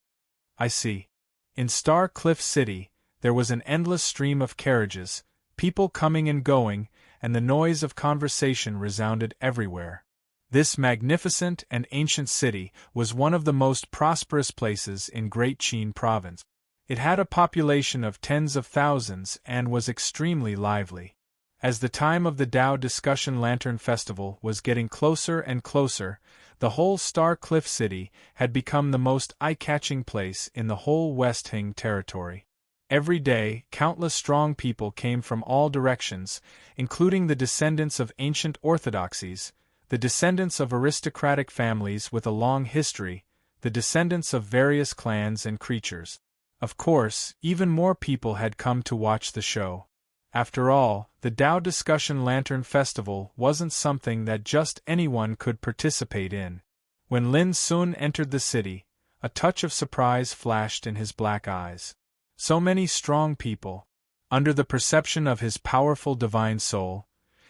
Speaker 1: I see. In Star Cliff City, there was an endless stream of carriages, people coming and going, and the noise of conversation resounded everywhere. This magnificent and ancient city was one of the most prosperous places in Great Qin Province. It had a population of tens of thousands and was extremely lively. As the time of the Tao Discussion Lantern Festival was getting closer and closer, the whole Star Cliff City had become the most eye-catching place in the whole West Heng territory. Every day, countless strong people came from all directions, including the descendants of ancient orthodoxies, the descendants of aristocratic families with a long history, the descendants of various clans and creatures. Of course, even more people had come to watch the show. After all, the Tao Discussion Lantern Festival wasn't something that just anyone could participate in. When Lin Sun entered the city, A touch of surprise flashed in his black eyes. So many strong people. Under the perception of his powerful divine soul,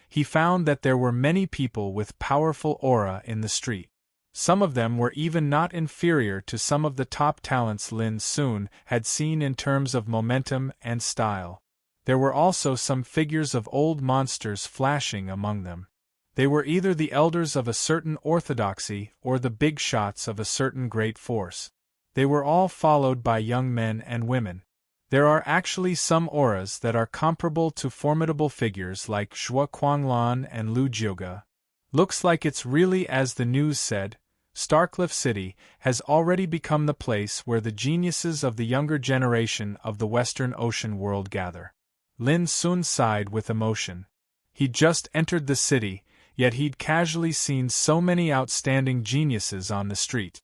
Speaker 1: he found that there were many people with powerful aura in the street. Some of them were even not inferior to some of the top talents Lin Sun had seen in terms of momentum and style. There were also some figures of old monsters flashing among them. They were either the elders of a certain orthodoxy or the big shots of a certain great force. They were all followed by young men and women. There are actually some auras that are comparable to formidable figures like Zhuo Quanglan and Lu Jioge. Looks like it's really as the news said, Starcliff City has already become the place where the geniuses of the younger generation of the Western Ocean world gather. Lin Sun sighed with emotion. He'd just entered the city, yet he'd casually seen so many outstanding geniuses on the street.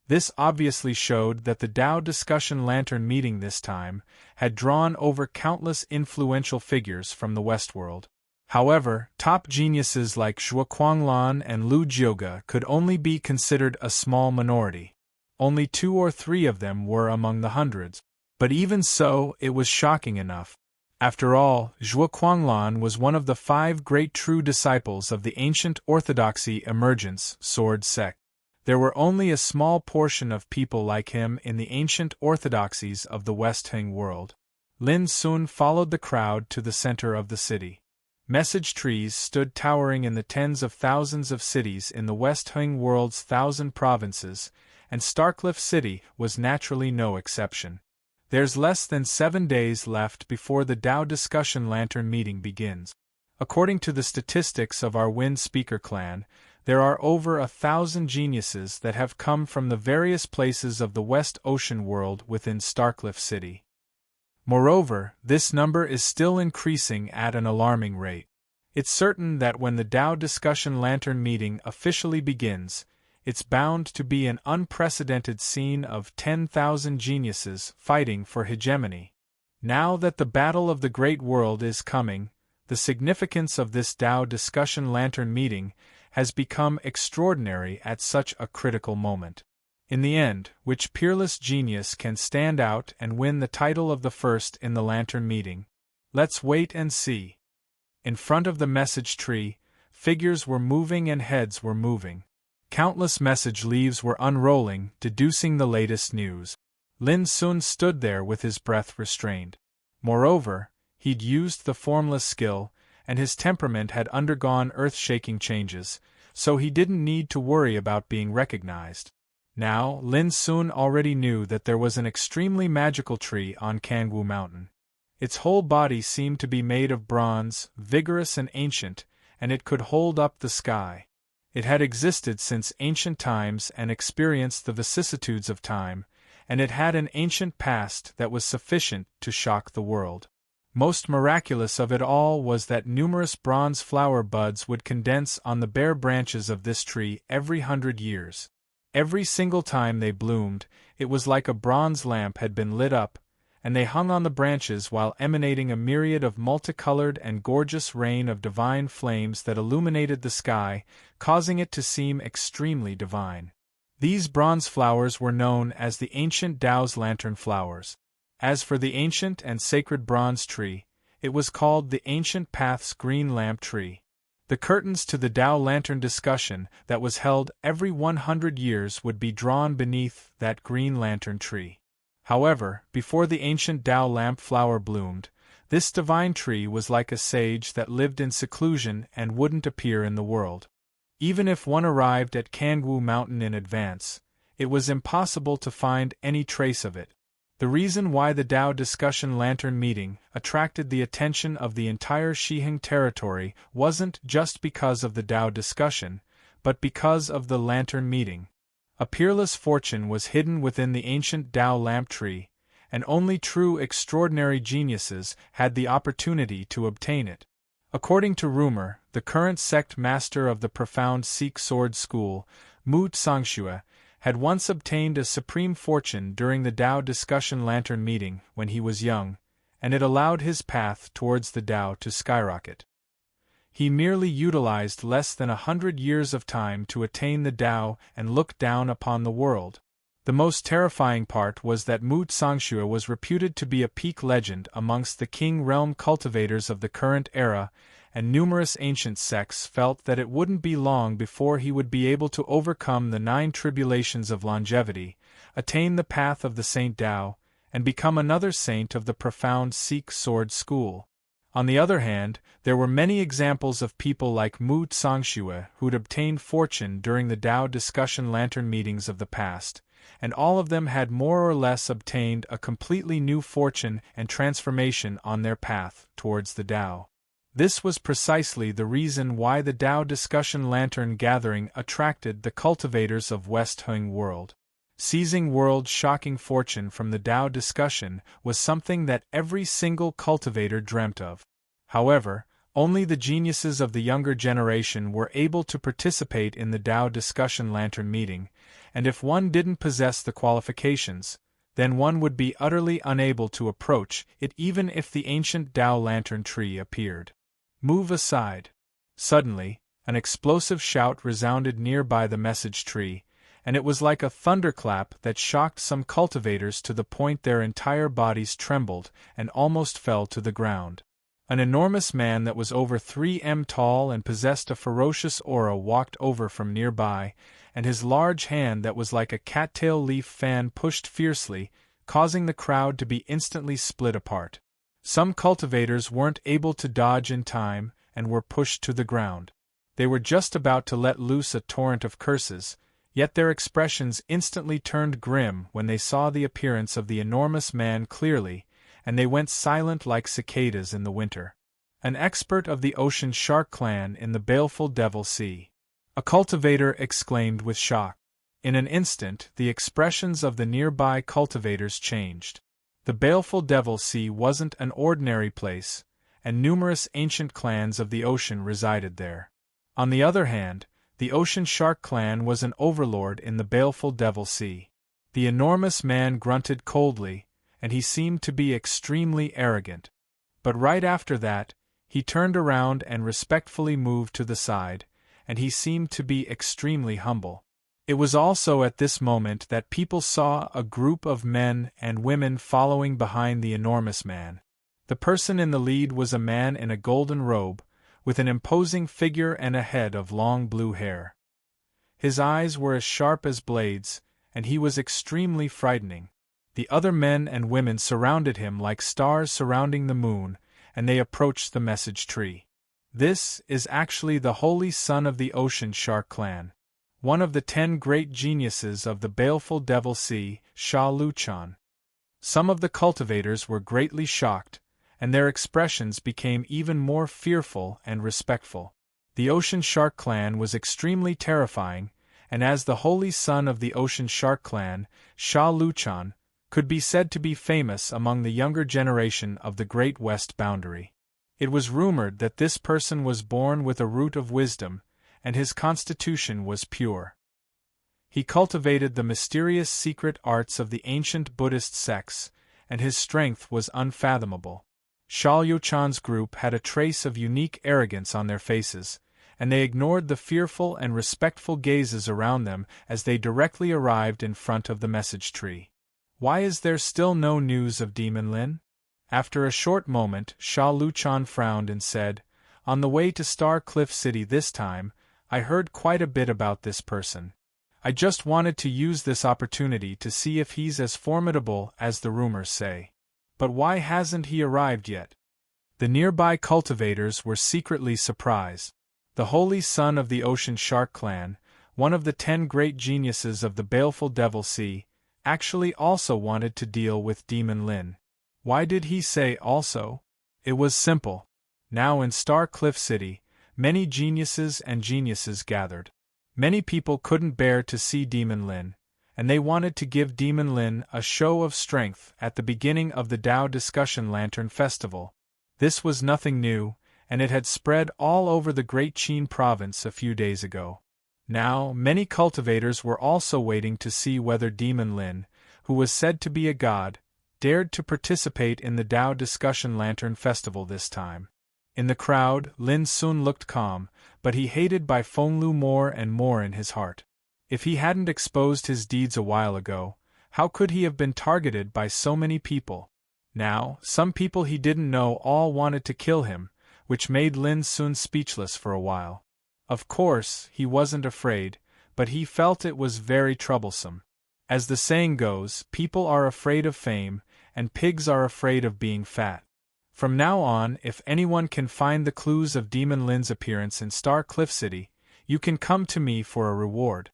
Speaker 1: This obviously showed that the Tao Discussion Lantern meeting this time had drawn over countless influential figures from the Westworld. However, top geniuses like Zhuo Quanglan and Lu Jioge could only be considered a small minority. Only 2 or 3 of them were among the hundreds. But even so, it was shocking enough. After all, Zhuo Quanglan was one of the 5 great true disciples of the ancient orthodoxy emergence sword sect. There were only a small portion of people like him in the ancient orthodoxies of the West Heng world. Lin Sun followed the crowd to the center of the city. Message trees stood towering in the tens of thousands of cities in the West Heng world's 1,000 provinces, and Starcliff City was naturally no exception. There's less than 7 days left before the Tao Discussion Lantern meeting begins. According to the statistics of our Wind Speaker clan, there are over 1,000 geniuses that have come from the various places of the West Ocean world within Starcliff City. Moreover, this number is still increasing at an alarming rate. It's certain that when the Tao Discussion Lantern meeting officially begins, it's bound to be an unprecedented scene of 10,000 geniuses fighting for hegemony. Now that the battle of the great world is coming, the significance of this Tao Discussion Lantern meeting has become extraordinary at such a critical moment. In the end, which peerless genius can stand out and win the title of the first in the Lantern meeting? Let's wait and see. In front of the message tree, figures were moving and heads were moving. Countless message leaves were unrolling, deducing the latest news. Lin Sun stood there with his breath restrained. Moreover, he'd used the formless skill, and his temperament had undergone earth-shaking changes, so he didn't need to worry about being recognized. Now, Lin Sun already knew that there was an extremely magical tree on Kangwu Mountain. Its whole body seemed to be made of bronze, vigorous and ancient, and it could hold up the sky. It had existed since ancient times and experienced the vicissitudes of time, and it had an ancient past that was sufficient to shock the world. Most miraculous of it all was that numerous bronze flower buds would condense on the bare branches of this tree every 100 years. Every single time they bloomed, it was like a bronze lamp had been lit up, and they hung on the branches while emanating a myriad of multicolored and gorgeous rain of divine flames that illuminated the sky, causing it to seem extremely divine. These bronze flowers were known as the ancient Tao's lantern flowers. As for the ancient and sacred bronze tree, it was called the Ancient Path's Green Lamp Tree. The curtains to the Tao Lantern discussion that was held every 100 years would be drawn beneath that green lantern tree. However, before the ancient Tao lamp flower bloomed, this divine tree was like a sage that lived in seclusion and wouldn't appear in the world. Even if one arrived at Kangwu Mountain in advance, it was impossible to find any trace of it. The reason why the Tao Discussion Lantern meeting attracted the attention of the entire Shiheng territory wasn't just because of the Tao discussion, but because of the Lantern meeting. A peerless fortune was hidden within the ancient Tao lamp tree, and only true extraordinary geniuses had the opportunity to obtain it. According to rumor, the current sect master of the profound Sikh sword school, Mu Tsangxue, had once obtained a supreme fortune during the Tao Discussion Lantern meeting when he was young, and it allowed his path towards the Tao to skyrocket. He merely utilized less than 100 years of time to attain the Tao and look down upon the world. The most terrifying part was that Mu Tsangxue was reputed to be a peak legend amongst the King realm cultivators of the current era, and numerous ancient sects felt that it wouldn't be long before he would be able to overcome the 9 tribulations of longevity, attain the path of the Saint Tao, and become another saint of the profound Sikh sword school. On the other hand, there were many examples of people like Mu Tsangxue who'd obtained fortune during the Tao discussion lantern meetings of the past, and all of them had more or less obtained a completely new fortune and transformation on their path towards the Tao. This was precisely the reason why the Tao discussion lantern gathering attracted the cultivators of West Hung world. Seizing world-shocking fortune from the Tao discussion was something that every single cultivator dreamt of. However, only the geniuses of the younger generation were able to participate in the Tao discussion lantern meeting, and if one didn't possess the qualifications, then one would be utterly unable to approach it even if the ancient Tao lantern tree appeared. Move aside. Suddenly, an explosive shout resounded nearby the message tree, and it was like a thunderclap that shocked some cultivators to the point their entire bodies trembled and almost fell to the ground. An enormous man that was over 3 m tall and possessed a ferocious aura walked over from nearby, and his large hand that was like a cattail leaf fan pushed fiercely, causing the crowd to be instantly split apart. Some cultivators weren't able to dodge in time and were pushed to the ground. They were just about to let loose a torrent of curses, yet their expressions instantly turned grim when they saw the appearance of the enormous man clearly, and they went silent like cicadas in the winter. An expert of the ocean shark clan in the baleful Devil Sea. A cultivator exclaimed with shock. In an instant, the expressions of the nearby cultivators changed. The baleful Devil Sea wasn't an ordinary place, and numerous ancient clans of the ocean resided there. On the other hand, the Ocean Shark clan was an overlord in the baleful Devil Sea. The enormous man grunted coldly, and he seemed to be extremely arrogant. But right after that, he turned around and respectfully moved to the side, and he seemed to be extremely humble. It was also at this moment that people saw a group of men and women following behind the enormous man. The person in the lead was a man in a golden robe, with an imposing figure and a head of long blue hair. His eyes were as sharp as blades, and he was extremely frightening. The other men and women surrounded him like stars surrounding the moon, and they approached the message tree. This is actually the holy son of the Ocean Shark clan, one of the 10 great geniuses of the baleful Devil Sea, Sha Luchan. Some of the cultivators were greatly shocked, and their expressions became even more fearful and respectful. The Ocean Shark clan was extremely terrifying, and as the holy son of the Ocean Shark clan, Sha Luchan, could be said to be famous among the younger generation of the Great West Boundary. It was rumored that this person was born with a root of wisdom, and his constitution was pure. He cultivated the mysterious secret arts of the ancient Buddhist sects, and his strength was unfathomable. Sha Luchan's group had a trace of unique arrogance on their faces, and they ignored the fearful and respectful gazes around them as they directly arrived in front of the message tree. Why is there still no news of Demon Lin? After a short moment, Sha Luchan frowned and said, "On the way to Star Cliff City this time, I heard quite a bit about this person. I just wanted to use this opportunity to see if he's as formidable as the rumors say. But why hasn't he arrived yet?" The nearby cultivators were secretly surprised. The holy son of the Ocean Shark clan, one of the 10 great geniuses of the baleful Devil Sea, actually also wanted to deal with Demon Lin. Why did he say also? It was simple. Now in Star Cliff City, many geniuses gathered. Many people couldn't bear to see Demon Lin, and they wanted to give Demon Lin a show of strength at the beginning of the Tao Discussion Lantern Festival. This was nothing new, and it had spread all over the Great Qin province a few days ago. Now, many cultivators were also waiting to see whether Demon Lin, who was said to be a god, dared to participate in the Tao Discussion Lantern Festival this time. In the crowd, Lin Sun looked calm, but he hated Bai Fenglu more and more in his heart. If he hadn't exposed his deeds a while ago, How could he have been targeted by so many people? Now, some people he didn't know all wanted to kill him, which made Lin Sun speechless for a while. Of course, he wasn't afraid, but he felt it was very troublesome. As the saying goes, people are afraid of fame, and pigs are afraid of being fat. From now on, if anyone can find the clues of Demon Lin's appearance in Star Cliff City, you can come to me for a reward.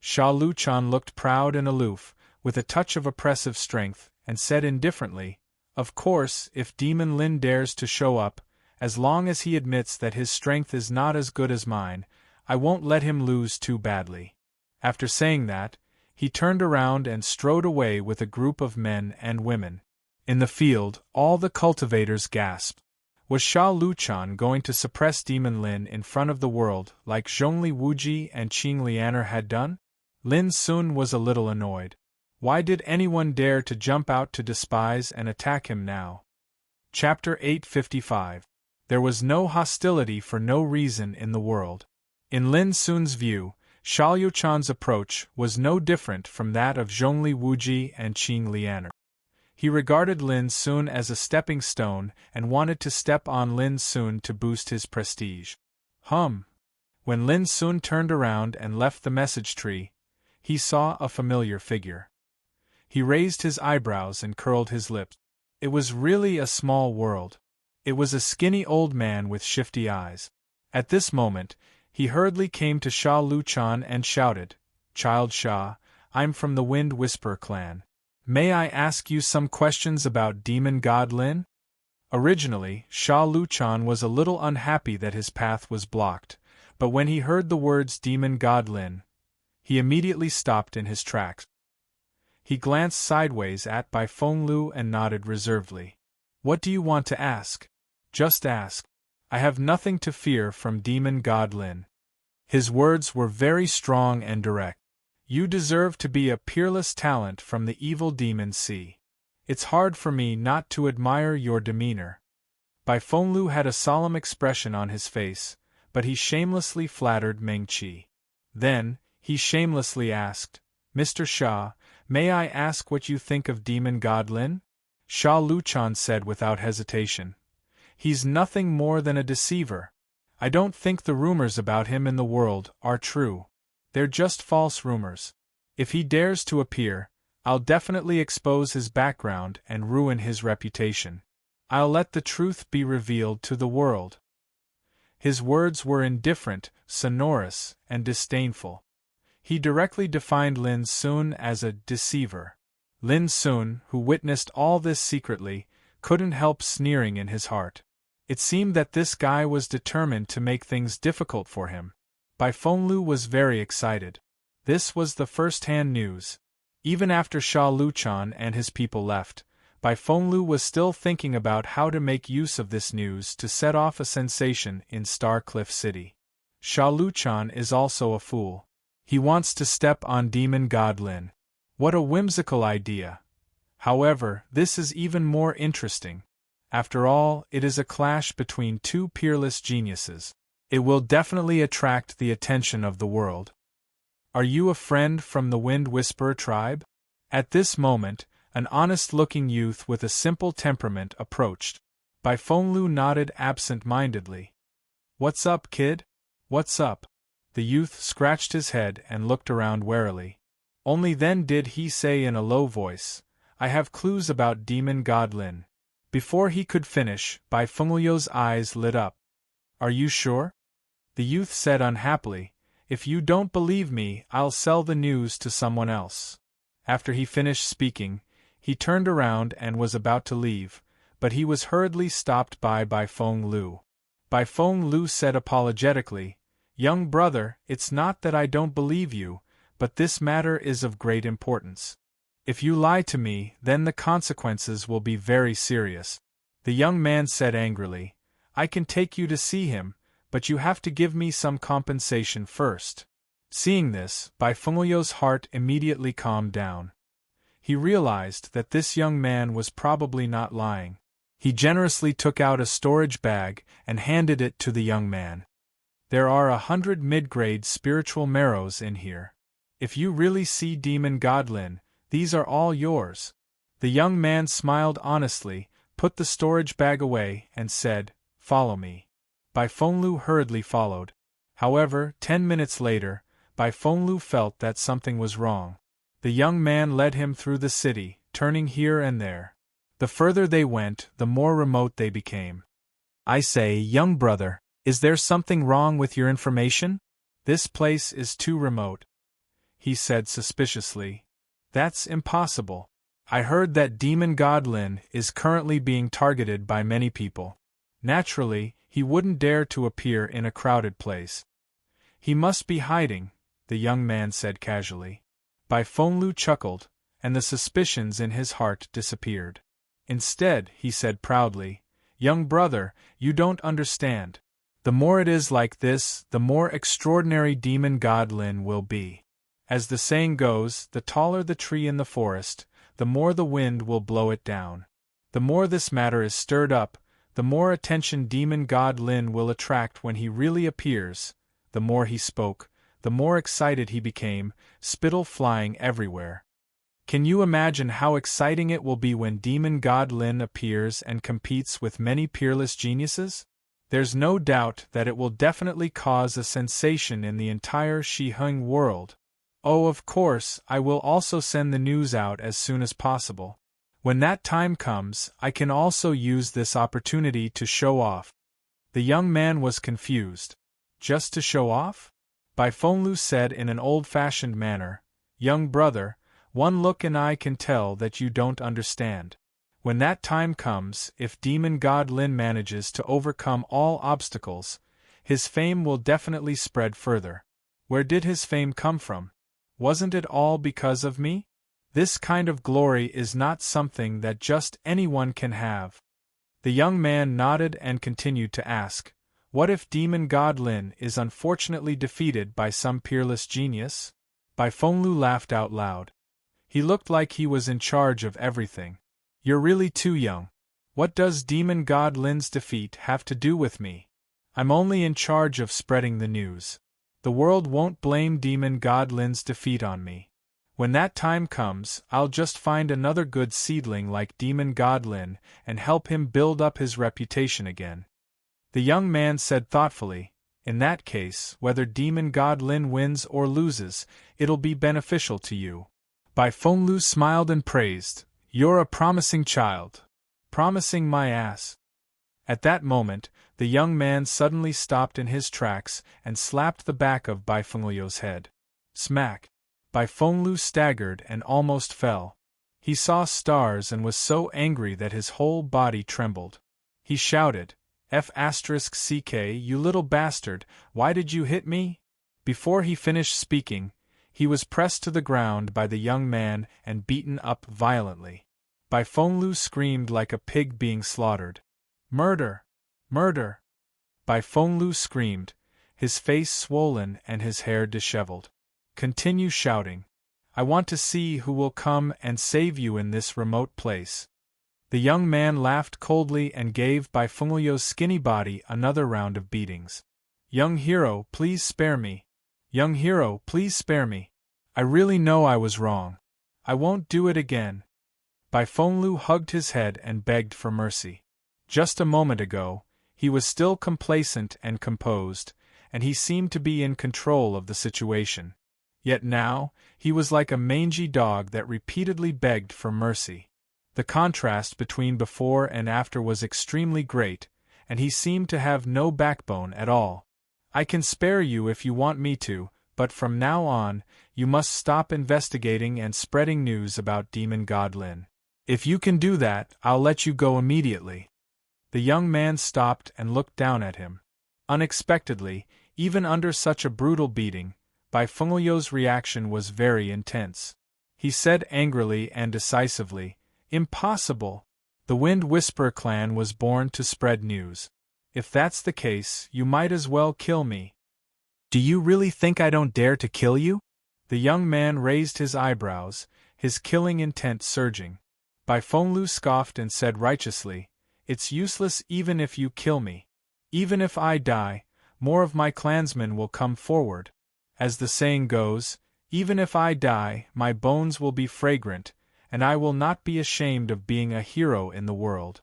Speaker 1: Sha Luchan looked proud and aloof, with a touch of oppressive strength, and said indifferently, "Of course, if Demon Lin dares to show up, as long as he admits that his strength is not as good as mine, I won't let him lose too badly." After saying that, he turned around and strode away with a group of men and women. In the field, all the cultivators gasped. Was Sha Luchan going to suppress Demon Lin in front of the world, like Zhongli Wuji and Qing Lianer had done? Lin Sun was a little annoyed. Why did anyone dare to jump out to despise and attack him now? Chapter 855. There was no hostility for no reason in the world. In Lin Sun's view, Sha Luchan's approach was no different from that of Zhongli Wuji and Qing Lianer. He regarded Lin Sun as a stepping stone and wanted to step on Lin Sun to boost his prestige. When Lin Sun turned around and left the message tree, he saw a familiar figure. He raised his eyebrows and curled his lips. It was really a small world. It was a skinny old man with shifty eyes. At this moment, he hurriedly came to Sha Luchan and shouted, "Child Sha, I'm from the Wind Whisperer clan. May I ask you some questions about Demon God Lin?" Originally, Sha Luchan was a little unhappy that his path was blocked, but when he heard the words Demon God Lin, he immediately stopped in his tracks. He glanced sideways at Bai Fenglu and nodded reservedly. "What do you want to ask? Just ask. I have nothing to fear from Demon God Lin." His words were very strong and direct. "You deserve to be a peerless talent from the evil demon sea. It's hard for me not to admire your demeanor." Bai Fenglu had a solemn expression on his face, but he shamelessly flattered Meng Qi. Then, he shamelessly asked, "Mr. Sha, may I ask what you think of Demon God Lin?" Sha Luchan said without hesitation, "He's nothing more than a deceiver. I don't think the rumors about him in the world are true. They're just false rumors. If he dares to appear, I'll definitely expose his background and ruin his reputation. I'll let the truth be revealed to the world." His words were indifferent, sonorous, and disdainful. He directly defined Lin Sun as a deceiver. Lin Sun, who witnessed all this secretly, couldn't help sneering in his heart. It seemed that this guy was determined to make things difficult for him. Bai Fenglu was very excited. This was the first-hand news. Even after Sha Luchan and his people left, Bai Fenglu was still thinking about how to make use of this news to set off a sensation in Star Cliff City. Sha Luchan is also a fool. He wants to step on Demon God Lin. What a whimsical idea. However, this is even more interesting. After all, it is a clash between two peerless geniuses. It will definitely attract the attention of the world. "Are you a friend from the Wind Whisperer tribe?" At this moment, an honest-looking youth with a simple temperament approached. Bai Fenglu nodded absent-mindedly. "What's up, kid? What's up?" The youth scratched his head and looked around warily. Only then did he say in a low voice, "I have clues about Demon God Lin." Before he could finish, Bai Fenglu's eyes lit up. "Are you sure?" The youth said unhappily, "If you don't believe me, I'll sell the news to someone else." After he finished speaking, he turned around and was about to leave, but he was hurriedly stopped by Bai Fenglu. Bai Fenglu said apologetically, "Young brother, it's not that I don't believe you, but this matter is of great importance. If you lie to me, then the consequences will be very serious." The young man said angrily, "I can take you to see him, but you have to give me some compensation first." Seeing this, Bai Fenglu's heart immediately calmed down. He realized that this young man was probably not lying. He generously took out a storage bag and handed it to the young man. "There are 100 mid-grade spiritual marrows in here. If you really see Demon God Lin, These are all yours. The young man smiled honestly, put the storage bag away, and said, "Follow me." Bai Fenglu hurriedly followed. However, 10 minutes later, Bai Fenglu felt that something was wrong. The young man led him through the city, turning here and there. The further they went, the more remote they became. "I say, young brother, is there something wrong with your information? This place is too remote," he said suspiciously. "That's impossible. I heard that demon god Lin is currently being targeted by many people. Naturally, he wouldn't dare to appear in a crowded place." "He must be hiding," the young man said casually. Bai Fenglu chuckled, and the suspicions in his heart disappeared. "Instead," he said proudly, "young brother, you don't understand. The more it is like this, the more extraordinary demon god Lin will be. As the saying goes, the taller the tree in the forest, the more the wind will blow it down. The more this matter is stirred up, the more attention demon god Lin will attract when he really appears." The more he spoke, the more excited he became, spittle flying everywhere. "Can you imagine how exciting it will be when demon god Lin appears and competes with many peerless geniuses? There's no doubt that it will definitely cause a sensation in the entire Shiheng world. Oh, of course, I will also send the news out as soon as possible. When that time comes, I can also use this opportunity to show off." The young man was confused. "Just to show off?" Bai Fenglu said in an old-fashioned manner, "Young brother, one look and I can tell that you don't understand. When that time comes, if demon god Lin manages to overcome all obstacles, his fame will definitely spread further. Where did his fame come from? Wasn't it all because of me? This kind of glory is not something that just anyone can have." The young man nodded and continued to ask, "What if demon god Lin is unfortunately defeated by some peerless genius?" Bai Fenglu laughed out loud. He looked like he was in charge of everything. "You're really too young. What does demon god Lin's defeat have to do with me? I'm only in charge of spreading the news. The world won't blame demon god Lin's defeat on me. When that time comes, I'll just find another good seedling like demon god Lin and help him build up his reputation again." The young man said thoughtfully, "In that case, whether demon god Lin wins or loses, it'll be beneficial to you." Bai Fenglu smiled and praised, "You're a promising child." "Promising my ass." At that moment, the young man suddenly stopped in his tracks and slapped the back of Bai Fenglu's head. Smack! Bai Fenglu staggered and almost fell. He saw stars and was so angry that his whole body trembled. He shouted, "F***ck, you little bastard, why did you hit me?" Before he finished speaking, he was pressed to the ground by the young man and beaten up violently. Bai Fenglu screamed like a pig being slaughtered. "Murder! Murder!" Bai Fenglu screamed, his face swollen and his hair disheveled. "Continue shouting. I want to see who will come and save you in this remote place." The young man laughed coldly and gave Bai Fenglu's skinny body another round of beatings. "Young hero, please spare me. Young hero, please spare me. I really know I was wrong. I won't do it again." Bai Fenglu hugged his head and begged for mercy. Just a moment ago, he was still complacent and composed, and he seemed to be in control of the situation. Yet now, he was like a mangy dog that repeatedly begged for mercy. The contrast between before and after was extremely great, and he seemed to have no backbone at all. "I can spare you if you want me to, but from now on, you must stop investigating and spreading news about demon god Lin. If you can do that, I'll let you go immediately." The young man stopped and looked down at him. Unexpectedly, even under such a brutal beating, Bai Fenglu's reaction was very intense. He said angrily and decisively, "Impossible! The Wind Whisperer clan was born to spread news. If that's the case, you might as well kill me." "Do you really think I don't dare to kill you?" The young man raised his eyebrows, his killing intent surging. Bai Fenglu scoffed and said righteously, "It's useless even if you kill me. Even if I die, more of my clansmen will come forward. As the saying goes, Even if I die, my bones will be fragrant, and I will not be ashamed of being a hero in the world.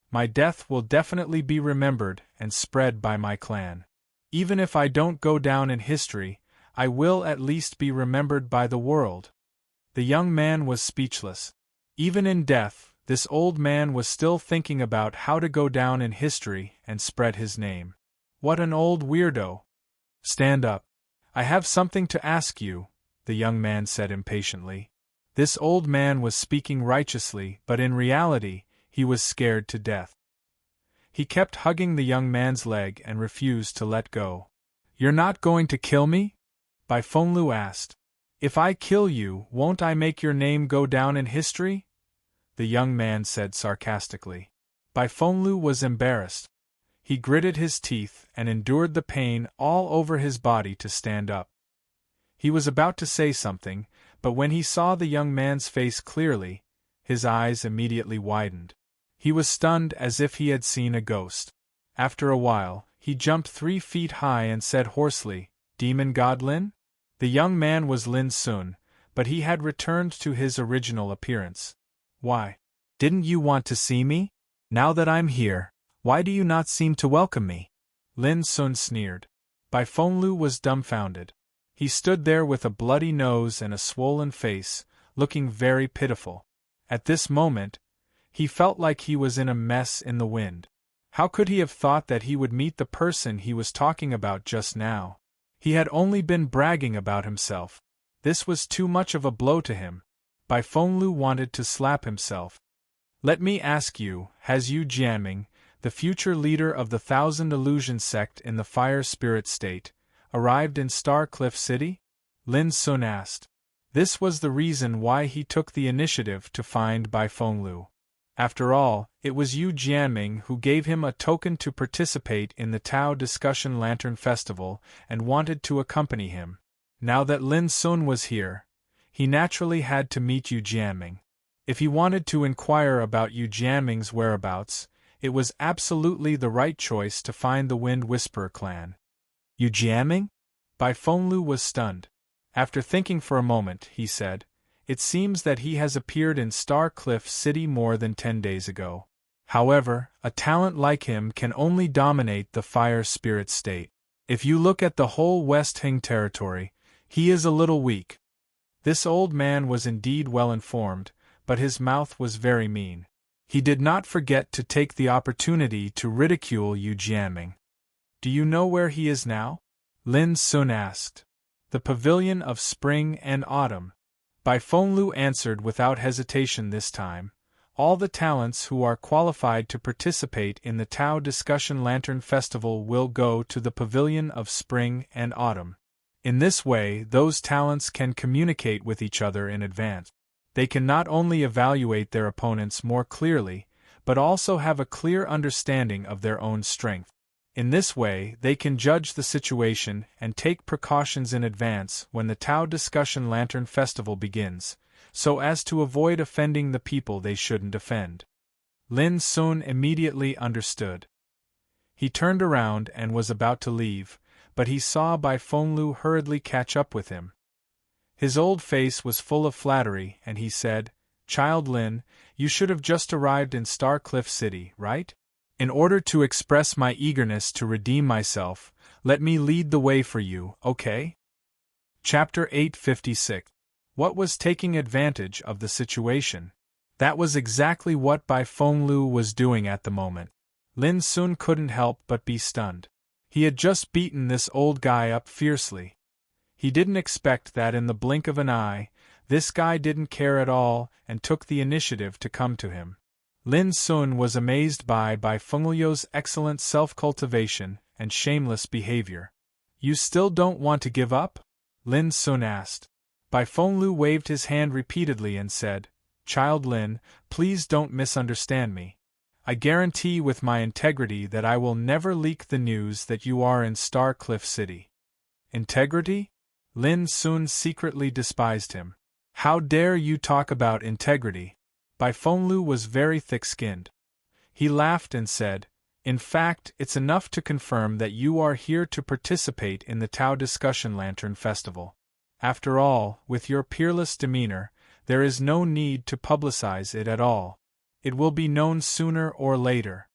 Speaker 1: My death will definitely be remembered and spread by my clan. Even if I don't go down in history, I will at least be remembered by the world." The young man was speechless. Even in death, this old man was still thinking about how to go down in history and spread his name. What an old weirdo! "Stand up. I have something to ask you," the young man said impatiently. This old man was speaking righteously, but in reality, he was scared to death. He kept hugging the young man's leg and refused to let go. "You're not going to kill me?" Bai Fenglu asked. "If I kill you, won't I make your name go down in history?" the young man said sarcastically. Bai Fenglu was embarrassed. He gritted his teeth and endured the pain all over his body to stand up. He was about to say something, but when he saw the young man's face clearly, his eyes immediately widened. He was stunned as if he had seen a ghost. After a while, he jumped 3 feet high and said hoarsely, "Demon God Lin?" The young man was Lin Sun, but he had returned to his original appearance. "Why? Didn't you want to see me? Now that I'm here, why do you not seem to welcome me?" Lin Sun sneered. Bai Fenglu was dumbfounded. He stood there with a bloody nose and a swollen face, looking very pitiful. At this moment, he felt like he was in a mess in the wind. How could he have thought that he would meet the person he was talking about just now? He had only been bragging about himself. This was too much of a blow to him. Bai Fenglu wanted to slap himself. "Let me ask you, has Yu Jianming, the future leader of the Thousand Illusion sect in the Fire Spirit State, arrived in Star Cliff City?" Lin Sun asked. This was the reason why he took the initiative to find Bai Fenglu. After all, it was Yu Jianming who gave him a token to participate in the Tao Discussion Lantern Festival and wanted to accompany him. Now that Lin Sun was here, he naturally had to meet Yu Jianming. If he wanted to inquire about Yu Jianming's whereabouts, it was absolutely the right choice to find the Wind Whisperer clan. "Yu Jianming?" Bai Fenglu was stunned. After thinking for a moment, he said, "It seems that he has appeared in Star Cliff City more than 10 days ago. However, a talent like him can only dominate the Fire Spirit State. If you look at the whole West Hing territory, he is a little weak." This old man was indeed well informed, but his mouth was very mean. He did not forget to take the opportunity to ridicule Yu Jianming. "Do you know where he is now?" Lin Sun asked. "The Pavilion of Spring and Autumn." Bai Fenglu answered without hesitation this time. "All the talents who are qualified to participate in the Tao Discussion Lantern Festival will go to the Pavilion of Spring and Autumn. In this way, those talents can communicate with each other in advance. They can not only evaluate their opponents more clearly, but also have a clear understanding of their own strength. In this way, they can judge the situation and take precautions in advance when the Tao Discussion Lantern Festival begins, so as to avoid offending the people they shouldn't offend." Lin Sun immediately understood. He turned around and was about to leave, but he saw Bai Fenglu hurriedly catch up with him. His old face was full of flattery, and he said, "Child Lin, you should have just arrived in Star Cliff City, right? In order to express my eagerness to redeem myself, let me lead the way for you, okay?" Chapter 856. What was taking advantage of the situation? That was exactly what Bai Fenglu was doing at the moment. Lin Sun couldn't help but be stunned. He had just beaten this old guy up fiercely. He didn't expect that in the blink of an eye, this guy didn't care at all and took the initiative to come to him. Lin Sun was amazed by Bai Fenglu's excellent self-cultivation and shameless behavior. "You still don't want to give up?" Lin Sun asked. Bai Fenglu waved his hand repeatedly and said, "Child Lin, please don't misunderstand me. I guarantee with my integrity that I will never leak the news that you are in Star Cliff City." Integrity? Lin Sun secretly despised him. "How dare you talk about integrity?" Bai Fenglu was very thick-skinned. He laughed and said, "In fact, it's enough to confirm that you are here to participate in the Tao Discussion Lantern Festival. After all, with your peerless demeanor, there is no need to publicize it at all. It will be known sooner or later.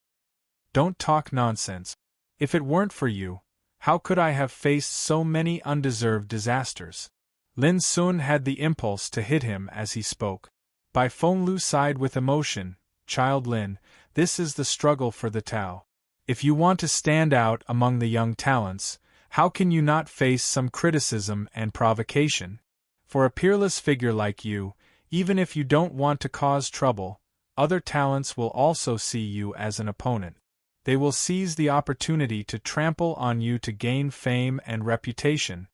Speaker 1: Don't talk nonsense. If it weren't for you, how could I have faced so many undeserved disasters? Lin Sun had the impulse to hit him as he spoke. Bai Fenglu sighed with emotion. Child Lin, this is the struggle for the Tao. If you want to stand out among the young talents, how can you not face some criticism and provocation? For a peerless figure like you, even if you don't want to cause trouble, other talents will also see you as an opponent. They will seize the opportunity to trample on you to gain fame and reputation.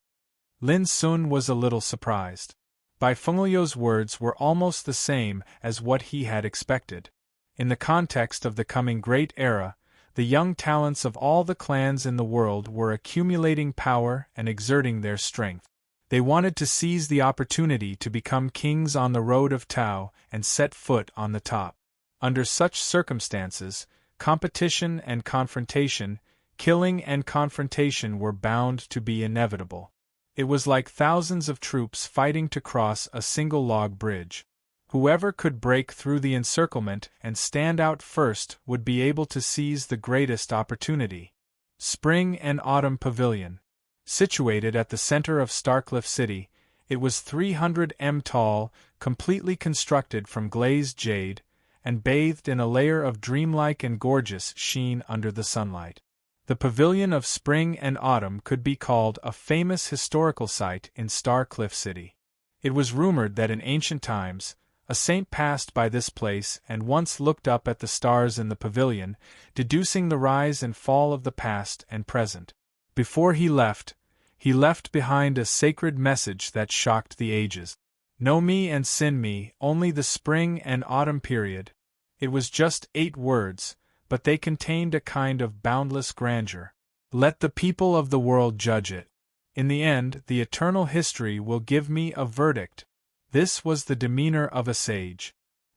Speaker 1: Lin Sun was a little surprised. Bai Fenglio's words were almost the same as what he had expected. In the context of the coming great era, the young talents of all the clans in the world were accumulating power and exerting their strength. They wanted to seize the opportunity to become kings on the road of Tao and set foot on the top. Under such circumstances, competition and confrontation, killing and confrontation were bound to be inevitable. It was like thousands of troops fighting to cross a single log bridge. Whoever could break through the encirclement and stand out first would be able to seize the greatest opportunity. Spring and Autumn Pavilion. Situated at the center of Starcliff City, it was 300 m tall, completely constructed from glazed jade, and bathed in a layer of dreamlike and gorgeous sheen under the sunlight. The Pavilion of Spring and Autumn could be called a famous historical site in Starcliff City. It was rumored that in ancient times, a saint passed by this place and once looked up at the stars in the pavilion, deducing the rise and fall of the past and present. Before he left behind a sacred message that shocked the ages. Know me and sin me, only the spring and autumn period. It was just 8 words, but they contained a kind of boundless grandeur. Let the people of the world judge it. In the end, the eternal history will give me a verdict. This was the demeanor of a sage.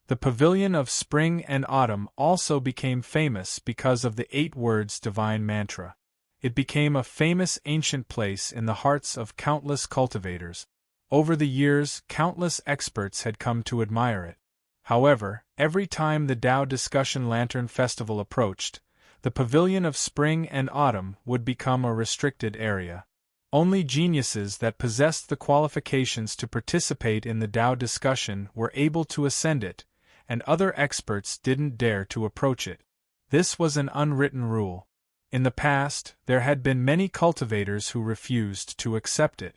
Speaker 1: The Pavilion of Spring and Autumn also became famous because of the 8 words divine mantra. It became a famous ancient place in the hearts of countless cultivators. Over the years, countless experts had come to admire it. However, every time the Tao Discussion Lantern Festival approached, the Pavilion of Spring and Autumn would become a restricted area. Only geniuses that possessed the qualifications to participate in the Tao discussion were able to ascend it, and other experts didn't dare to approach it. This was an unwritten rule. In the past, there had been many cultivators who refused to accept it.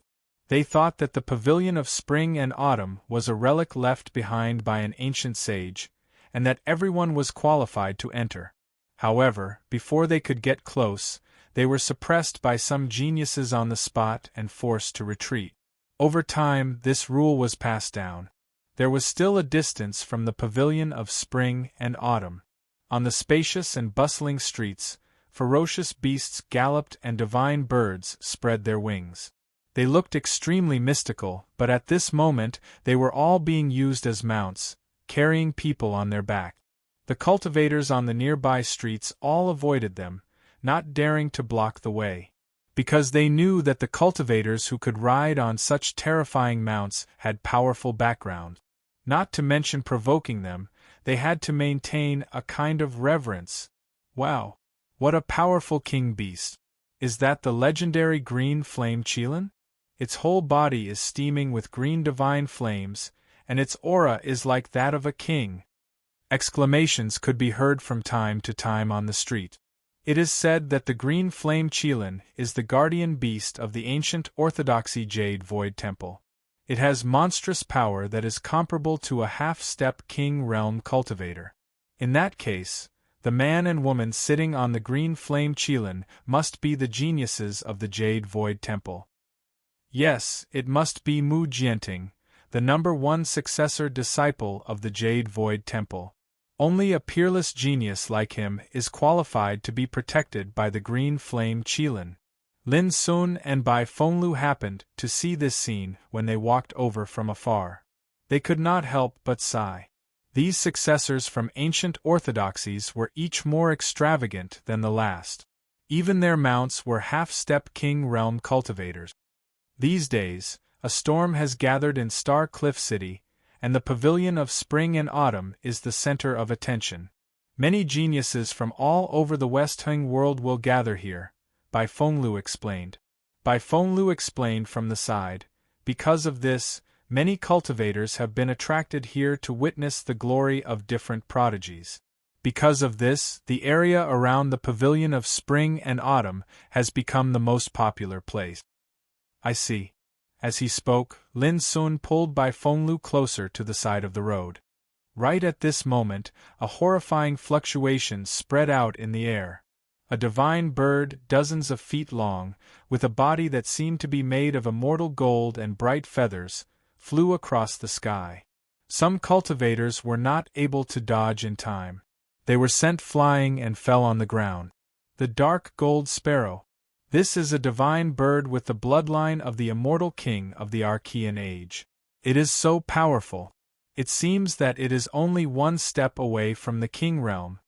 Speaker 1: They thought that the Pavilion of Spring and Autumn was a relic left behind by an ancient sage, and that everyone was qualified to enter. However, before they could get close, they were suppressed by some geniuses on the spot and forced to retreat. Over time, this rule was passed down. There was still a distance from the Pavilion of Spring and Autumn. On the spacious and bustling streets, ferocious beasts galloped and divine birds spread their wings. They looked extremely mystical, but at this moment they were all being used as mounts, carrying people on their back. The cultivators on the nearby streets all avoided them, not daring to block the way. Because they knew that the cultivators who could ride on such terrifying mounts had powerful background. Not to mention provoking them, they had to maintain a kind of reverence. Wow! What a powerful king beast! Is that the legendary green flame Qilin? Its whole body is steaming with green divine flames, and its aura is like that of a king. Exclamations could be heard from time to time on the street. It is said that the green flame Qilin is the guardian beast of the ancient orthodoxy Jade Void Temple. It has monstrous power that is comparable to a half-step king realm cultivator. In that case, the man and woman sitting on the green flame Qilin must be the geniuses of the Jade Void Temple. Yes, it must be Mu Jianting, the #1 successor disciple of the Jade Void Temple. Only a peerless genius like him is qualified to be protected by the green flame Qilin. Lin Sun and Bai Fenglu happened to see this scene when they walked over from afar. They could not help but sigh. These successors from ancient orthodoxies were each more extravagant than the last. Even their mounts were half-step king realm cultivators. These days, A storm has gathered in Star Cliff City, and the pavilion of spring and autumn is the center of attention. Many geniuses from all over the West Hung world will gather here, Bai Fenglu explained. Bai Fenglu explained from the side, because of this, many cultivators have been attracted here to witness the glory of different prodigies. Because of this, the area around the pavilion of spring and autumn has become the most popular place. I see. As he spoke, Lin Sun pulled Bai Fenglu closer to the side of the road. Right at this moment, a horrifying fluctuation spread out in the air. A divine bird, dozens of feet long, with a body that seemed to be made of immortal gold and bright feathers, flew across the sky. Some cultivators were not able to dodge in time. They were sent flying and fell on the ground. The dark gold sparrow. This is a divine bird with the bloodline of the immortal king of the Archean age. It is so powerful. It seems that it is only one step away from the king realm.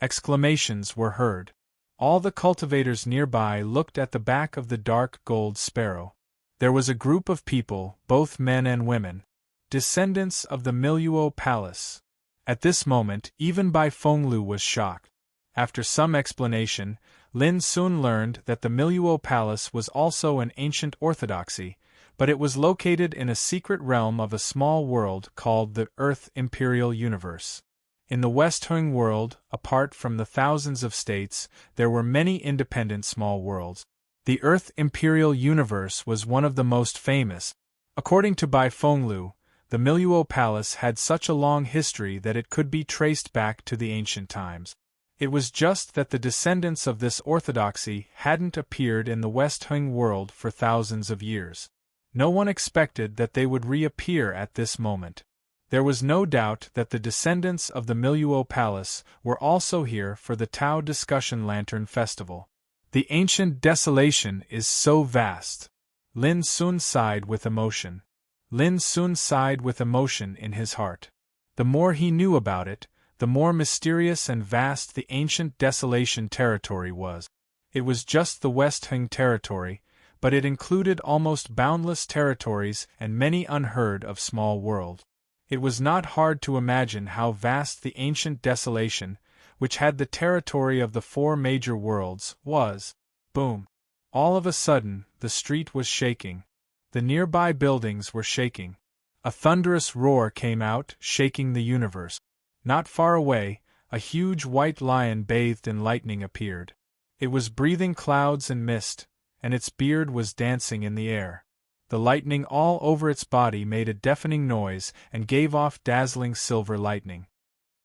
Speaker 1: Exclamations were heard. All the cultivators nearby looked at the back of the dark gold sparrow. There was a group of people, both men and women, descendants of the Miluo Palace. At this moment, even Bai Fenglu was shocked. After some explanation, Lin Sun learned that the Miluo Palace was also an ancient orthodoxy, but it was located in a secret realm of a small world called the Earth Imperial Universe. In the West Hung world, apart from the thousands of states, there were many independent small worlds. The Earth Imperial Universe was one of the most famous. According to Bai Fenglu, the Miluo Palace had such a long history that it could be traced back to the ancient times. It was just that the descendants of this orthodoxy hadn't appeared in the West Hung world for thousands of years. No one expected that they would reappear at this moment. There was no doubt that the descendants of the Miluo Palace were also here for the Tao Discussion Lantern Festival. The ancient desolation is so vast. Lin Sun sighed with emotion. Lin Sun sighed with emotion in his heart. The more he knew about it, the more mysterious and vast the ancient desolation territory was. It was just the West Hung territory, but it included almost boundless territories and many unheard of small worlds. It was not hard to imagine how vast the ancient desolation, which had the territory of the 4 major worlds, was. Boom! All of a sudden, the street was shaking. The nearby buildings were shaking. A thunderous roar came out, shaking the universe. Not far away, a huge white lion bathed in lightning appeared. It was breathing clouds and mist, and its beard was dancing in the air. The lightning all over its body made a deafening noise and gave off dazzling silver lightning.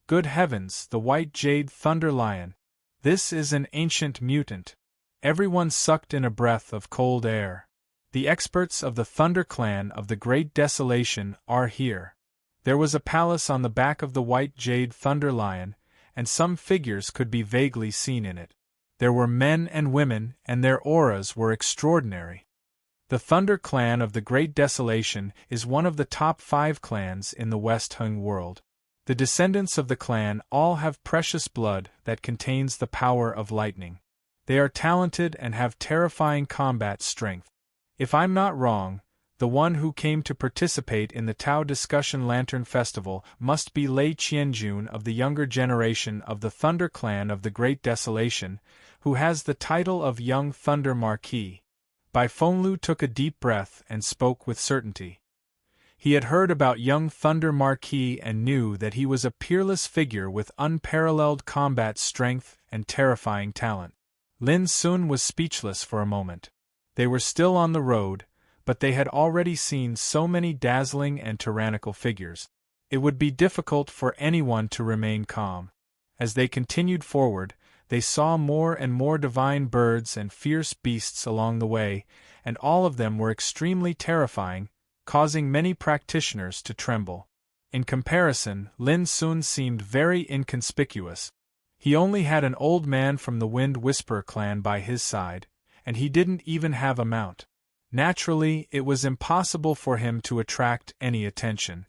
Speaker 1: Good heavens, the white jade thunder lion! This is an ancient mutant. Everyone sucked in a breath of cold air. The experts of the Thunder Clan of the Great Desolation are here. There was a palace on the back of the white jade thunder lion, and some figures could be vaguely seen in it. There were men and women, and their auras were extraordinary. The Thunder Clan of the Great Desolation is one of the top 5 clans in the West Hung world. The descendants of the clan all have precious blood that contains the power of lightning. They are talented and have terrifying combat strength. If I'm not wrong, the one who came to participate in the Tao Discussion Lantern Festival must be Lei Qianjun of the younger generation of the Thunder Clan of the Great Desolation, who has the title of Young Thunder Marquis. Bai Fenglu took a deep breath and spoke with certainty. He had heard about Young Thunder Marquis and knew that he was a peerless figure with unparalleled combat strength and terrifying talent. Lin Sun was speechless for a moment. They were still on the road, but they had already seen so many dazzling and tyrannical figures. It would be difficult for anyone to remain calm. As they continued forward, they saw more and more divine birds and fierce beasts along the way, and all of them were extremely terrifying, causing many practitioners to tremble. In comparison, Lin Sun seemed very inconspicuous. He only had an old man from the Wind Whisperer clan by his side, and he didn't even have a mount. Naturally, it was impossible for him to attract any attention.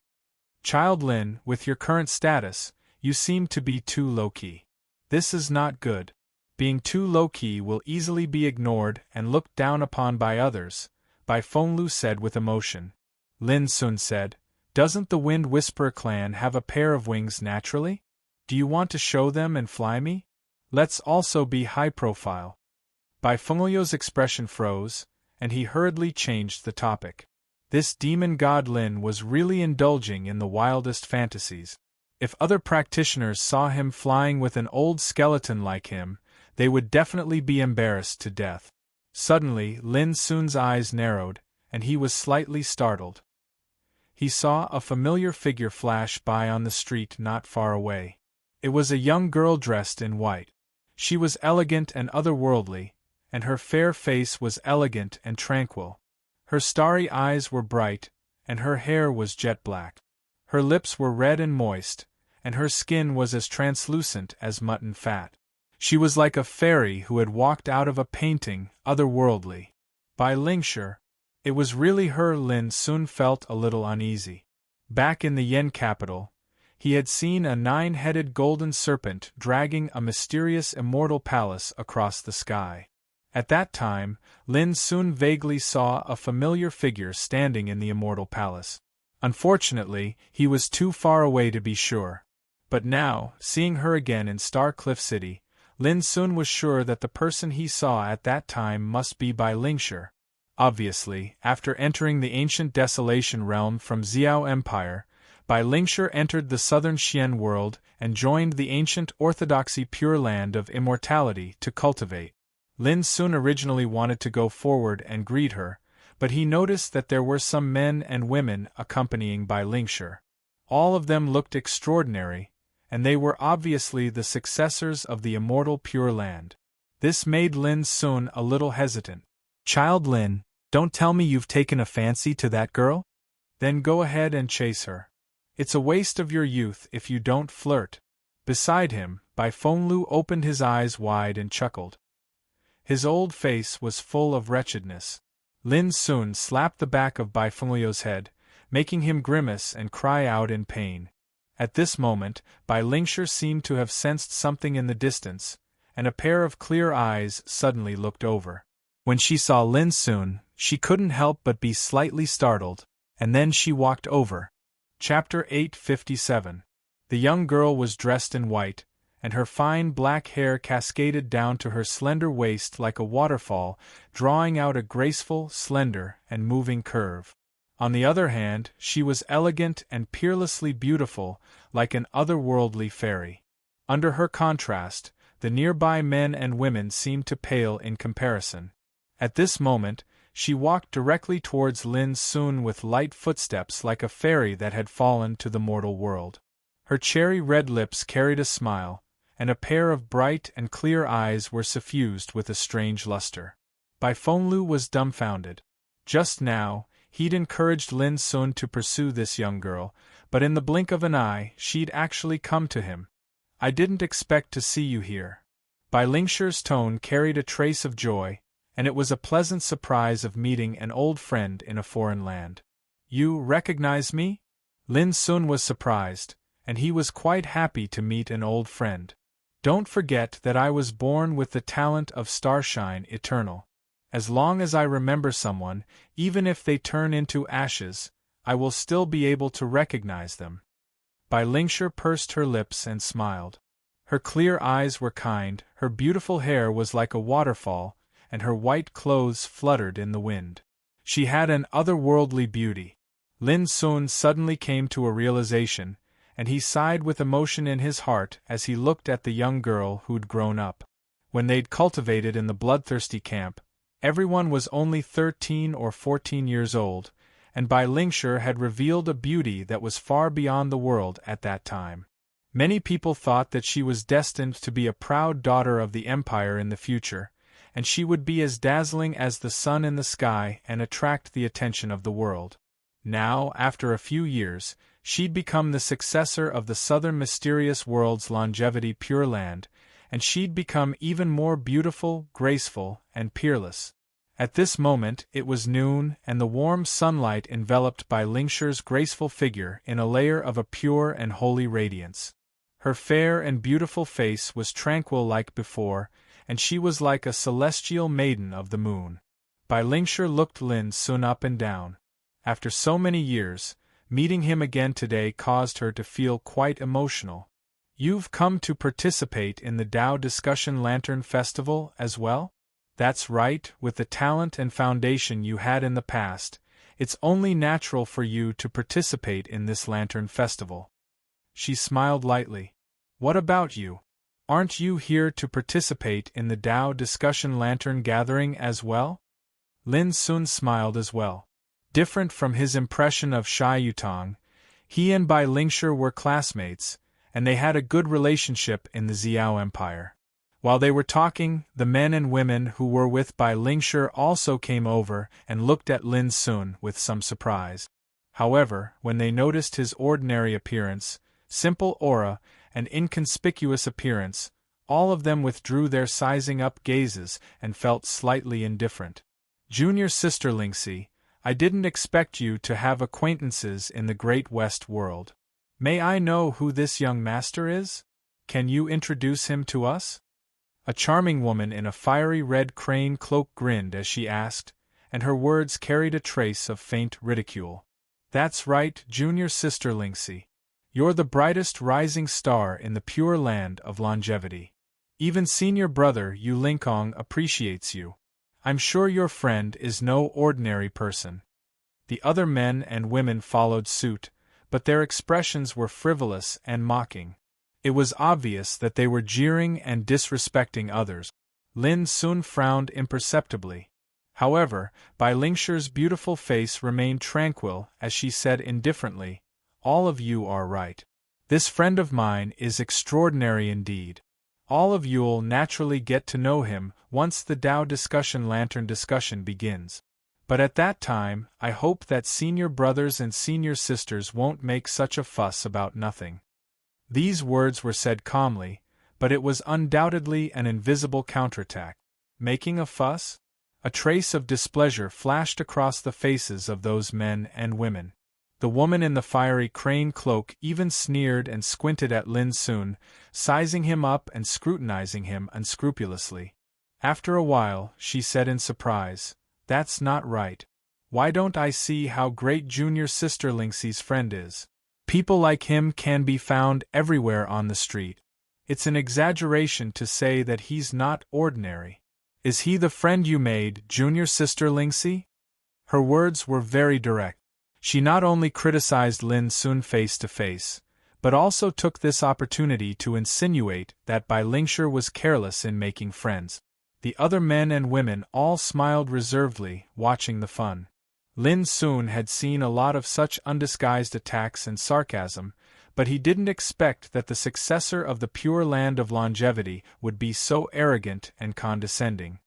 Speaker 1: Child Lin, with your current status, you seem to be too low-key. This is not good. Being too low-key will easily be ignored and looked down upon by others, Bai Fenglu said with emotion. Lin Sun said, "Doesn't the Wind Whisperer clan have a pair of wings naturally? Do you want to show them and fly me? Let's also be high profile." Bai Fenglu's expression froze, and he hurriedly changed the topic. This demon god Lin was really indulging in the wildest fantasies. If other practitioners saw him flying with an old skeleton like him, they would definitely be embarrassed to death. Suddenly, Lin Sun's eyes narrowed, and he was slightly startled. He saw a familiar figure flash by on the street not far away. It was a young girl dressed in white. She was elegant and otherworldly, and her fair face was elegant and tranquil. Her starry eyes were bright, and her hair was jet black. Her lips were red and moist, and her skin was as translucent as mutton fat. She was like a fairy who had walked out of a painting, otherworldly. By Lingshi, it was really her. Lin Sun felt a little uneasy. Back in the Yen capital, he had seen a 9-headed golden serpent dragging a mysterious immortal palace across the sky. At that time, Lin Sun vaguely saw a familiar figure standing in the immortal palace. Unfortunately, he was too far away to be sure. But now, seeing her again in Star Cliff City, Lin Sun was sure that the person he saw at that time must be Bai Lingshi. Obviously, after entering the ancient desolation realm from Xiao Empire, Bai Lingshi entered the southern Xian world and joined the ancient orthodoxy Pure Land of immortality to cultivate. Lin Sun originally wanted to go forward and greet her, but he noticed that there were some men and women accompanying Bai Lingshi. All of them looked extraordinary, and they were obviously the successors of the immortal Pure Land. This made Lin Sun a little hesitant. "Child Lin, don't tell me you've taken a fancy to that girl? Then go ahead and chase her. It's a waste of your youth if you don't flirt." Beside him, Bai Fenglu opened his eyes wide and chuckled. His old face was full of wretchedness. Lin Sun slapped the back of Bai Fenglu's head, making him grimace and cry out in pain. At this moment, Bai Lingshi seemed to have sensed something in the distance, and a pair of clear eyes suddenly looked over. When she saw Lin Sun, she couldn't help but be slightly startled, and then she walked over. Chapter 857. The young girl was dressed in white, and her fine black hair cascaded down to her slender waist like a waterfall, drawing out a graceful, slender, and moving curve. On the other hand, she was elegant and peerlessly beautiful, like an otherworldly fairy. Under her contrast, the nearby men and women seemed to pale in comparison. At this moment, she walked directly towards Lin Sun with light footsteps like a fairy that had fallen to the mortal world. Her cherry-red lips carried a smile, and a pair of bright and clear eyes were suffused with a strange luster. Bai Fenglu was dumbfounded. Just now, he'd encouraged Lin Sun to pursue this young girl, but in the blink of an eye, she'd actually come to him. "I didn't expect to see you here." Bai Lingshi's tone carried a trace of joy, and it was a pleasant surprise of meeting an old friend in a foreign land. "You recognize me?" Lin Sun was surprised, and he was quite happy to meet an old friend. "Don't forget that I was born with the talent of starshine eternal. As long as I remember someone, even if they turn into ashes, I will still be able to recognize them." Bai Lingshi pursed her lips and smiled. Her clear eyes were kind, her beautiful hair was like a waterfall, and her white clothes fluttered in the wind. She had an otherworldly beauty. Lin Sun suddenly came to a realization, and he sighed with emotion in his heart as he looked at the young girl who'd grown up. When they'd cultivated in the bloodthirsty camp, everyone was only 13 or 14 years old, and Bai Lingshi had revealed a beauty that was far beyond the world at that time. Many people thought that she was destined to be a proud daughter of the Empire in the future, and she would be as dazzling as the sun in the sky and attract the attention of the world. Now, after a few years, she'd become the successor of the southern mysterious world's longevity Pure Land, and she'd become even more beautiful, graceful, and peerless. At this moment, it was noon, and the warm sunlight enveloped Bai Lingshi's graceful figure in a layer of a pure and holy radiance. Her fair and beautiful face was tranquil like before, and she was like a celestial maiden of the moon. Bai Lingshi looked Lin Sun up and down. After so many years, meeting him again today caused her to feel quite emotional. You've come to participate in the Tao Discussion Lantern Festival as well? That's right, with the talent and foundation you had in the past, it's only natural for you to participate in this Lantern Festival. She smiled lightly. What about you? Aren't you here to participate in the Tao Discussion Lantern Gathering as well? Lin Sun smiled as well. Different from his impression of Xia Yutong, he and Bai Lingshi were classmates, and they had a good relationship in the Xiao Empire. While they were talking, the men and women who were with Bai Lingshi also came over and looked at Lin Sun with some surprise. However, when they noticed his ordinary appearance, simple aura, and inconspicuous appearance, all of them withdrew their sizing-up gazes and felt slightly indifferent. Junior Sister Lingxi, I didn't expect you to have acquaintances in the Great West world. May I know who this young master is? Can you introduce him to us? A charming woman in a fiery red crane cloak grinned as she asked, and her words carried a trace of faint ridicule. That's right, Junior Sister Lingxi. You're the brightest rising star in the pure land of longevity. Even senior brother Yu Lingkong appreciates you. I'm sure your friend is no ordinary person. The other men and women followed suit, but their expressions were frivolous and mocking. It was obvious that they were jeering and disrespecting others. Lin Sun frowned imperceptibly. However, Bai Lingshi's beautiful face remained tranquil as she said indifferently, All of you are right. This friend of mine is extraordinary indeed. All of you'll naturally get to know him once the Tao Discussion Lantern discussion begins. But at that time, I hope that senior brothers and senior sisters won't make such a fuss about nothing. These words were said calmly, but it was undoubtedly an invisible counterattack. Making a fuss? A trace of displeasure flashed across the faces of those men and women. The woman in the fiery crane cloak even sneered and squinted at Lin Sun, sizing him up and scrutinizing him unscrupulously. After a while, she said in surprise, That's not right. Why don't I see how great Junior Sister Lingxi's friend is? People like him can be found everywhere on the street. It's an exaggeration to say that he's not ordinary. Is he the friend you made, Junior Sister Lingxi? Her words were very direct. She not only criticized Lin Sun face to face, but also took this opportunity to insinuate that Bai Lingshi was careless in making friends. The other men and women all smiled reservedly, watching the fun. Lin Sun had seen a lot of such undisguised attacks and sarcasm, but he didn't expect that the successor of the pure land of longevity would be so arrogant and condescending.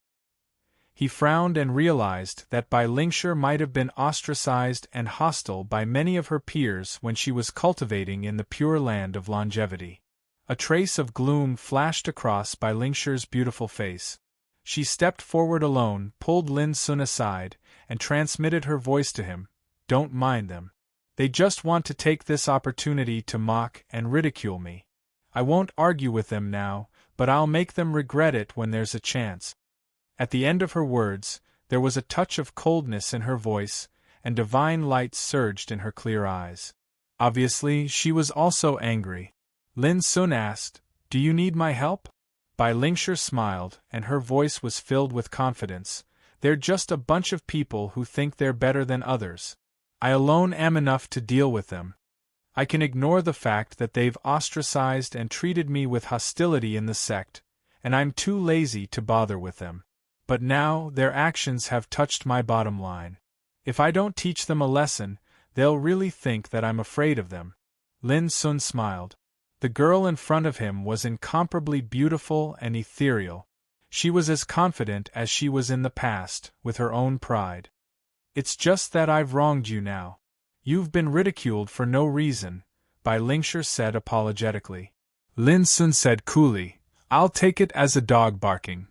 Speaker 1: He frowned and realized that Bai Lingshi might have been ostracized and hostile by many of her peers when she was cultivating in the pure land of longevity. A trace of gloom flashed across Bai Lingshi's beautiful face. She stepped forward alone, pulled Lin Sun aside, and transmitted her voice to him, Don't mind them. They just want to take this opportunity to mock and ridicule me. I won't argue with them now, but I'll make them regret it when there's a chance. At the end of her words, there was a touch of coldness in her voice, and divine light surged in her clear eyes. Obviously, she was also angry. Lin Sun asked, Do you need my help? Bai Lingshi smiled, and her voice was filled with confidence. They're just a bunch of people who think they're better than others. I alone am enough to deal with them. I can ignore the fact that they've ostracized and treated me with hostility in the sect, and I'm too lazy to bother with them. But now, their actions have touched my bottom line. If I don't teach them a lesson, they'll really think that I'm afraid of them. Lin Sun smiled. The girl in front of him was incomparably beautiful and ethereal. She was as confident as she was in the past, with her own pride. It's just that I've wronged you now. You've been ridiculed for no reason, Bai Lingshi said apologetically. Lin Sun said coolly, I'll take it as a dog barking.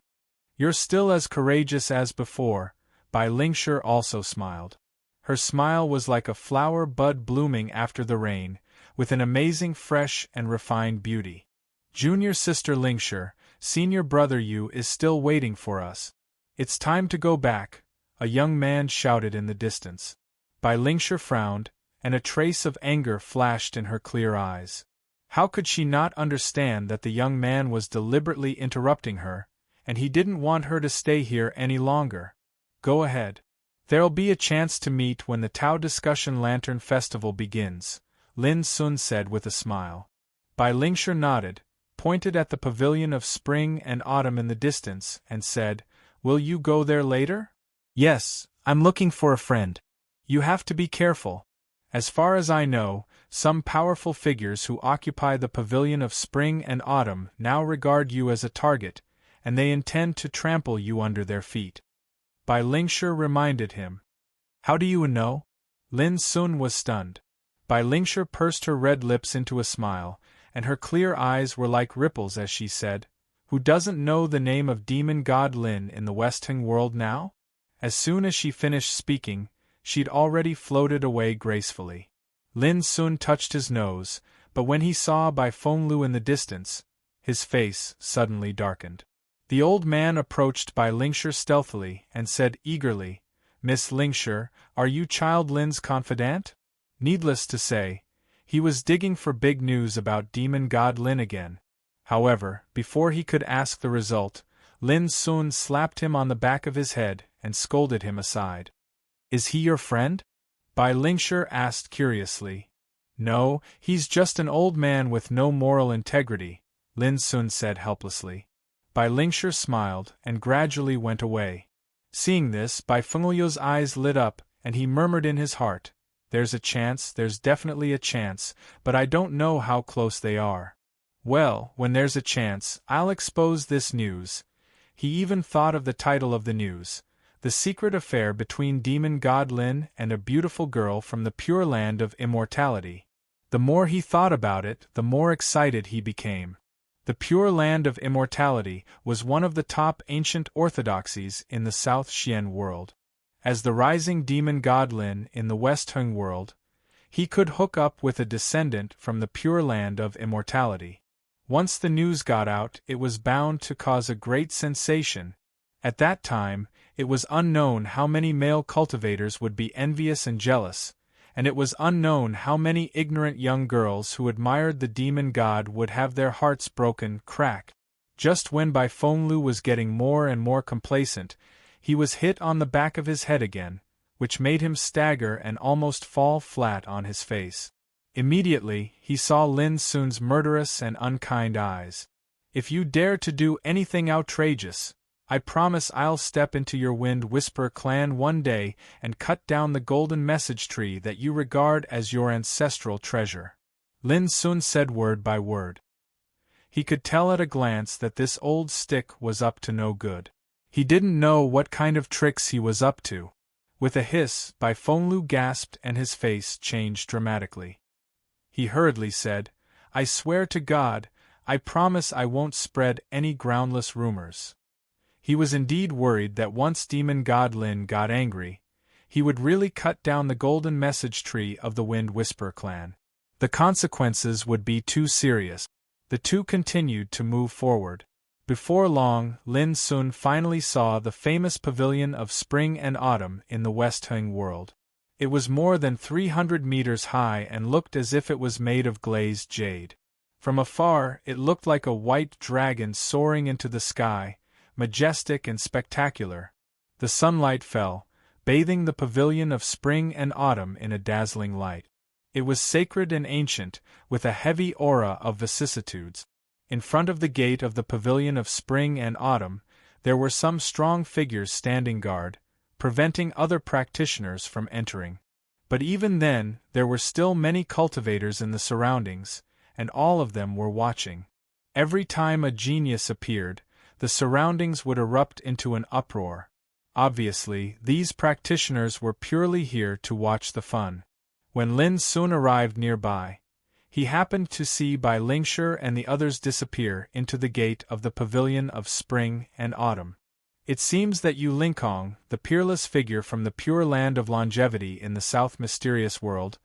Speaker 1: You're still as courageous as before, Bai Lingshi also smiled. Her smile was like a flower bud blooming after the rain, with an amazing fresh and refined beauty. Junior Sister Lingshi, senior brother Yu is still waiting for us. It's time to go back. a young man shouted in the distance. Bai Lingshi frowned, and a trace of anger flashed in her clear eyes. How could she not understand that the young man was deliberately interrupting her, and he didn't want her to stay here any longer? Go ahead. There'll be a chance to meet when the Tao Discussion Lantern Festival begins, Lin Sun said with a smile. Bai Lingshi nodded, pointed at the pavilion of spring and autumn in the distance, and said, "Will you go there later?" "Yes, I'm looking for a friend. You have to be careful. As far as I know, some powerful figures who occupy the pavilion of spring and autumn now regard you as a target, and they intend to trample you under their feet." Bai Lingshi reminded him. "How do you know?" Lin Sun was stunned. Bai Lingshi pursed her red lips into a smile, and her clear eyes were like ripples as she said, "Who doesn't know the name of demon god Lin in the Western world now?" As soon as she finished speaking, she'd already floated away gracefully. Lin Sun touched his nose, but when he saw Bai Fenglu in the distance, his face suddenly darkened. The old man approached Bai Lingshi stealthily and said eagerly, "Miss Lingshi, are you Child Lin's confidant?" Needless to say, he was digging for big news about demon god Lin again. However, before he could ask the result, Lin Sun slapped him on the back of his head and scolded him aside. "Is he your friend?" Bai Lingshi asked curiously. "No, he's just an old man with no moral integrity," Lin Sun said helplessly. Bai Lingshi smiled and gradually went away. Seeing this, Bai Fenglu's eyes lit up, and he murmured in his heart, "There's a chance, there's definitely a chance, but I don't know how close they are. Well, when there's a chance, I'll expose this news." He even thought of the title of the news, "The Secret Affair Between Demon God Lin and a Beautiful Girl from the Pure Land of Immortality." The more he thought about it, the more excited he became. The Pure Land of Immortality was one of the top ancient orthodoxies in the South Xian world. As the rising demon god Lin in the West Heng world, he could hook up with a descendant from the Pure Land of Immortality. Once the news got out, it was bound to cause a great sensation. At that time, it was unknown how many male cultivators would be envious and jealous, and it was unknown how many ignorant young girls who admired the demon god would have their hearts broken. Crack. Just when Bai Fenglu was getting more and more complacent, he was hit on the back of his head again, which made him stagger and almost fall flat on his face. Immediately, he saw Lin Sun's murderous and unkind eyes. "If you dare to do anything outrageous, I promise I'll step into your Wind Whisperer clan one day and cut down the golden message tree that you regard as your ancestral treasure." Lin Sun said word by word. He could tell at a glance that this old stick was up to no good. He didn't know what kind of tricks he was up to. With a hiss, Bai Fenglu gasped and his face changed dramatically. He hurriedly said, "I swear to God, I promise I won't spread any groundless rumors." He was indeed worried that once demon god Lin got angry, he would really cut down the golden message tree of the Wind Whisperer clan. The consequences would be too serious. The two continued to move forward. Before long, Lin Sun finally saw the famous pavilion of spring and autumn in the West Heng world. It was more than 300 meters high and looked as if it was made of glazed jade. From afar, it looked like a white dragon soaring into the sky, majestic and spectacular. The sunlight fell, bathing the pavilion of spring and autumn in a dazzling light. It was sacred and ancient, with a heavy aura of vicissitudes. In front of the gate of the pavilion of spring and autumn, there were some strong figures standing guard, preventing other practitioners from entering. But even then, there were still many cultivators in the surroundings, and all of them were watching. Every time a genius appeared, the surroundings would erupt into an uproar. Obviously, these practitioners were purely here to watch the fun. When Lin Sun arrived nearby, he happened to see Bai Lingshi and the others disappear into the gate of the pavilion of spring and autumn. "It seems that Yu Lingkong, the peerless figure from the pure land of longevity in the South Mysterious World,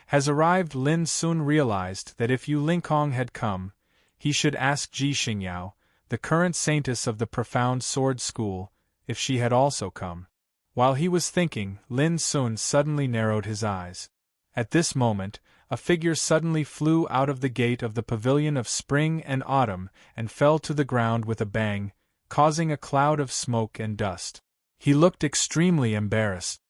Speaker 1: has arrived." Lin Sun realized that if Yu Lingkong had come, he should ask Ji Xingyao, the current saintess of the Profound Sword School, if she had also come. While he was thinking, Lin Sun suddenly narrowed his eyes. At this moment, a figure suddenly flew out of the gate of the pavilion of spring and autumn and fell to the ground with a bang, causing a cloud of smoke and dust. He looked extremely embarrassed.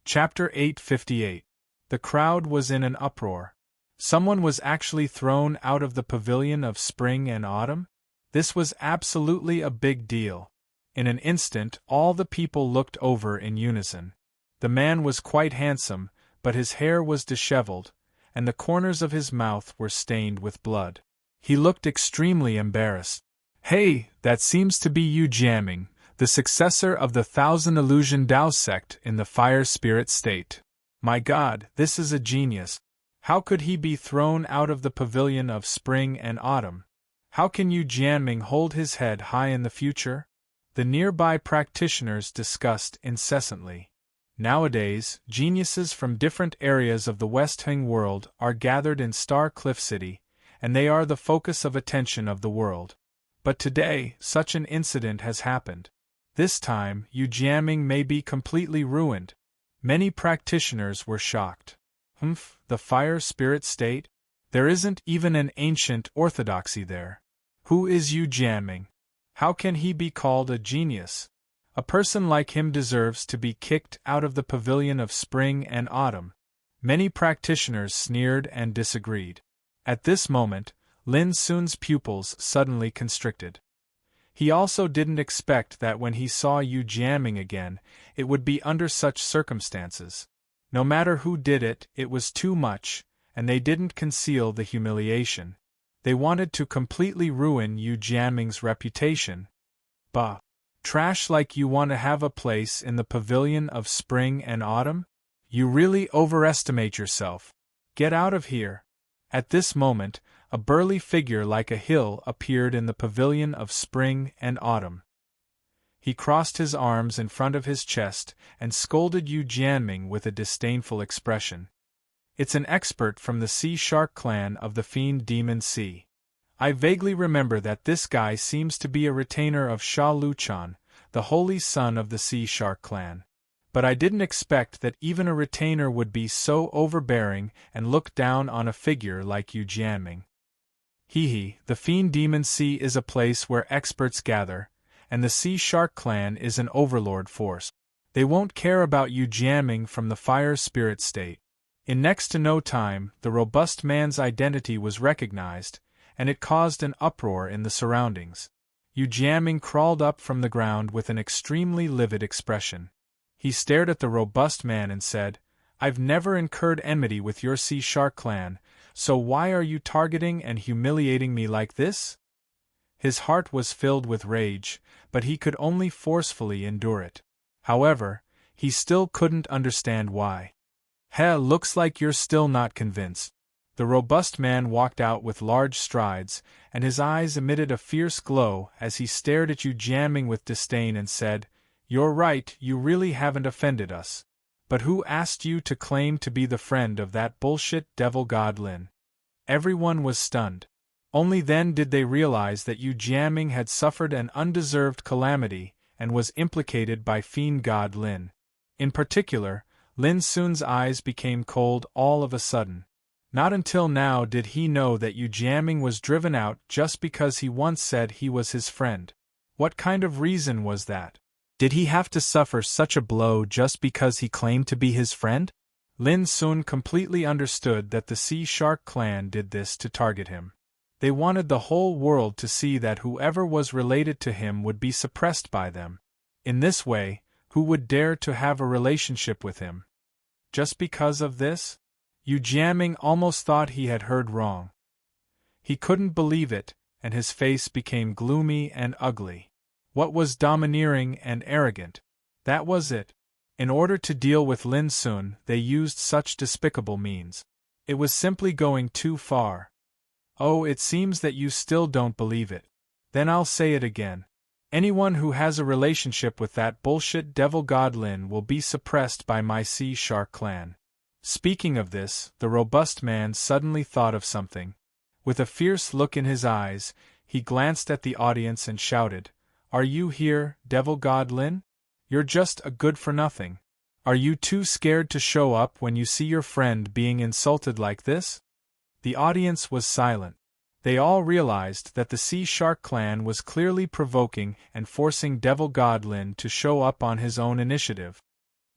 Speaker 1: Chapter 858. The crowd was in an uproar. Someone was actually thrown out of the pavilion of spring and autumn? This was absolutely a big deal. In an instant, all the people looked over in unison. The man was quite handsome, but his hair was disheveled, and the corners of his mouth were stained with blood. He looked extremely embarrassed. "Hey, that seems to be Yu Jiaming, the successor of the Thousand Illusion Dao sect in the fire spirit state. My God, this is a genius. How could he be thrown out of the pavilion of spring and autumn? How can Yu Jianming hold his head high in the future?" The nearby practitioners discussed incessantly. Nowadays, geniuses from different areas of the West Heng world are gathered in Star Cliff City, and they are the focus of attention of the world. But today, such an incident has happened. This time, Yu Jianming may be completely ruined. Many practitioners were shocked. The fire spirit state? There isn't even an ancient orthodoxy there. Who is Yu Jianming? How can he be called a genius? A person like him deserves to be kicked out of the pavilion of spring and autumn. Many practitioners sneered and disagreed. At this moment, Lin Sun's pupils suddenly constricted. He also didn't expect that when he saw Yu Jianming again, it would be under such circumstances. No matter who did it, it was too much, and they didn't conceal the humiliation. They wanted to completely ruin Yu Jianming's reputation. Bah! Trash like you want to have a place in the pavilion of spring and autumn? You really overestimate yourself. Get out of here. At this moment, a burly figure like a hill appeared in the pavilion of spring and autumn. He crossed his arms in front of his chest and scolded Yu Jianming with a disdainful expression. "It's an expert from the Sea Shark clan of the Fiend Demon Sea. I vaguely remember that this guy seems to be a retainer of Sha Luchan, the holy son of the Sea Shark clan. But I didn't expect that even a retainer would be so overbearing and look down on a figure like Yu Jianming. The Fiend Demon Sea is a place where experts gather, and the Sea Shark clan is an overlord force. They won't care about Yu Jianming from the fire spirit state." In next to no time, the robust man's identity was recognized, and it caused an uproar in the surroundings. Yu Jianming crawled up from the ground with an extremely livid expression. He stared at the robust man and said, "I've never incurred enmity with your Sea Shark clan, so why are you targeting and humiliating me like this?" His heart was filled with rage, but he could only forcefully endure it. However, he still couldn't understand why. Looks like you're still not convinced." The robust man walked out with large strides, and his eyes emitted a fierce glow as he stared at Yu Jianming with disdain and said, "You're right, you really haven't offended us. But who asked you to claim to be the friend of that bullshit devil god Lin?" Everyone was stunned. Only then did they realize that Yu Jianming had suffered an undeserved calamity and was implicated by fiend god Lin. In particular, Lin Sun's eyes became cold all of a sudden. Not until now did he know that Yu Jianming was driven out just because he once said he was his friend. What kind of reason was that? Did he have to suffer such a blow just because he claimed to be his friend? Lin Sun completely understood that the Sea Shark clan did this to target him. They wanted the whole world to see that whoever was related to him would be suppressed by them. In this way, who would dare to have a relationship with him? Just because of this? Yu Jianming almost thought he had heard wrong. He couldn't believe it, and his face became gloomy and ugly. What was domineering and arrogant? That was it. In order to deal with Lin Sun, they used such despicable means. It was simply going too far. Oh, it seems that you still don't believe it. Then I'll say it again. Anyone who has a relationship with that bullshit devil god Lin will be suppressed by my Sea Shark clan. Speaking of this, the robust man suddenly thought of something. With a fierce look in his eyes, he glanced at the audience and shouted, "Are you here, devil god Lin?" You're just a good-for-nothing. Are you too scared to show up when you see your friend being insulted like this? The audience was silent. They all realized that the Sea Shark clan was clearly provoking and forcing Devil God Lin to show up on his own initiative.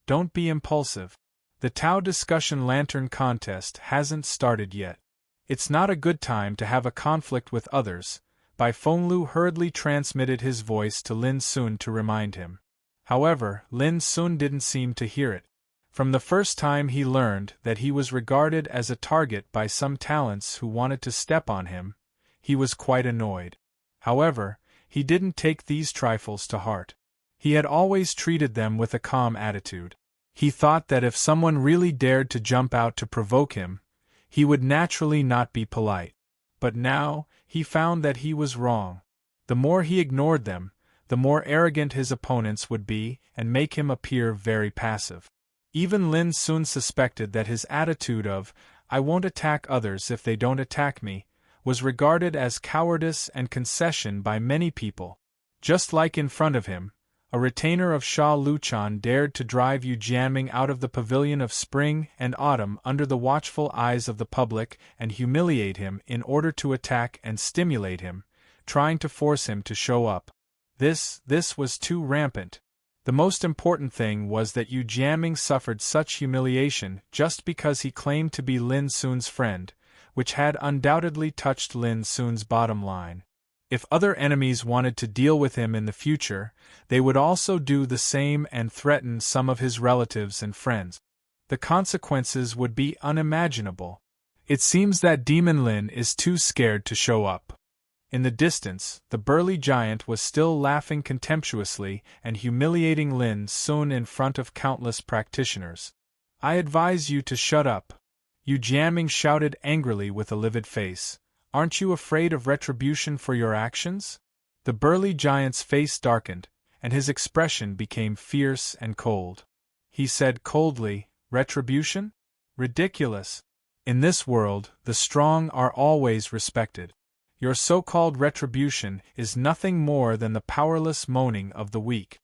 Speaker 1: Don't be impulsive. The Tao Discussion Lantern Contest hasn't started yet. It's not a good time to have a conflict with others. Bai Fenglu hurriedly transmitted his voice to Lin Sun to remind him. However, Lin Sun didn't seem to hear it. From the first time he learned that he was regarded as a target by some talents who wanted to step on him, he was quite annoyed. However, he didn't take these trifles to heart. He had always treated them with a calm attitude. He thought that if someone really dared to jump out to provoke him, he would naturally not be polite. But now, he found that he was wrong. The more he ignored them, the more arrogant his opponents would be and make him appear very passive. Even Lin Sun suspected that his attitude of, "I won't attack others if they don't attack me," was regarded as cowardice and concession by many people. Just like in front of him, a retainer of Sha Luchan dared to drive Yu Jianming out of the pavilion of spring and autumn under the watchful eyes of the public and humiliate him in order to attack and stimulate him, trying to force him to show up. This was too rampant. The most important thing was that Yu Jianming suffered such humiliation just because he claimed to be Lin Sun's friend, which had undoubtedly touched Lin Sun's bottom line. If other enemies wanted to deal with him in the future, they would also do the same and threaten some of his relatives and friends. The consequences would be unimaginable. It seems that Demon Lin is too scared to show up. In the distance, the burly giant was still laughing contemptuously and humiliating Lin Sun in front of countless practitioners. "I advise you to shut up," Yu Jianming shouted angrily with a livid face. "Aren't you afraid of retribution for your actions?" The burly giant's face darkened, and his expression became fierce and cold. He said coldly, "Retribution? Ridiculous. In this world, the strong are always respected. Your so-called retribution is nothing more than the powerless moaning of the weak."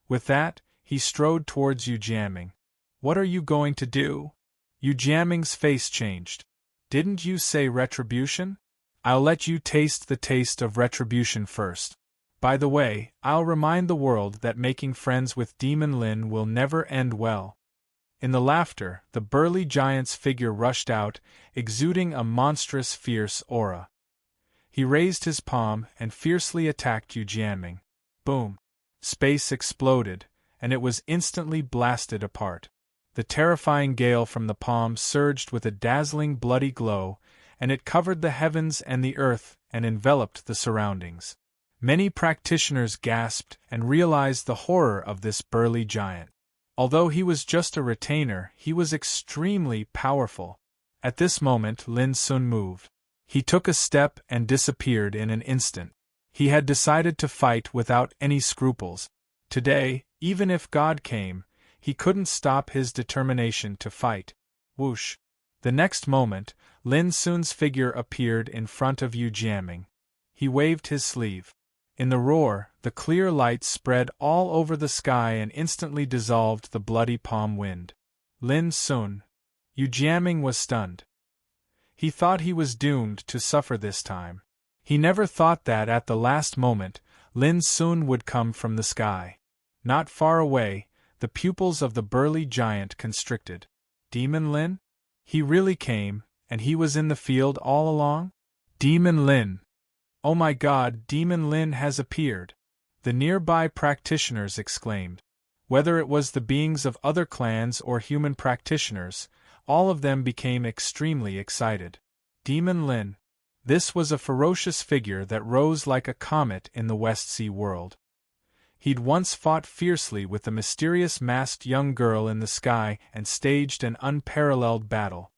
Speaker 1: With that, he strode towards Yu Jianming. "What are you going to do?" Yu Jianming's face changed. "Didn't you say retribution? I'll let you taste the taste of retribution first. By the way, I'll remind the world that making friends with Demon Lin will never end well." In the laughter, the burly giant's figure rushed out, exuding a monstrous fierce aura. He raised his palm and fiercely attacked Yu Jianming. Boom! Space exploded, and it was instantly blasted apart. The terrifying gale from the palm surged with a dazzling bloody glow, and it covered the heavens and the earth and enveloped the surroundings. Many practitioners gasped and realized the horror of this burly giant. Although he was just a retainer, he was extremely powerful. At this moment, Lin Sun moved. He took a step and disappeared in an instant. He had decided to fight without any scruples. Today, even if God came, he couldn't stop his determination to fight. Whoosh! The next moment, Lin Sun's figure appeared in front of Yu Jianming. He waved his sleeve. In the roar, the clear light spread all over the sky and instantly dissolved the bloody palm wind. Lin Sun. Yu Jianming was stunned. He thought he was doomed to suffer this time. He never thought that at the last moment, Lin Sun would come from the sky. Not far away, the pupils of the burly giant constricted. Demon Lin? He really came, and he was in the field all along? Demon Lin! "Oh my God, Demon Lin has appeared!" the nearby practitioners exclaimed. Whether it was the beings of other clans or human practitioners, all of them became extremely excited. Demon Lin. This was a ferocious figure that rose like a comet in the West Sea world. He'd once fought fiercely with the mysterious masked young girl in the sky and staged an unparalleled battle.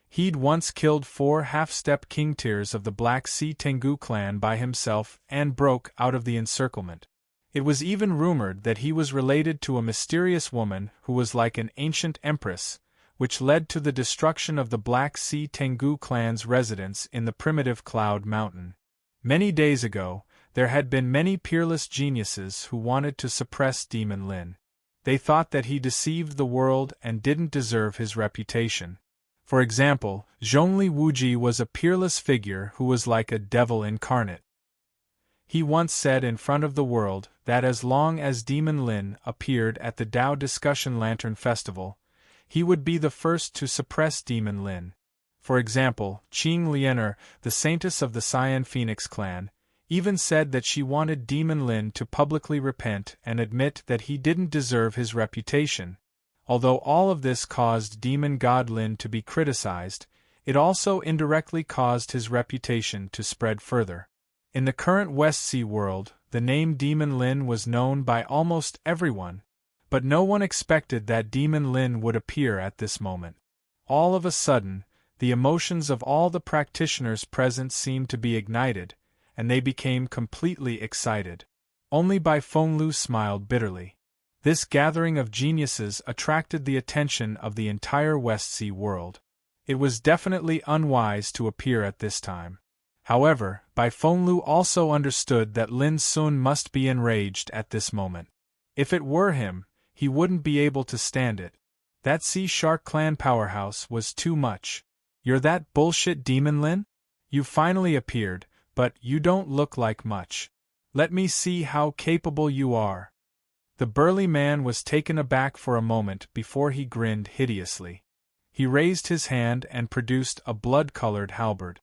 Speaker 1: He'd once killed 4 half-step king-tiers of the Black Sea Tengu clan by himself and broke out of the encirclement. It was even rumored that he was related to a mysterious woman who was like an ancient empress, which led to the destruction of the Black Sea Tengu clan's residence in the primitive Cloud Mountain. Many days ago, There had been many peerless geniuses who wanted to suppress Demon Lin. They thought that he deceived the world and didn't deserve his reputation. For example, Zhongli Wuji was a peerless figure who was like a devil incarnate. He once said in front of the world that as long as Demon Lin appeared at the Tao Discussion Lantern Festival, he would be the first to suppress Demon Lin. For example, Qing Lianer, the saintess of the Cyan Phoenix clan, even said that she wanted Demon Lin to publicly repent and admit that he didn't deserve his reputation. Although all of this caused Demon God Lin to be criticized, it also indirectly caused his reputation to spread further. In the current West Sea world, the name Demon Lin was known by almost everyone, but no one expected that Demon Lin would appear at this moment. All of a sudden, the emotions of all the practitioners present seemed to be ignited, and they became completely excited. Only Bai Fenglu smiled bitterly. This gathering of geniuses attracted the attention of the entire West Sea world. It was definitely unwise to appear at this time. However, Bai Fenglu also understood that Lin Sun must be enraged at this moment. If it were him, he wouldn't be able to stand it. That Sea Shark clan powerhouse was too much. You're that bullshit Demon Lin? You finally appeared, but you don't look like much. Let me see how capable you are. The burly man was taken aback for a moment before he grinned hideously. He raised his hand and produced a blood-colored halberd.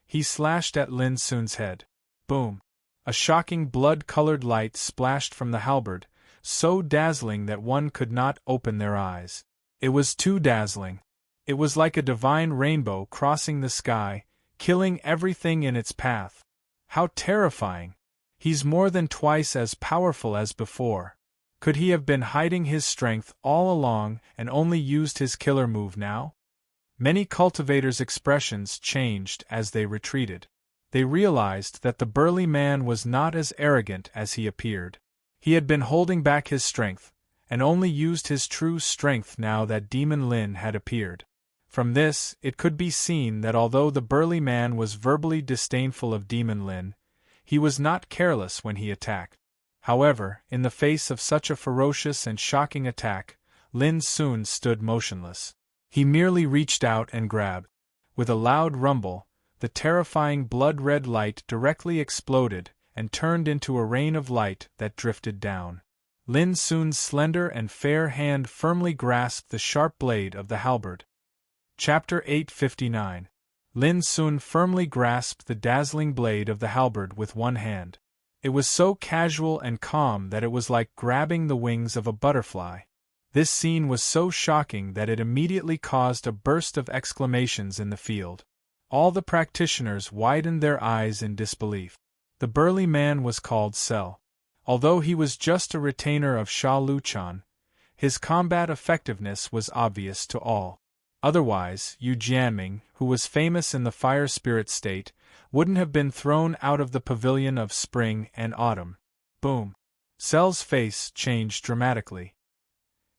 Speaker 1: He slashed at Lin Sun's head. Boom! A shocking blood-colored light splashed from the halberd, so dazzling that one could not open their eyes. It was too dazzling. It was like a divine rainbow crossing the sky, killing everything in its path. How terrifying! He's more than twice as powerful as before. Could he have been hiding his strength all along and only used his killer move now? Many cultivators' expressions changed as they retreated. They realized that the burly man was not as arrogant as he appeared. He had been holding back his strength, and only used his true strength now that Demon Lin had appeared. From this, it could be seen that although the burly man was verbally disdainful of Demon Lin, he was not careless when he attacked. However, in the face of such a ferocious and shocking attack, Lin Sun stood motionless. He merely reached out and grabbed. With a loud rumble, the terrifying blood-red light directly exploded and turned into a rain of light that drifted down. Lin Sun's slender and fair hand firmly grasped the sharp blade of the halberd. Chapter 859. Lin Sun firmly grasped the dazzling blade of the halberd with one hand. It was so casual and calm that it was like grabbing the wings of a butterfly. This scene was so shocking that it immediately caused a burst of exclamations in the field. All the practitioners widened their eyes in disbelief. The burly man was called Cell. Although he was just a retainer of Sha Luchan, his combat effectiveness was obvious to all. Otherwise, Yu Jianming, who was famous in the fire spirit state, wouldn't have been thrown out of the pavilion of spring and autumn. Boom! Cell's face changed dramatically.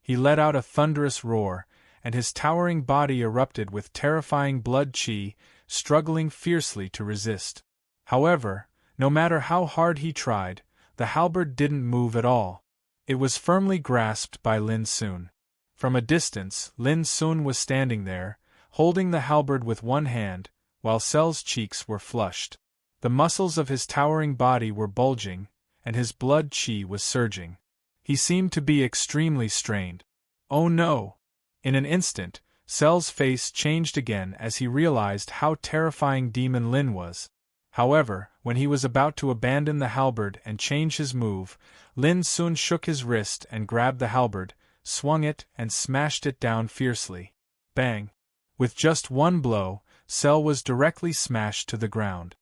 Speaker 1: He let out a thunderous roar, and his towering body erupted with terrifying blood qi, struggling fiercely to resist. However, no matter how hard he tried, the halberd didn't move at all. It was firmly grasped by Lin Sun. From a distance, Lin Sun was standing there, holding the halberd with one hand, while Cell's cheeks were flushed. The muscles of his towering body were bulging, and his blood qi was surging. He seemed to be extremely strained. Oh no! In an instant, Cell's face changed again as he realized how terrifying Demon Lin was. However, when he was about to abandon the halberd and change his move, Lin Sun shook his wrist and grabbed the halberd, swung it and smashed it down fiercely. Bang! With just one blow, Cell was directly smashed to the ground.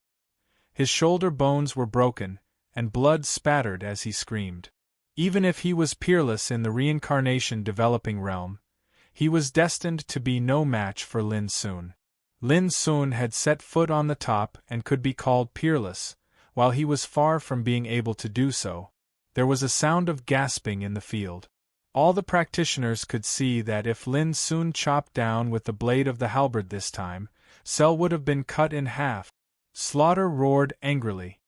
Speaker 1: His shoulder bones were broken, and blood spattered as he screamed. Even if he was peerless in the reincarnation developing realm, he was destined to be no match for Lin Sun. Lin Sun had set foot on the top and could be called peerless, while he was far from being able to do so. There was a sound of gasping in the field. All the practitioners could see that if Lin Sun chopped down with the blade of the halberd this time, Cell would have been cut in half. Slaughter roared angrily.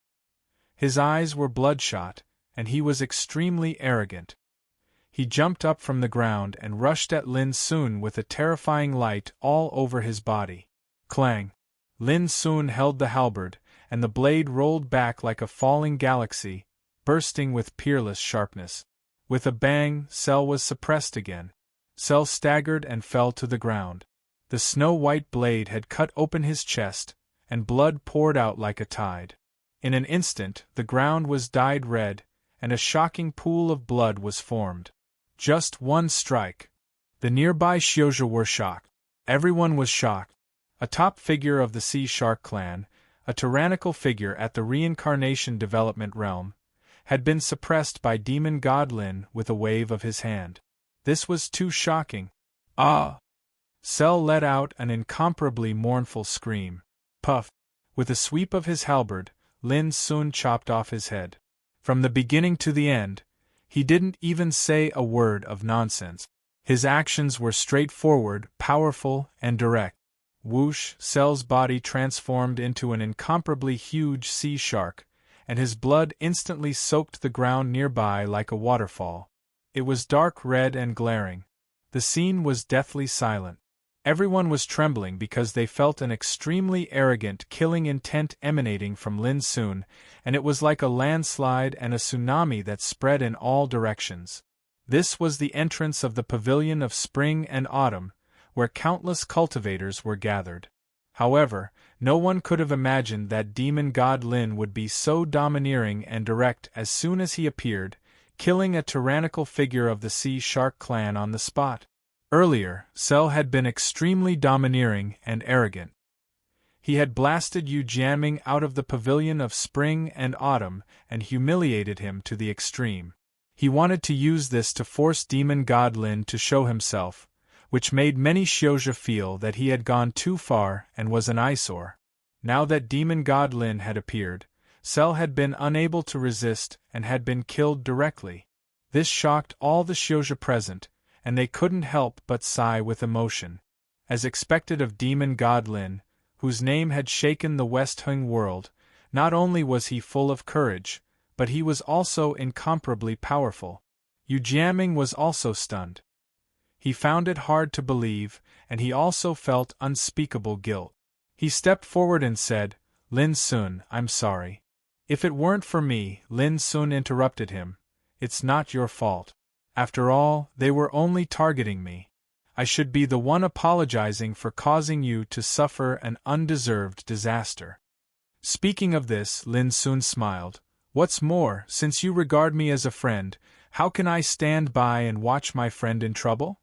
Speaker 1: His eyes were bloodshot, and he was extremely arrogant. He jumped up from the ground and rushed at Lin Sun with a terrifying light all over his body. Clang! Lin Sun held the halberd, and the blade rolled back like a falling galaxy, bursting with peerless sharpness. With a bang, Cell was suppressed again. Cell staggered and fell to the ground. The snow-white blade had cut open his chest, and blood poured out like a tide. In an instant, the ground was dyed red, and a shocking pool of blood was formed. Just one strike. The nearby Xiozhi were shocked. Everyone was shocked. A top figure of the Sea Shark clan, a tyrannical figure at the reincarnation development realm, had been suppressed by demon god Lin with a wave of his hand. This was too shocking. Ah! Cell let out an incomparably mournful scream. Puff! With a sweep of his halberd, Lin Sun chopped off his head. From the beginning to the end, he didn't even say a word of nonsense. His actions were straightforward, powerful, and direct. Whoosh! Cell's body transformed into an incomparably huge sea shark, and his blood instantly soaked the ground nearby like a waterfall. It was dark red and glaring. The scene was deathly silent. Everyone was trembling because they felt an extremely arrogant killing intent emanating from Lin Sun, and it was like a landslide and a tsunami that spread in all directions. This was the entrance of the pavilion of spring and autumn, where countless cultivators were gathered. However, no one could have imagined that demon god Lin would be so domineering and direct as soon as he appeared, killing a tyrannical figure of the Sea Shark clan on the spot. Earlier, Cell had been extremely domineering and arrogant. He had blasted Yu Jianming out of the pavilion of spring and autumn and humiliated him to the extreme. He wanted to use this to force demon god Lin to show himself, which made many Xiozhi feel that he had gone too far and was an eyesore. Now that demon god Lin had appeared, Cell had been unable to resist and had been killed directly. This shocked all the Xiozhi present, and they couldn't help but sigh with emotion. As expected of demon god Lin, whose name had shaken the West Heng world, not only was he full of courage, but he was also incomparably powerful. Yu Jianming was also stunned. He found it hard to believe, and he also felt unspeakable guilt. He stepped forward and said, "Lin Sun, I'm sorry." "If it weren't for me," Lin Sun interrupted him, "it's not your fault. After all, they were only targeting me. I should be the one apologizing for causing you to suffer an undeserved disaster." Speaking of this, Lin Sun smiled. "What's more, since you regard me as a friend, how can I stand by and watch my friend in trouble?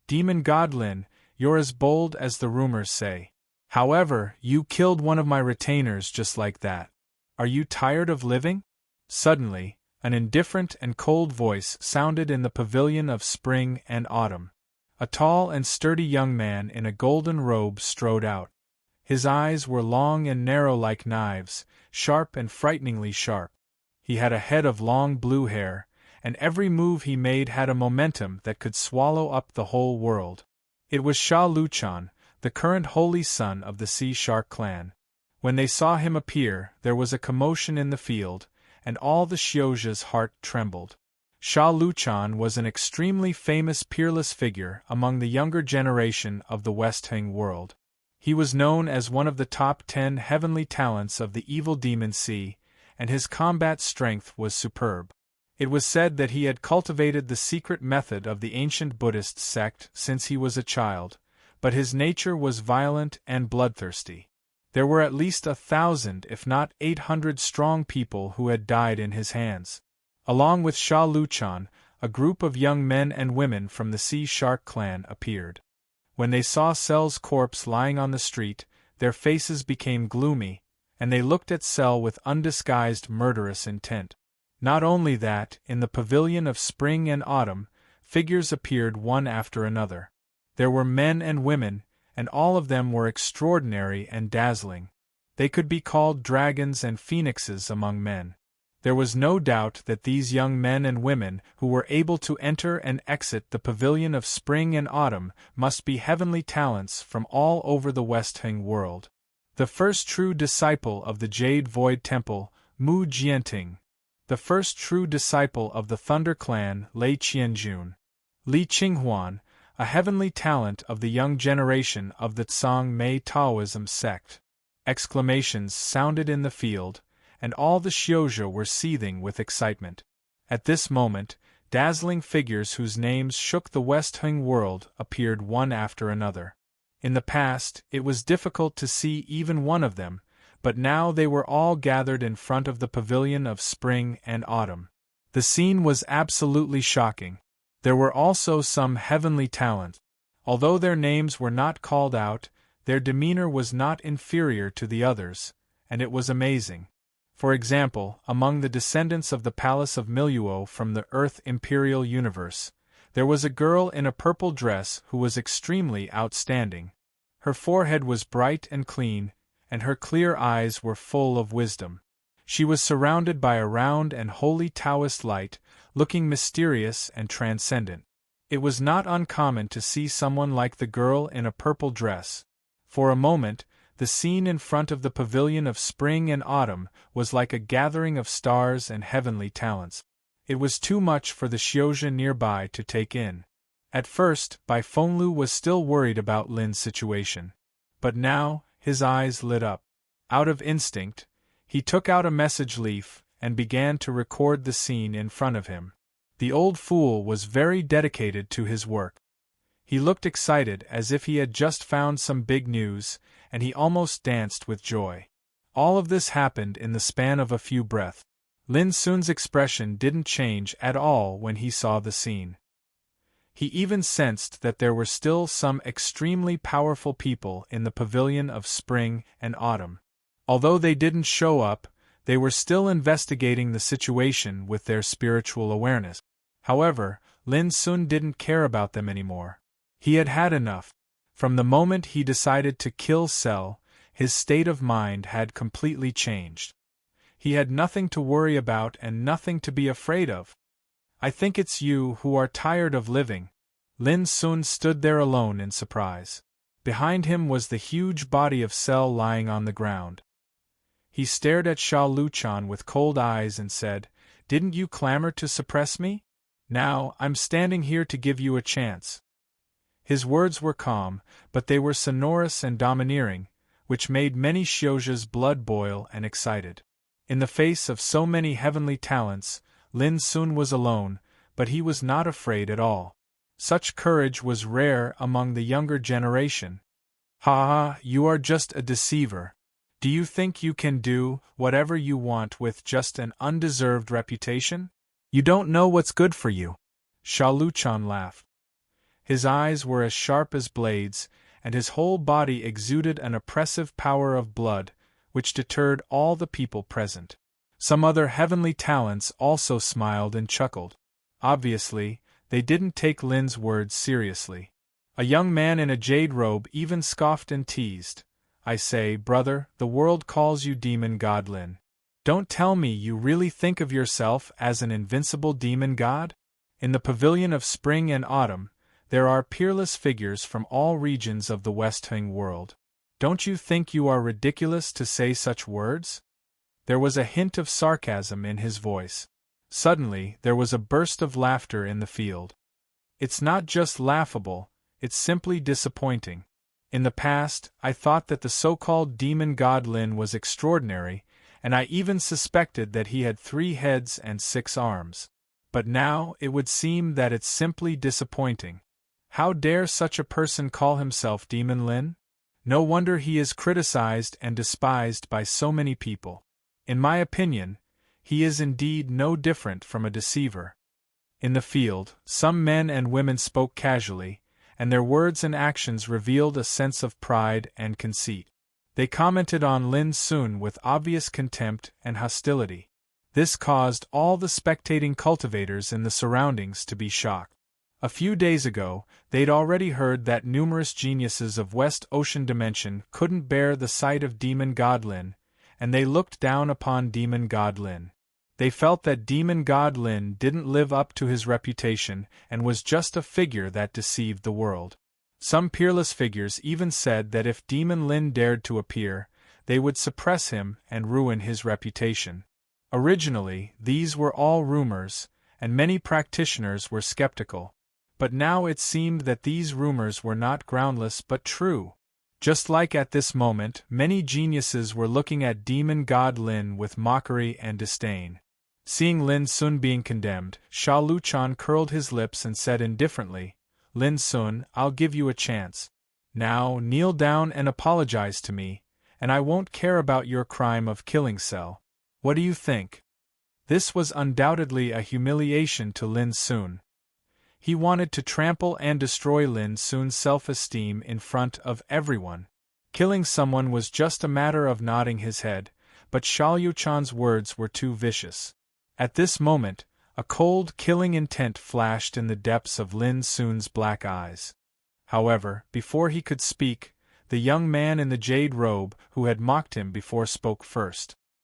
Speaker 1: Demon god Lin, you're as bold as the rumors say. However, you killed one of my retainers just like that. Are you tired of living?" Suddenly, an indifferent and cold voice sounded in the pavilion of spring and autumn. A tall and sturdy young man in a golden robe strode out. His eyes were long and narrow like knives, sharp and frighteningly sharp. He had a head of long blue hair, and every move he made had a momentum that could swallow up the whole world. It was Sha Luchan, the current holy son of the Sea Shark clan. When they saw him appear, there was a commotion in the field, and all the Xiozhi's heart trembled. Sha Luchan was an extremely famous peerless figure among the younger generation of the West Heng world. He was known as one of the top 10 heavenly talents of the evil demon sea, and his combat strength was superb. It was said that he had cultivated the secret method of the ancient Buddhist sect since he was a child, but his nature was violent and bloodthirsty. There were at least 1,000 if not 800 strong people who had died in his hands. Along with Sha Luchan, a group of young men and women from the Sea Shark clan appeared. When they saw Cell's corpse lying on the street, their faces became gloomy, and they looked at Cell with undisguised murderous intent. Not only that, in the pavilion of spring and autumn, figures appeared one after another. There were men and women, and all of them were extraordinary and dazzling. They could be called dragons and phoenixes among men. There was no doubt that these young men and women who were able to enter and exit the pavilion of spring and autumn must be heavenly talents from all over the West Heng world. The first true disciple of the Jade Void Temple, Mu Jianting. The first true disciple of the Thunder Clan, Lei Qianjun. Li Qinghuan, a heavenly talent of the young generation of the Tsang Mei Taoism sect. Exclamations sounded in the field, and all the Xiuzhi were seething with excitement. At this moment, dazzling figures whose names shook the West Hung world appeared one after another. In the past, it was difficult to see even one of them, but now they were all gathered in front of the pavilion of spring and autumn. The scene was absolutely shocking. There were also some heavenly talents. Although their names were not called out, their demeanor was not inferior to the others, and it was amazing. For example, among the descendants of the Palace of Miluo from the Earth Imperial Universe, there was a girl in a purple dress who was extremely outstanding. Her forehead was bright and clean, and her clear eyes were full of wisdom. She was surrounded by a round and holy Taoist light, looking mysterious and transcendent. It was not uncommon to see someone like the girl in a purple dress. For a moment, the scene in front of the pavilion of spring and autumn was like a gathering of stars and heavenly talents. It was too much for the Xiuzhi nearby to take in. At first, Bai Fenglu was still worried about Lin's situation. But now, his eyes lit up. Out of instinct, he took out a message leaf and began to record the scene in front of him. The old fool was very dedicated to his work. He looked excited as if he had just found some big news, and he almost danced with joy. All of this happened in the span of a few breaths. Lin Sun's expression didn't change at all when he saw the scene. He even sensed that there were still some extremely powerful people in the pavilion of spring and autumn. Although they didn't show up, they were still investigating the situation with their spiritual awareness. However, Lin Sun didn't care about them anymore. He had had enough. From the moment he decided to kill Cell, his state of mind had completely changed. He had nothing to worry about and nothing to be afraid of. I think it's you who are tired of living. Lin Sun stood there alone in surprise. Behind him was the huge body of Cell lying on the ground. He stared at Sha Luchan with cold eyes and said, "Didn't you clamor to suppress me? Now, I'm standing here to give you a chance." His words were calm, but they were sonorous and domineering, which made many Xiuzhi's blood boil and excited. In the face of so many heavenly talents, Lin Sun was alone, but he was not afraid at all. Such courage was rare among the younger generation. "Ha ha, you are just a deceiver. Do you think you can do whatever you want with just an undeserved reputation? You don't know what's good for you." Sha Luchan laughed. His eyes were as sharp as blades, and his whole body exuded an oppressive power of blood, which deterred all the people present. Some other heavenly talents also smiled and chuckled. Obviously, they didn't take Lin's words seriously. A young man in a jade robe even scoffed and teased. "I say, brother, the world calls you demon god Lin. Don't tell me you really think of yourself as an invincible demon god? In the pavilion of spring and autumn, there are peerless figures from all regions of the West Hung world. Don't you think you are ridiculous to say such words?" There was a hint of sarcasm in his voice. Suddenly, there was a burst of laughter in the field. "It's not just laughable, it's simply disappointing. In the past, I thought that the so-called demon god Lin was extraordinary, and I even suspected that he had 3 heads and 6 arms. But now it would seem that it's simply disappointing. How dare such a person call himself Demon Lin? No wonder he is criticized and despised by so many people. In my opinion, he is indeed no different from a deceiver." In the field, some men and women spoke casually, and their words and actions revealed a sense of pride and conceit. They commented on Lin Sun with obvious contempt and hostility. This caused all the spectating cultivators in the surroundings to be shocked. A few days ago, they'd already heard that numerous geniuses of West Ocean Dimension couldn't bear the sight of Demon God Lin, and they looked down upon Demon God Lin. They felt that Demon God Lin didn't live up to his reputation and was just a figure that deceived the world. Some peerless figures even said that if Demon Lin dared to appear, they would suppress him and ruin his reputation. Originally, these were all rumors, and many practitioners were skeptical. But now it seemed that these rumors were not groundless but true. Just like at this moment, many geniuses were looking at demon god Lin with mockery and disdain. Seeing Lin Sun being condemned, Sha Luchan curled his lips and said indifferently, "Lin Sun, I'll give you a chance. Now, kneel down and apologize to me, and I won't care about your crime of killing Cell. What do you think?" This was undoubtedly a humiliation to Lin Sun. He wanted to trample and destroy Lin Sun's self-esteem in front of everyone. Killing someone was just a matter of nodding his head, but Sha Luchan's words were too vicious. At this moment, a cold, killing intent flashed in the depths of Lin Sun's black eyes. However, before he could speak, the young man in the jade robe who had mocked him before spoke first.